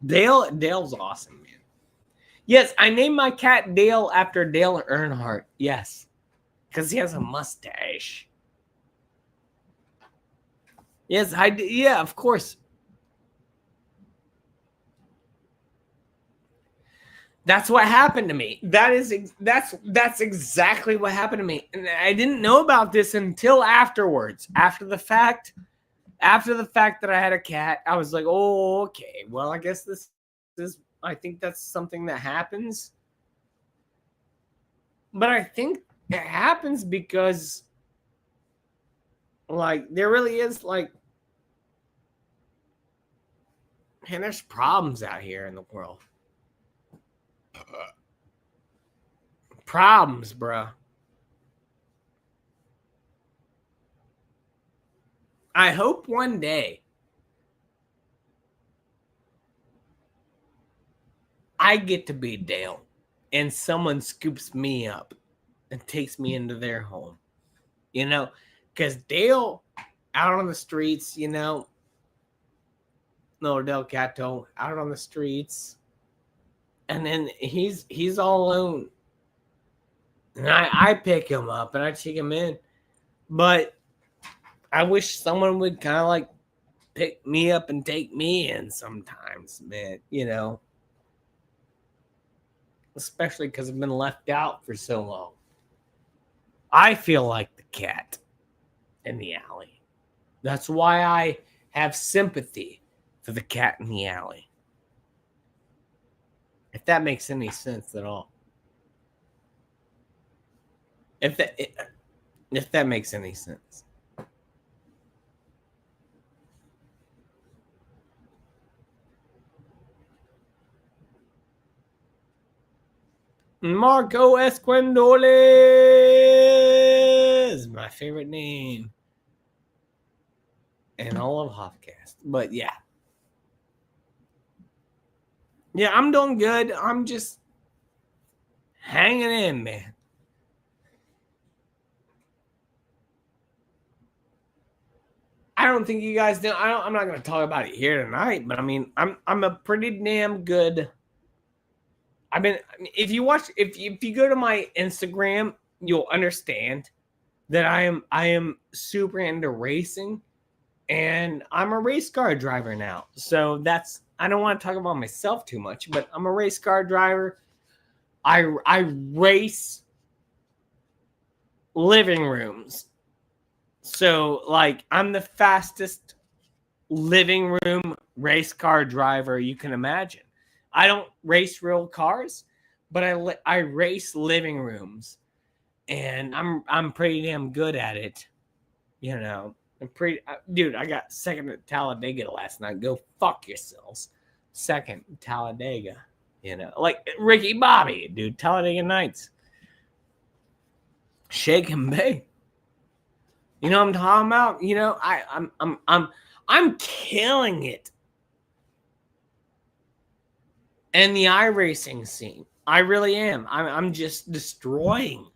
[SPEAKER 1] Dale's awesome, man. Yes, I named my cat Dale after Dale Earnhardt. Yes, because he has a mustache. Yes, yeah, of course. That's what happened to me. That's exactly what happened to me. And I didn't know about this until afterwards. After the fact that I had a cat, I was like, "Oh, okay. Well, I guess this I think that's something that happens." But I think it happens because, like, there really is, like, man, there's problems out here in the world. Problems, bro. I hope one day I get to be Dale and someone scoops me up and takes me into their home. You know, because Dale out on the streets, you know, little Del Gato out on the streets, and then he's all alone. And I pick him up and I take him in. But I wish someone would kind of like pick me up and take me in sometimes, man, you know. Especially because I've been left out for so long. I feel like the cat in the alley. That's why I have sympathy for the cat in the alley. If that makes any sense at all. If that makes any sense. Marco Esquendole is my favorite name in all of Hoffcast. But yeah. Yeah, I'm doing good. I'm just hanging in, man. I don't think you guys know. I'm not going to talk about it here tonight, but I mean, I'm a pretty damn good. If you go to my Instagram, you'll understand that I am super into racing, and I'm a race car driver now. So I don't want to talk about myself too much, but I'm a race car driver. I race living rooms. So, like, I'm the fastest living room race car driver you can imagine. I don't race real cars, but I race living rooms, and I'm pretty damn good at it. You know, dude. I got second at Talladega last night. Go fuck yourselves. Second Talladega. You know, like Ricky Bobby, dude. Talladega Nights. Shake and bake. You know what I'm talking about? You know, I'm killing it. and the iRacing scene. I really am. I'm just destroying.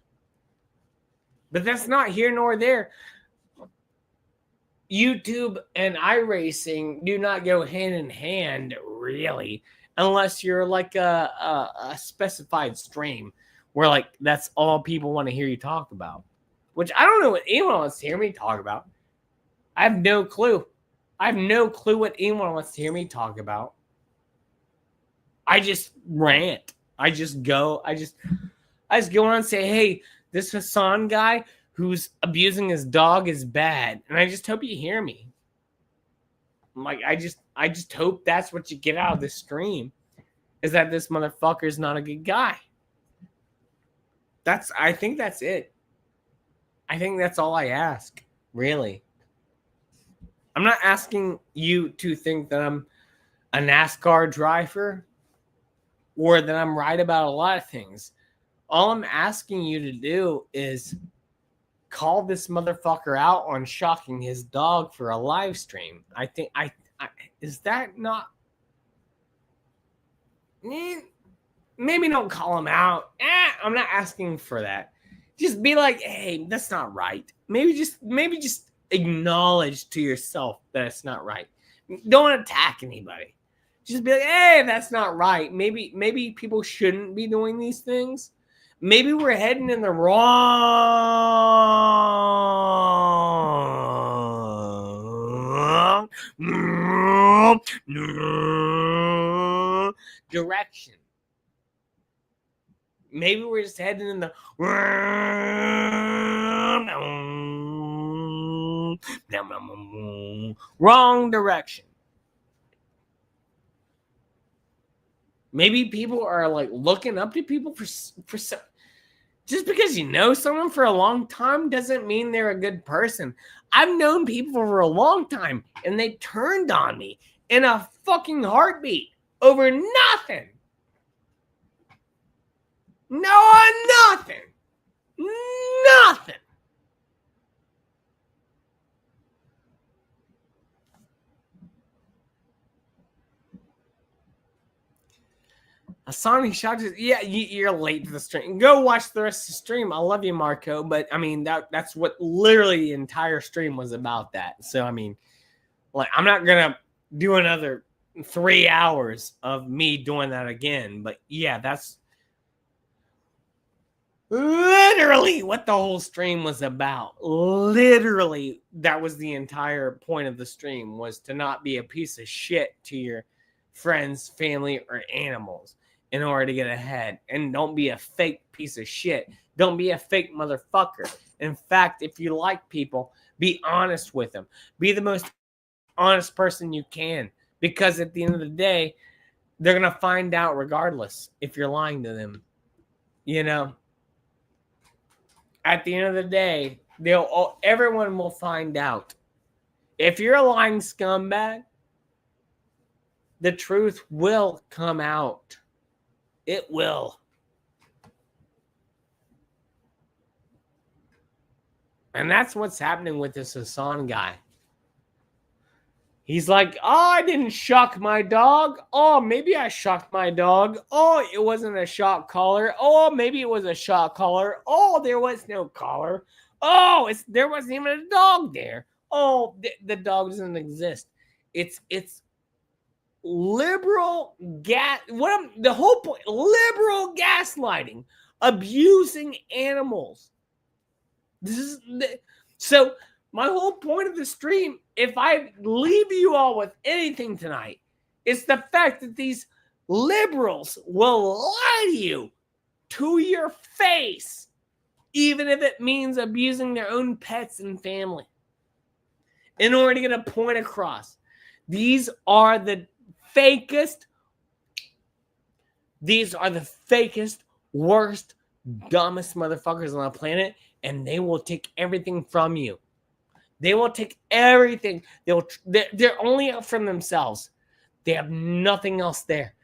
[SPEAKER 1] But that's not here nor there. YouTube and iRacing do not go hand in hand, really, unless you're like a specified stream where like that's all people want to hear you talk about. Which I don't know what anyone wants to hear me talk about. I have no clue. I have no clue what anyone wants to hear me talk about. I just rant. I just go on and say, hey, this Hasan guy who's abusing his dog is bad. And I just hope you hear me. I'm like, I just hope that's what you get out of this stream, is that this motherfucker is not a good guy. I think that's it. I think that's all I ask, really. I'm not asking you to think that I'm a NASCAR driver or that I'm right about a lot of things. All I'm asking you to do is call this motherfucker out on shocking his dog for a live stream. I think is that not... Maybe don't call him out. I'm not asking for that. Just be like, hey, that's not right. Maybe just acknowledge to yourself that it's not right. Don't attack anybody. Just be like, hey, that's not right. Maybe people shouldn't be doing these things. Maybe we're heading in the wrong direction. Maybe we're just heading in the wrong direction. Maybe people are like looking up to people for some. Just because you know someone for a long time doesn't mean they're a good person. I've known people for a long time and they turned on me in a fucking heartbeat over nothing. Nothing. Hasan shot his... Yeah, you're late to the stream. Go watch the rest of the stream. I love you, Marco. But, I mean, that's what literally the entire stream was about that. So, I mean, like, I'm not going to do another 3 hours of me doing that again. But, yeah, that's literally what the whole stream was about. Literally, that was the entire point of the stream, was to not be a piece of shit to your friends, family, or animals in order to get ahead. And don't be a fake piece of shit. Don't be a fake motherfucker. In fact, if you like people, be honest with them. Be the most honest person you can. Because at the end of the day, they're going to find out regardless if you're lying to them. You know? At the end of the day, everyone will find out. If you're a lying scumbag, the truth will come out. It will. And that's what's happening with this Hasan guy. He's like, oh, I didn't shock my dog. Oh, maybe I shocked my dog. Oh, it wasn't a shock collar. Oh, maybe it was a shock collar. Oh, there was no collar. Oh, there wasn't even a dog there. Oh, the dog doesn't exist. It's liberal the whole point, liberal gaslighting, abusing animals. So my whole point of the stream, if I leave you all with anything tonight, it's the fact that these liberals will lie to you to your face, even if it means abusing their own pets and family, in order to get a point across. These are the fakest, worst, dumbest motherfuckers on the planet, and they will take everything from you. They will take everything. They're only out for themselves. They have nothing else there.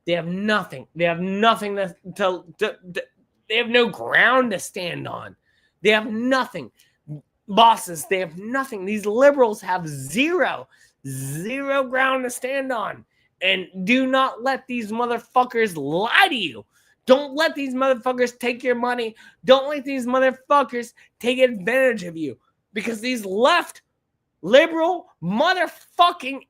[SPEAKER 1] They have nothing. They have nothing they have no ground to stand on. They have nothing. Bosses, they have nothing. These liberals have zero ground to stand on. And do not let these motherfuckers lie to you. Don't let these motherfuckers take your money. Don't let these motherfuckers take advantage of you. Because these left, liberal, motherfucking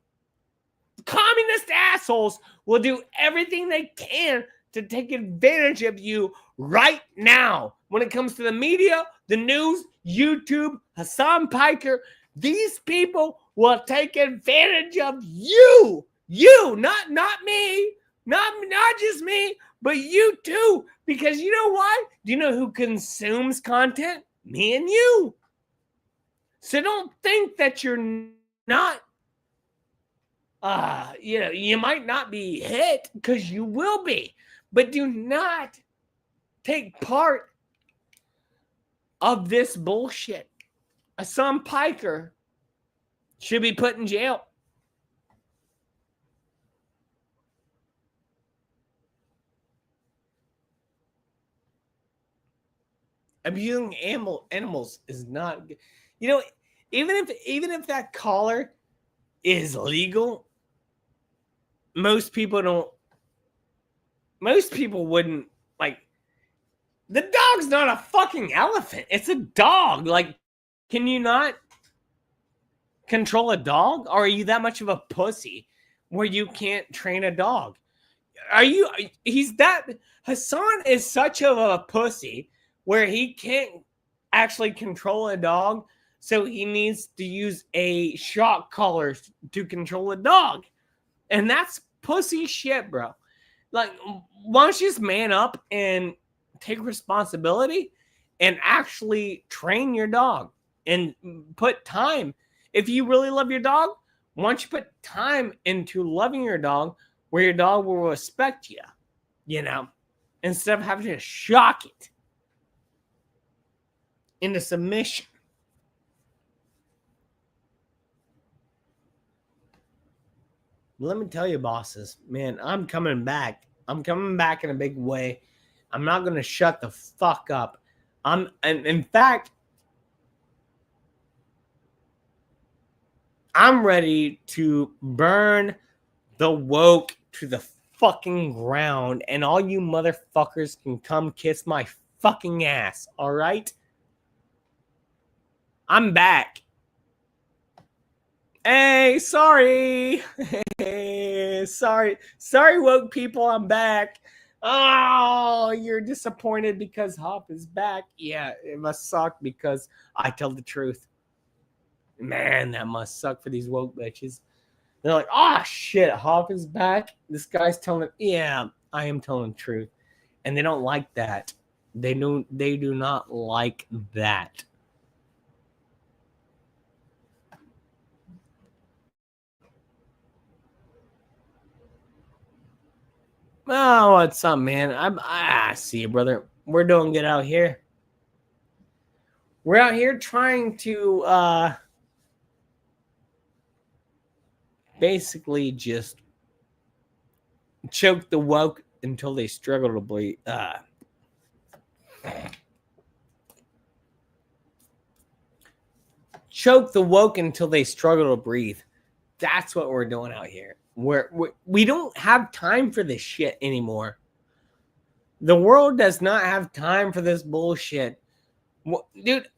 [SPEAKER 1] communist assholes will do everything they can to take advantage of you right now. When it comes to the media, the news, YouTube, Hassan Piker, these people will take advantage of you. You, not me, not just me, but you too. Because you know why? Do you know who consumes content? Me and you. So don't think that you're not, you might not be hit, because you will be. But do not take part of this bullshit. Hassan Piker should be put in jail. Abusing animals is not good. You know, even if that collar is legal, most people wouldn't, like, the dog's not a fucking elephant. It's a dog. Like, can you not control a dog? Or are you that much of a pussy where you can't train a dog? Hassan is such of a pussy where he can't actually control a dog, so he needs to use a shock collar to control a dog. And that's pussy shit, bro. Like, why don't you just man up and take responsibility and actually train your dog and put time. If you really love your dog, why don't you put time into loving your dog where your dog will respect you, instead of having to shock it into submission. Let me tell you, bosses, man, I'm coming back. I'm coming back in a big way. I'm not going to shut the fuck up. And in fact, I'm ready to burn the woke to the fucking ground, and all you motherfuckers can come kiss my fucking ass, all right? I'm back. Hey, sorry. Hey, sorry, woke people, I'm back. Oh, you're disappointed because Hoff is back. Yeah, it must suck because I tell the truth. Man, that must suck for these woke bitches. They're like, oh shit, Hoff is back. This guy's telling, yeah, I am telling the truth. And they don't like that. They do not like that. Oh, what's up, man? I see you, brother. We're doing good out here. We're out here trying to basically just choke the woke until they struggle to bleed. Choke the woke until they struggle to breathe. That's what we're doing out here. We don't have time for this shit anymore. The world does not have time for this bullshit. Dude,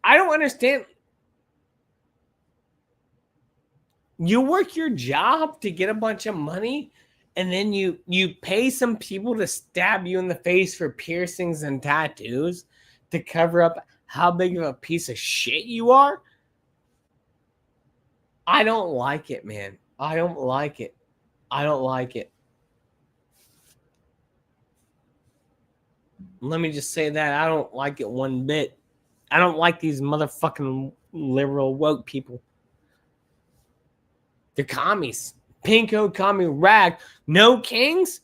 [SPEAKER 1] I don't understand. You work your job to get a bunch of money, and then you pay some people to stab you in the face for piercings and tattoos to cover up how big of a piece of shit you are. I don't like it, man. I don't like it. I don't like it. Let me just say that. I don't like it one bit. I don't like these motherfucking liberal woke people. They're commies. Pinko commie rag. No kings?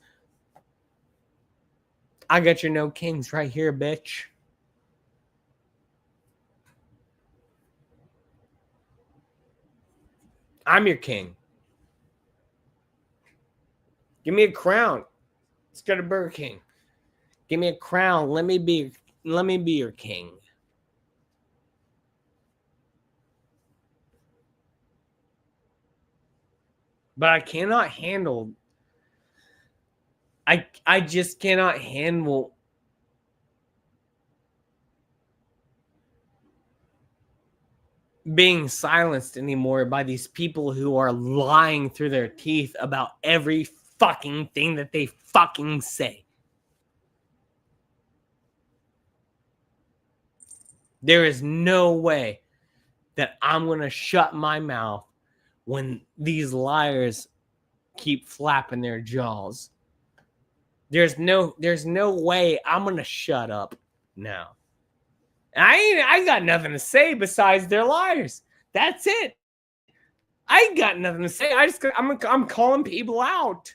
[SPEAKER 1] I got your no kings right here, bitch. I'm your king. Give me a crown. Let's go to Burger King. Give me a crown. Let me be your king. But I cannot handle. I just cannot handle being silenced anymore by these people who are lying through their teeth about every fucking thing that they fucking say. There is no way that I'm going to shut my mouth when these liars keep flapping their jaws. There's no way I'm going to shut up now. I got nothing to say besides they're liars. That's it. I ain't got nothing to say. I'm calling people out.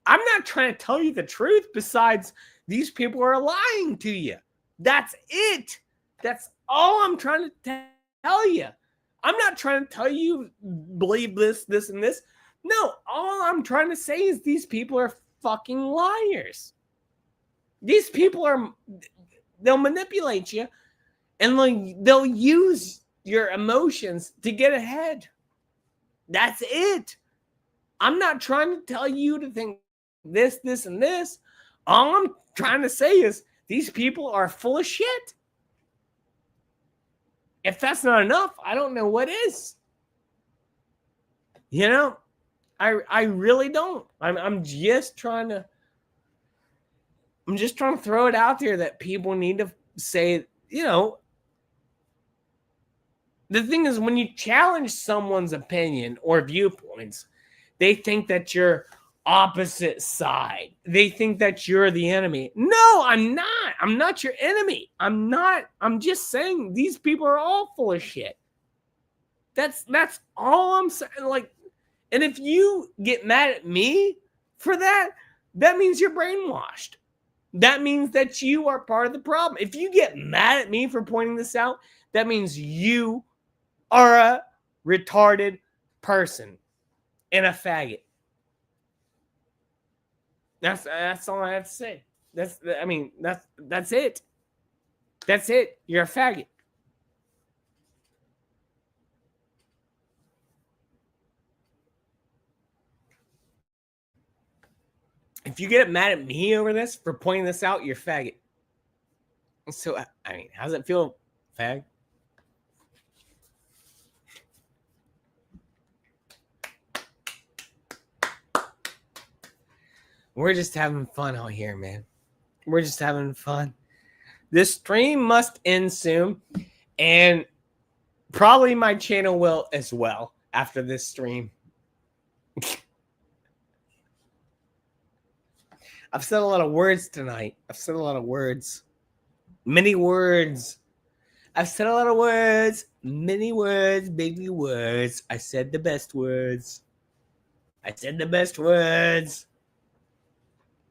[SPEAKER 1] I'm not trying to tell you the truth besides these people are lying to you. That's it. That's all I'm trying to tell you. I'm not trying to tell you believe this, this, and this. No, all I'm trying to say is these people are fucking liars. These people they'll manipulate you and they'll use your emotions to get ahead. That's it. I'm not trying to tell you to think this, this, and this. All I'm trying to say is these people are full of shit. If that's not enough, I don't know what is. You know, I really don't. I'm just trying to throw it out there that people need to say, you know, the thing is when you challenge someone's opinion or viewpoints, they think that you're opposite side. They think that you're the enemy. No, I'm not. I'm not your enemy. I'm not. I'm just saying these people are all full of shit. That's all I'm saying. Like, and if you get mad at me for that, that means you're brainwashed. That means that you are part of the problem. If you get mad at me for pointing this out, that means you are a retarded person and a faggot. That's all I have to say. That's it. That's it. You're a faggot. If you get mad at me over this for pointing this out, you're a faggot. So, I mean, how does it feel, fag? We're just having fun out here, man. We're just having fun. This stream must end soon, and probably my channel will as well after this stream. I've said a lot of words tonight. I've said a lot of words. Many words. I've said a lot of words. Many words, big words. I said the best words. I said the best words.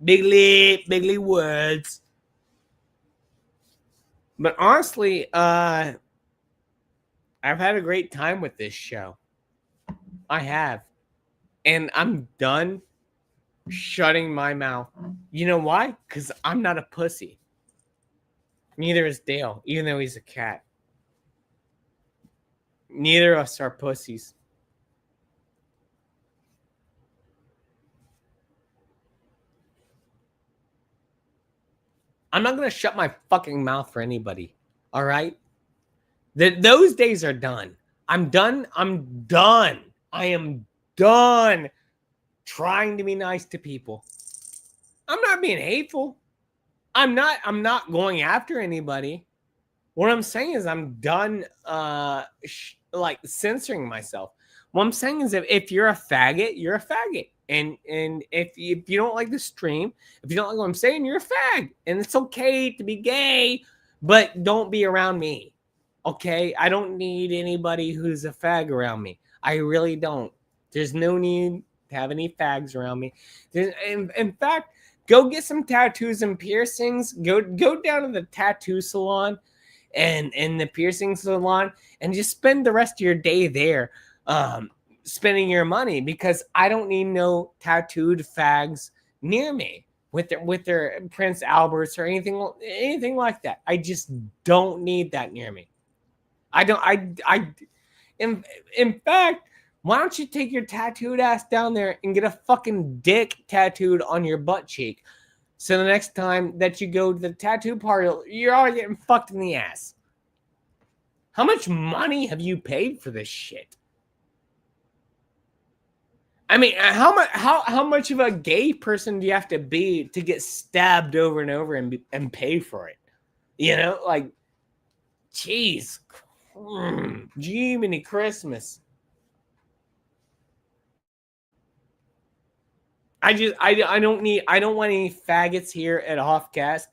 [SPEAKER 1] Bigly words. But honestly, I've had a great time with this show. I have. And I'm done shutting my mouth. You know why? Because I'm not a pussy. Neither is Dale, even though he's a cat. Neither of us are pussies. I'm not going to shut my fucking mouth for anybody. All right? Those days are done. I'm done. I'm done. I am done trying to be nice to people. I'm not being hateful. I'm not going after anybody. What I'm saying is I'm done like censoring myself. What I'm saying is if you're a faggot, you're a faggot. And if you don't like the stream, if you don't like what I'm saying, you're a fag. And it's okay to be gay, but don't be around me. Okay? I don't need anybody who's a fag around me. I really don't. There's no need to have any fags around me. In fact, go get some tattoos and piercings. Go down to the tattoo salon and the piercing salon and just spend the rest of your day there. Spending your money, because I don't need no tattooed fags near me with their Prince Alberts or anything like that. I just don't need that near me. In fact, Why don't you take your tattooed ass down there and get a fucking dick tattooed on your butt cheek? So the next time that you go to the tattoo parlor, you're already getting fucked in the ass. How much money have you paid for this shit? I mean, how much of a gay person do you have to be to get stabbed over and over and pay for it? You know, like, jeez, Jiminy Christmas. I don't want any faggots here at Hoffcast.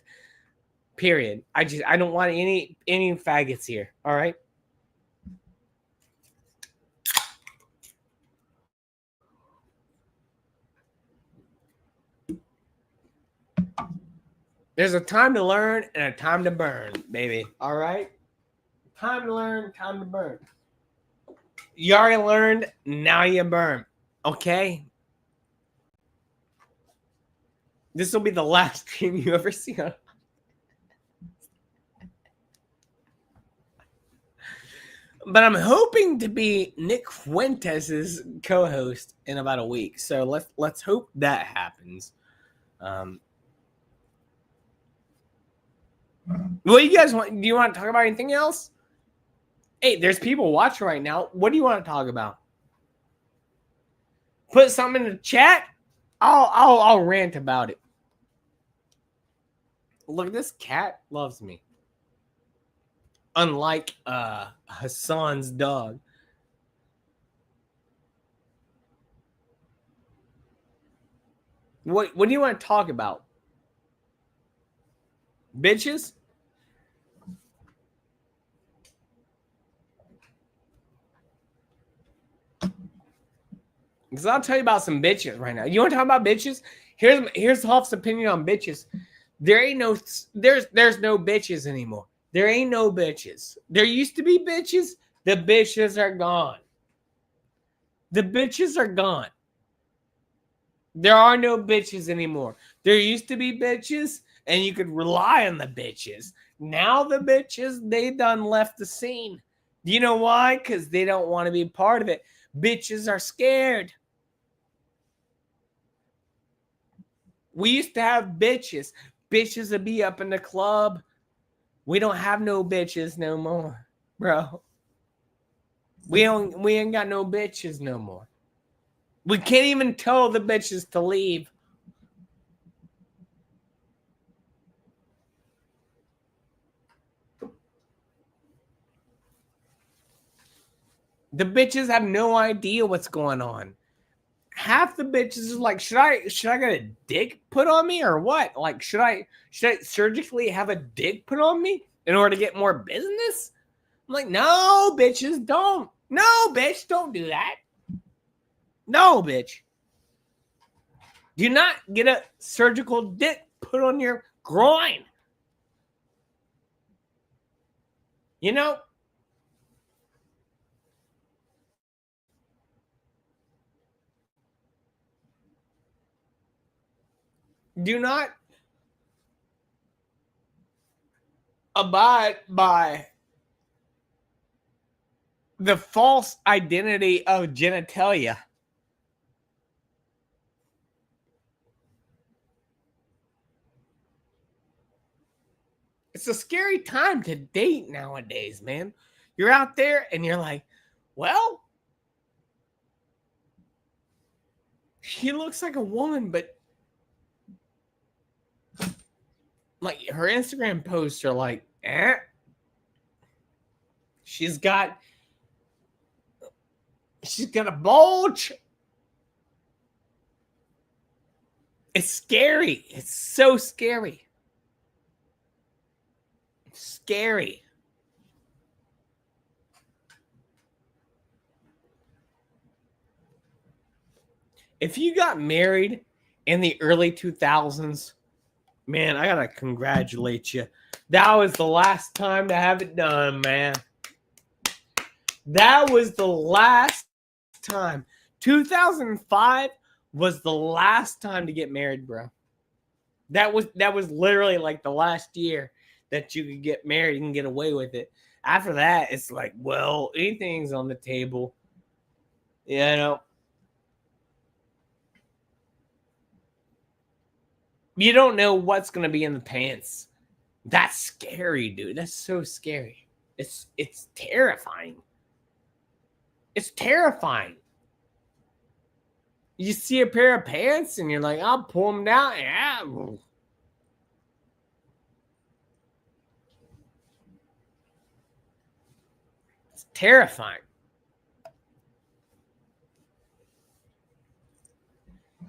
[SPEAKER 1] Period. I don't want any faggots here. All right. There's a time to learn and a time to burn, baby. All right. Time to learn, time to burn. You already learned, now you burn. Okay. This will be the last stream you ever see on. But I'm hoping to be Nick Fuentes' co-host in about a week. So let's hope that happens. What do you guys want? Do you want to talk about anything else? Hey, there's people watching right now. What do you want to talk about? Put something in the chat. I'll rant about it. Look, this cat loves me. Unlike Hassan's dog. What do you want to talk about? Bitches? Because I'll tell you about some bitches right now. You want to talk about bitches? Here's Huff's opinion on bitches. There's no bitches anymore. There ain't no bitches. There used to be bitches. The bitches are gone. The bitches are gone. There are no bitches anymore. There used to be bitches, and you could rely on the bitches. Now the bitches, they done left the scene. Do you know why? Because they don't want to be part of it. Bitches are scared. We used to have bitches. Bitches would be up in the club. We don't have no bitches no more, bro. We ain't got no bitches no more. We can't even tell the bitches to leave. The bitches have no idea what's going on. Half the bitches is like, should I get a dick put on me or what? Like, should I surgically have a dick put on me in order to get more business? I'm like, no, bitches, don't. No, bitch, don't do that. No, bitch. Do not get a surgical dick put on your groin. You know? Do not abide by the false identity of genitalia. It's a scary time to date nowadays, man. You're out there and you're like, well, she looks like a woman, but like her Instagram posts are like, she's got a bulge. It's scary. It's so scary. It's scary. If you got married in the early 2000s, man, I gotta congratulate you. That was the last time to have it done, man. That was the last time. 2005 was the last time to get married, bro. That was literally like the last year that you could get married and get away with it. After that, it's like, well, anything's on the table. You know, you don't know what's going to be in the pants. That's scary, dude. That's so scary. It's terrifying. It's terrifying. You see a pair of pants and you're like, I'll pull them down. Yeah. It's terrifying.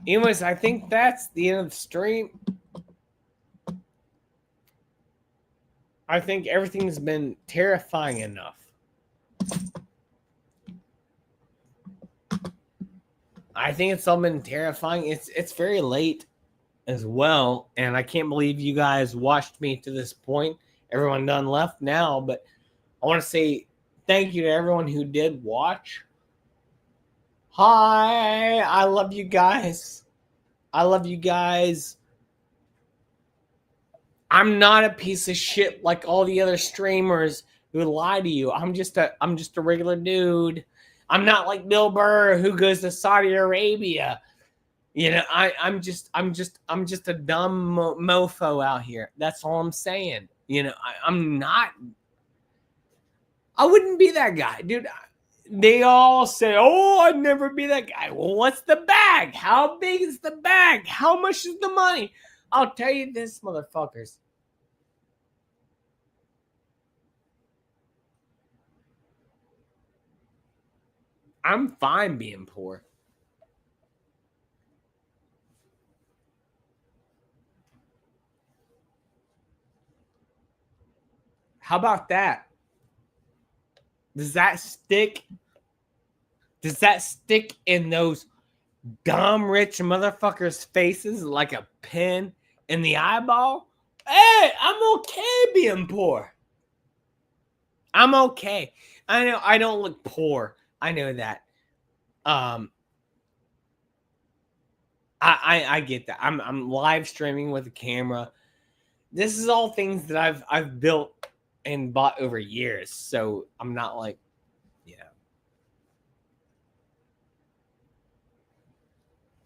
[SPEAKER 1] Anyways, I think that's the end of the stream. I think everything's been terrifying enough. I think it's all been terrifying. It's very late as well, and I can't believe you guys watched me to this point. Everyone done left now, but I want to say thank you to everyone who did watch. Hi, I love you guys. I love you guys. I'm not a piece of shit like all the other streamers who lie to you. I'm just a regular dude. I'm not like Bill Burr who goes to Saudi Arabia. You know, I'm just a dumb mofo out here. That's all I'm saying. You know, I wouldn't be that guy, dude. They all say, "Oh, I'd never be that guy." Well, what's the bag? How big is the bag? How much is the money? I'll tell you this, motherfuckers. I'm fine being poor. How about that? Does that stick? Does that stick in those dumb rich motherfuckers' faces like a pin in the eyeball? Hey, I'm okay being poor. I'm okay. I know I don't look poor. I know that. I get that. I'm live streaming with a camera. This is all things that I've built and bought over years. So I'm not like, you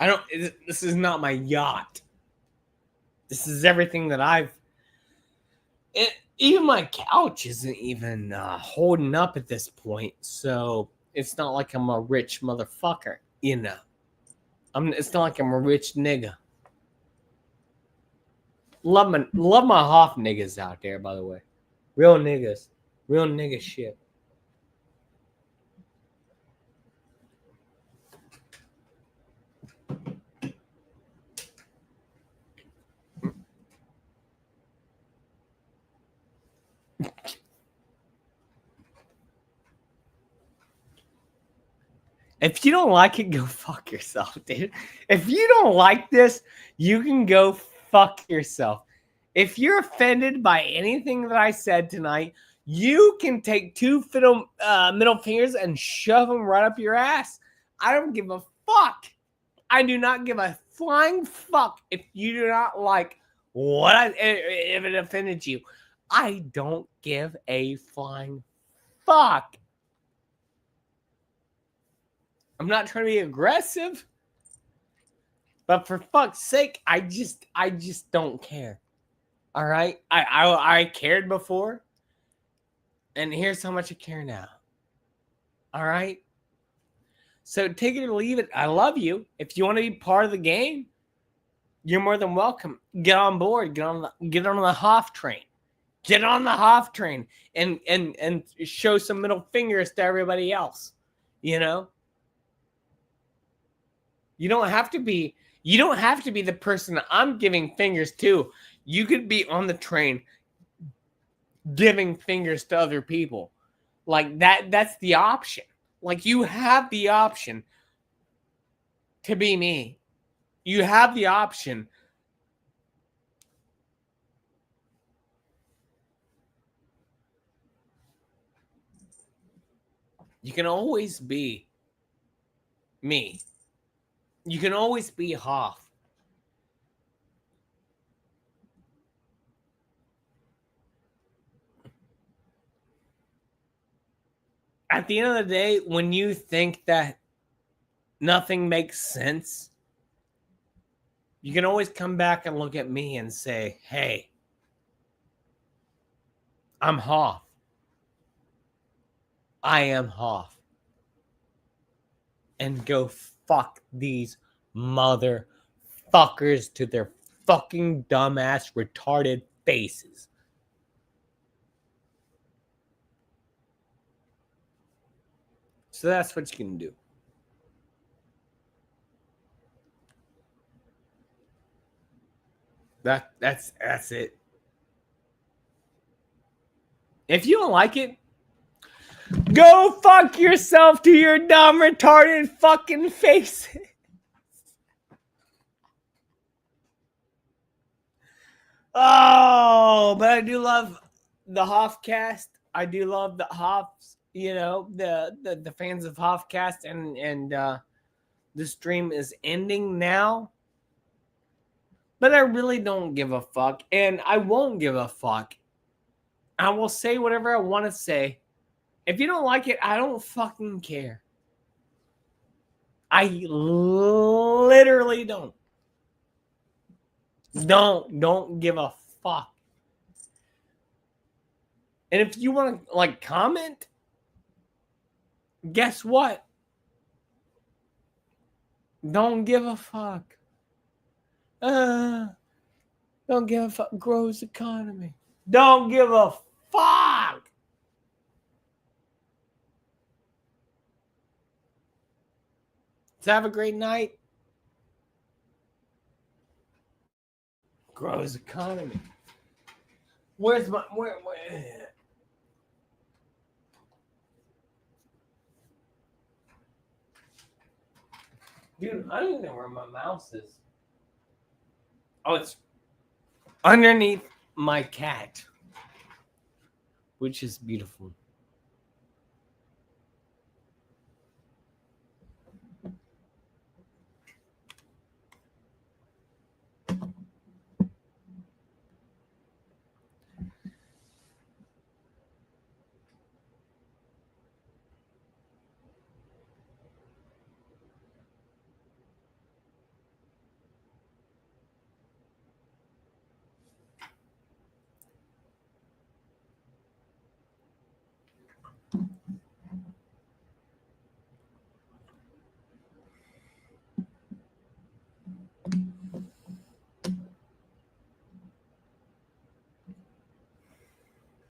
[SPEAKER 1] know. This is not my yacht. This is everything that even my couch isn't even holding up at this point. So it's not like I'm a rich motherfucker, you know. It's not like I'm a rich nigga. Love my Hoff niggas out there, by the way. Real niggas. Real nigga shit. If you don't like it, go fuck yourself, dude. If you don't like this, you can go fuck yourself. If you're offended by anything that I said tonight, you can take two middle fingers and shove them right up your ass. I don't give a fuck. I do not give a flying fuck if you do not like if it offended you. I don't give a flying fuck. I'm not trying to be aggressive, but for fuck's sake, I just don't care. All right, I cared before, and here's how much I care now. All right, so take it or leave it. I love you. If you want to be part of the game, you're more than welcome. Get on board. Get on the Hoff train. Get on the Hoff train and show some middle fingers to everybody else. You know. You don't have to be the person I'm giving fingers to. You could be on the train giving fingers to other people. Like that's the option. Like you have the option to be me. You have the option. You can always be me. You can always be Hoff. At the end of the day, when you think that nothing makes sense, you can always come back and look at me and say, hey, I'm Hoff. I am Hoff. And go fuck these motherfuckers to their fucking dumbass retarded faces. So that's what you can do. That's it. If you don't like it, go fuck yourself to your dumb retarded fucking face. Oh, but I do love the Hoffcast. I do love the Hoffs, you know, the fans of Hoffcast, and the stream is ending now. But I really don't give a fuck, and I won't give a fuck. I will say whatever I want to say. If you don't like it, I don't fucking care. I literally don't. Don't give a fuck. And if you want to like comment, guess what? Don't give a fuck. Don't give a fuck. Grows economy. Don't give a fuck. So have a great night. Grows economy. Where's my where? Dude, I don't even know where my mouse is. Oh, it's underneath my cat, which is beautiful.